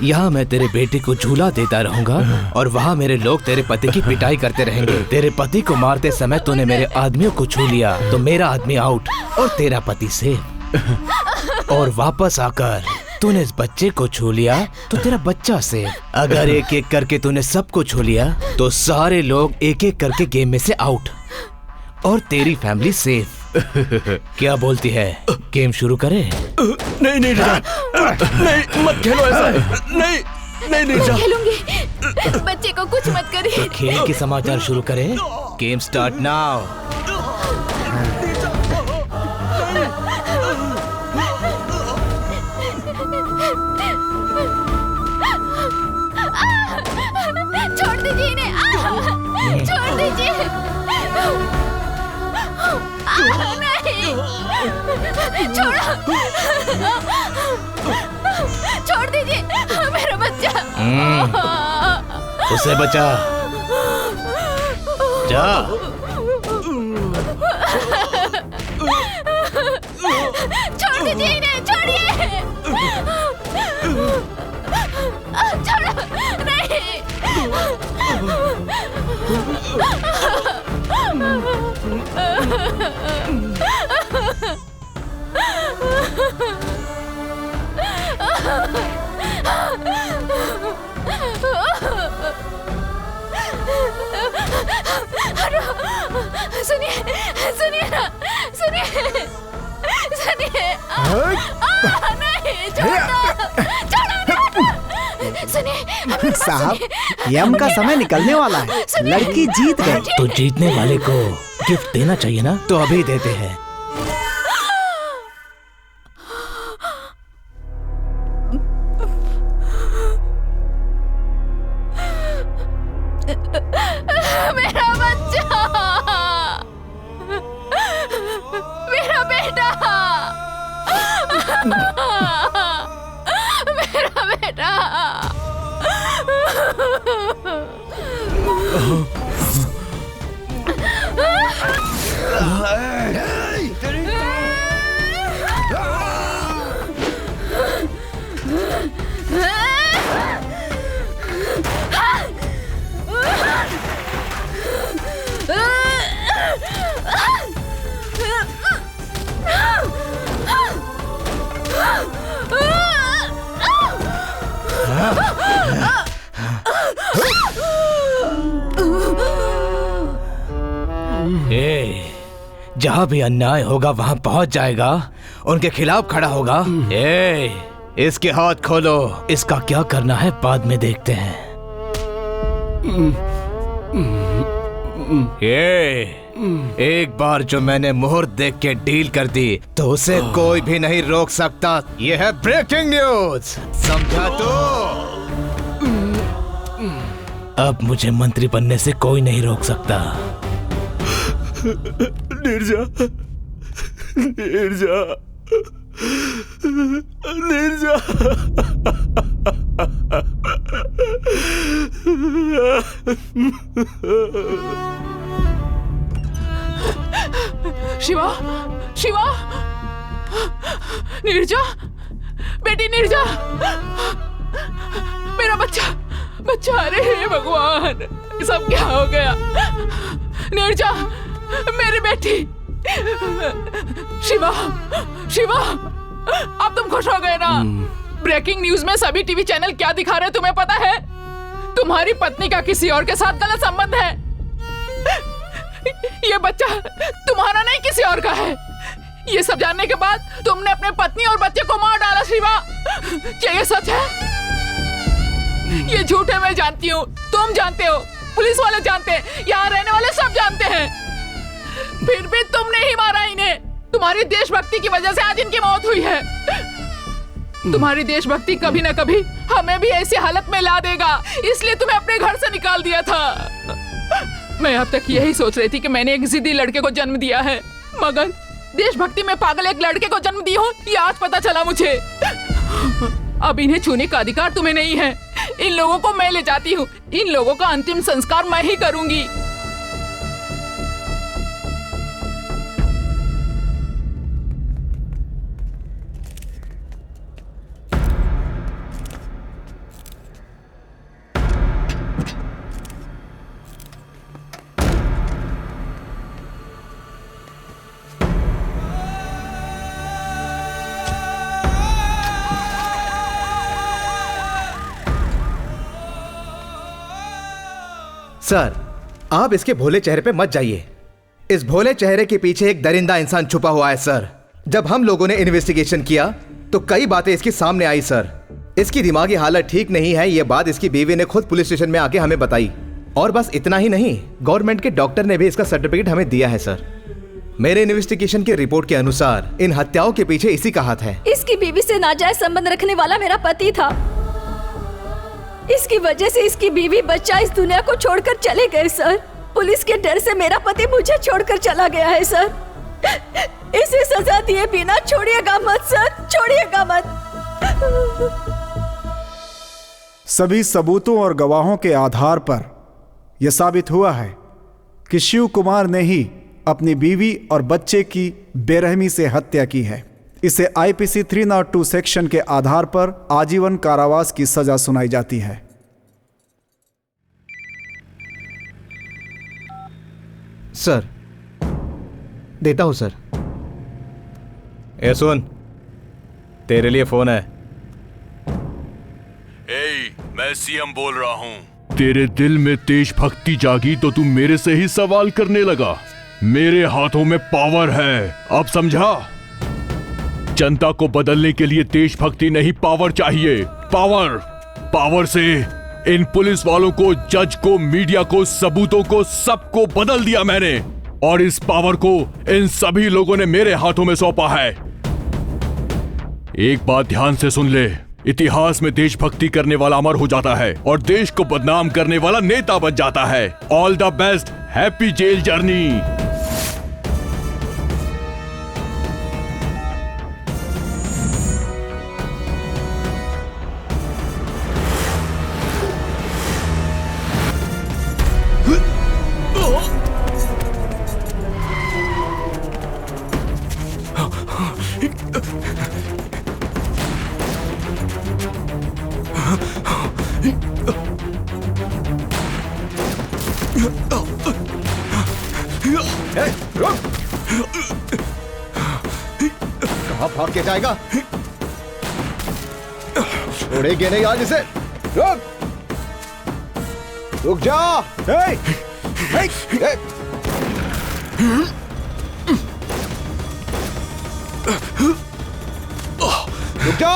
यहाँ मैं तेरे बेटे को झूला देता रहूंगा और वहाँ मेरे लोग तेरे पति की पिटाई करते रहेंगे। तेरे पति को मारते समय तूने मेरे आदमियों को छू लिया तो मेरा आदमी आउट और तेरा पति सेफ। और वापस आकर तूने इस बच्चे को छू लिया तो तेरा बच्चा सेफ। अगर एक एक करके तूने सबको छू लिया तो सारे लोग एक एक करके गेम में से आउट और तेरी फैमिली सेफ। क्या बोलती है, गेम शुरू करें? नहीं नहीं नहीं, मत खेलो ऐसा। नहीं नहीं नहीं मैं खेलूंगी, बच्चे को कुछ मत करिए। खेल के समाचार शुरू करें। Game start now. छोड़ दीजिए इन्हें, छोड़ दीजिए। नहीं, छोड़ो, छोड़ दीजिए मेरा बच्चा। उसे बचा, जा। छोड़ दीजिए इन्हें, छोड़िए। छोड़ो, नहीं। सुनिए सुनिए ना, सुनिए सुनिए। नहीं, छोड़ो, सुनिए साहब, यम का समय निकलने वाला है, लड़की जीत गई। तो जीतने वाले को गिफ्ट देना चाहिए ना, तो अभी देते हैं। मेरा बच्चा, मेरा बेटा, मेरा बेटा। जहाँ भी अन्याय होगा वहाँ पहुँच जाएगा, उनके खिलाफ खड़ा होगा। इसके हाथ खोलो, इसका क्या करना है बाद में देखते हैं। एक बार जो मैंने मुहूर्त देख के डील कर दी तो उसे कोई भी नहीं रोक सकता। यह है ब्रेकिंग न्यूज, समझा तो? अब मुझे मंत्री बनने से कोई नहीं रोक सकता। नीरजा, नीरजा, नीरजा। शिवा, शिवा, नीरजा, बेटी नीरजा, मेरा बच्चा, बच्चा। अरे हे भगवान, ये सब क्या हो गया? नीरजा, मेरी बेटी। शिवा, शिवा, अब तुम खुश हो गए ना? ब्रेकिंग न्यूज में सभी टीवी चैनल क्या दिखा रहे हैं तुम्हें पता है? तुम्हारी पत्नी का किसी और के साथ गलत संबंध है। ये बच्चा तुम्हारा नहीं किसी और का है। ये सब जानने के बाद तुमने अपने पत्नी और बच्चे को मार डाला। शिवा, क्या ये सच है? ये झूठ है, मैं जानती हूँ, तुम जानते हो, पुलिस वाले जानते हैं, यहाँ रहने वाले सब जानते हैं। फिर भी तुमने ही मारा इन्हें। तुम्हारी देशभक्ति की वजह से आज इनकी मौत हुई है। तुम्हारी देशभक्ति कभी न कभी हमें भी ऐसी हालत में ला देगा, इसलिए तुम्हें अपने घर से निकाल दिया था। मैं अब तक यही सोच रही थी कि मैंने एक जिद्दी लड़के को जन्म दिया है, मगर देशभक्ति में पागल एक लड़के को जन्म दी हूँ, ये आज पता चला मुझे। अब इन्हें छूने का अधिकार तुम्हें नहीं है। इन लोगों को मैं ले जाती हूँ, इन लोगों का अंतिम संस्कार मैं ही करूंगी। सर, आप इसके भोले चेहरे पे मत जाइए। इस भोले चेहरे के पीछे एक दरिंदा इंसान छुपा हुआ है सर। जब हम लोगों ने इन्वेस्टिगेशन किया तो कई बातें इसके सामने आई सर। इसकी दिमागी हालत ठीक नहीं है, ये बात इसकी बीवी ने खुद पुलिस स्टेशन में आके हमें बताई। और बस इतना ही नहीं, गवर्नमेंट के डॉक्टर ने भी इसका सर्टिफिकेट हमें दिया है सर। मेरे इन्वेस्टिगेशन की रिपोर्ट के अनुसार इन हत्याओं के पीछे इसी का हाथ है। इसकी बीवी से नाजायज संबंध रखने वाला मेरा पति था। इसकी वजह से इसकी बीवी बच्चा इस दुनिया को छोड़कर चले गए सर। पुलिस के डर से मेरा पति मुझे छोड़कर चला गया है सर। इसे सजा दिए बिना छोड़िएगा मत सर, छोड़िएगा मत। सभी सबूतों और गवाहों के आधार पर यह साबित हुआ है कि शिव कुमार ने ही अपनी बीवी और बच्चे की बेरहमी से हत्या की है। इसे आईपीसी 302 सेक्शन के आधार पर आजीवन कारावास की सजा सुनाई जाती है। सर, देता हूं सर। ए सुन, तेरे लिए फोन है। मैं सीएम बोल रहा हूँ। तेरे दिल में देशभक्ति जागी तो तू मेरे से ही सवाल करने लगा। मेरे हाथों में पावर है, अब समझा? जनता को बदलने के लिए देशभक्ति नहीं, पावर चाहिए। पावर, पावर से इन पुलिस वालों को, जज को, मीडिया को, सबूतों को, सबको बदल दिया मैंने। और इस पावर को इन सभी लोगों ने मेरे हाथों में सौंपा है। एक बात ध्यान से सुन ले, इतिहास में देशभक्ति करने वाला अमर हो जाता है और देश को बदनाम करने वाला नेता बन जाता है। All the best, happy jail journey. कहाँ भाग के जाएगा? छोड़ेंगे नहीं आज इसे। रुक, रुक जा। हे, हे, हे। रुक जा।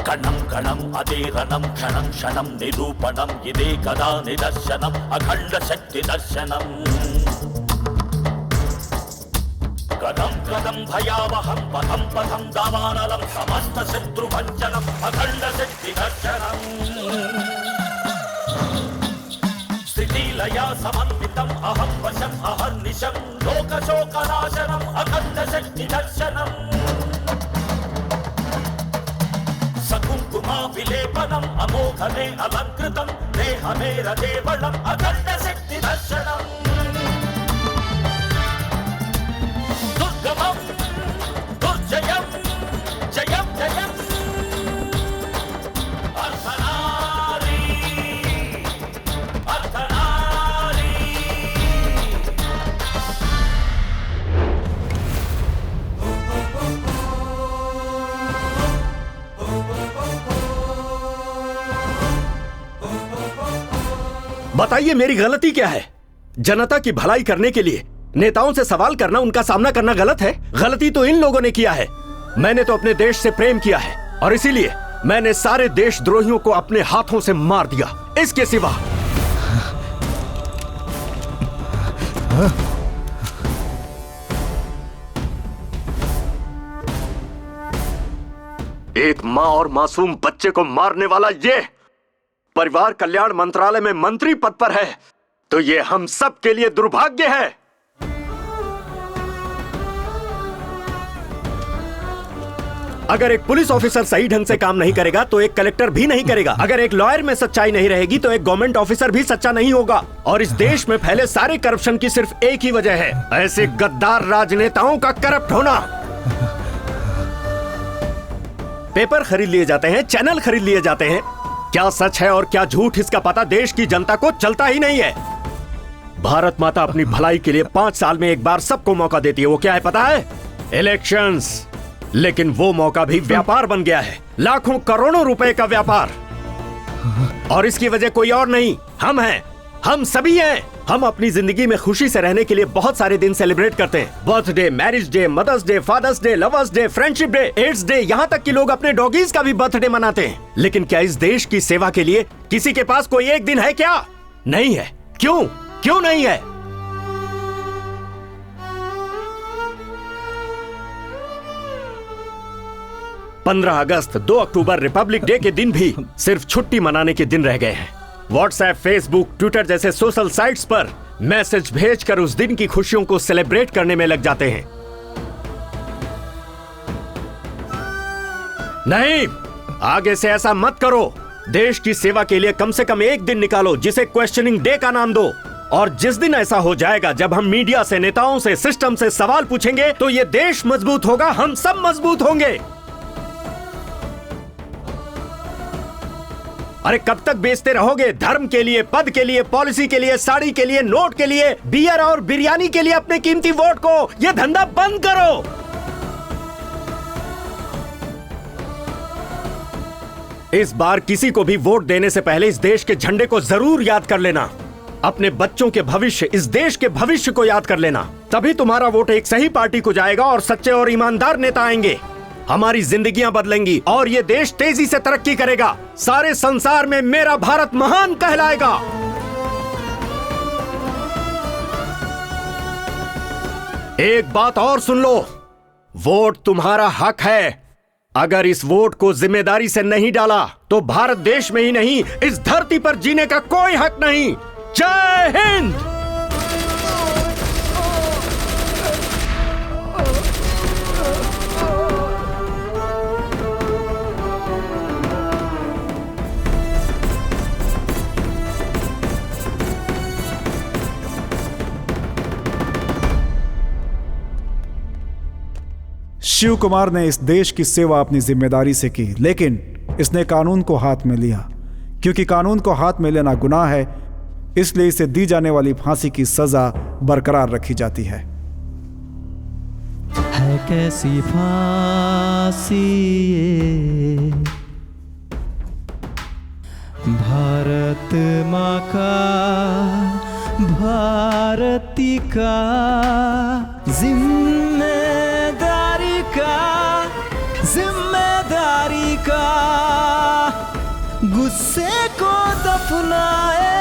कणं कणं अदेरणं क्षणं क्षणं निरूपणं इदे कदा निदर्शनम् अखण्ड शक्ति दर्शनम् कदं कदं भयावहं पथं पथं दावानलं समस्त शत्रुभञ्जनम् अखण्ड शक्ति दर्शनम् स्थितिलया समन्वितम् अहं वशम् अहर्निशं लोकशोकनाशनम् अखण्ड शक्ति दर्शनम् विलेपनम अमोघने अलंकृतम देहमे रदेवणम अखंड शक्ति दर्शनम दुर्गमम दुर्जयम जयम जयम अर्धनारी अर्धनारी बताइए मेरी गलती क्या है? जनता की भलाई करने के लिए नेताओं से सवाल करना, उनका सामना करना गलत है? गलती तो इन लोगों ने किया है। मैंने तो अपने देश से प्रेम किया है और इसीलिए मैंने सारे देशद्रोहियों को अपने हाथों से मार दिया। इसके सिवा एक माँ और मासूम बच्चे को मारने वाला ये परिवार कल्याण मंत्रालय में मंत्री पद पर है। तो ये हम सब के लिए दुर्भाग्य है। अगर एक पुलिस ऑफिसर सही ढंग से काम नहीं करेगा तो एक कलेक्टर भी नहीं करेगा। अगर एक लॉयर में सच्चाई नहीं रहेगी तो एक गवर्नमेंट ऑफिसर भी सच्चा नहीं होगा। और इस देश में फैले सारे करप्शन की सिर्फ एक ही वजह है, ऐसे गद्दार राजनेताओं का करप्ट होना। पेपर खरीद लिए जाते हैं, चैनल खरीद लिए जाते हैं, क्या सच है और क्या झूठ इसका पता देश की जनता को चलता ही नहीं है। भारत माता अपनी भलाई के लिए 5 साल में एक बार सबको मौका देती है। वो क्या है पता है? इलेक्शंस। लेकिन वो मौका भी व्यापार बन गया है, लाखों करोड़ों रुपए का व्यापार। और इसकी वजह कोई और नहीं, हम हैं, हम सभी हैं। हम अपनी जिंदगी में खुशी से रहने के लिए बहुत सारे दिन सेलिब्रेट करते हैं। Birthday, marriage day, mother's day, father's day, lovers day, friendship day, AIDS day, यहाँ तक कि लोग अपने डॉगीज का भी बर्थडे मनाते हैं। लेकिन क्या इस देश की सेवा के लिए किसी के पास कोई एक दिन है क्या? नहीं है। क्यों? क्यों नहीं है? 15 अगस्त, 2 अक्टूबर रिपब्लिक डे के दिन भी सिर्फ छुट्टी मनाने के दिन रह गए हैं। व्हाट्सएप, फेसबुक, ट्विटर जैसे सोशल साइट्स पर मैसेज भेजकर उस दिन की खुशियों को सेलिब्रेट करने में लग जाते हैं। नहीं, आगे से ऐसा मत करो। देश की सेवा के लिए कम से कम एक दिन निकालो जिसे क्वेश्चनिंग डे का नाम दो। और जिस दिन ऐसा हो जाएगा जब हम मीडिया से, नेताओं से, सिस्टम से सवाल पूछेंगे तो ये देश मजबूत होगा, हम सब मजबूत होंगे। अरे कब तक बेचते रहोगे धर्म के लिए, पद के लिए, पॉलिसी के लिए, साड़ी के लिए, नोट के लिए, बियर और बिरयानी के लिए अपने कीमती वोट को? यह धंधा बंद करो। इस बार किसी को भी वोट देने से पहले इस देश के झंडे को जरूर याद कर लेना। अपने बच्चों के भविष्य, इस देश के भविष्य को याद कर लेना। तभी तुम्हारा वोट एक सही पार्टी को जाएगा और सच्चे और ईमानदार नेता आएंगे। हमारी जिंदगियां बदलेंगी और ये देश तेजी से तरक्की करेगा। सारे संसार में मेरा भारत महान कहलाएगा। एक बात और सुन लो, वोट तुम्हारा हक है। अगर इस वोट को जिम्मेदारी से नहीं डाला तो भारत देश में ही नहीं, इस धरती पर जीने का कोई हक नहीं। जय हिंद। शिव कुमार ने इस देश की सेवा अपनी जिम्मेदारी से की, लेकिन इसने कानून को हाथ में लिया। क्योंकि कानून को हाथ में लेना गुनाह है, इसलिए इसे दी जाने वाली फांसी की सजा बरकरार रखी जाती है। कैसी फांसी ये भारत माँ का, भारती का जिम्मेदारी का, गुस्से को दफनाए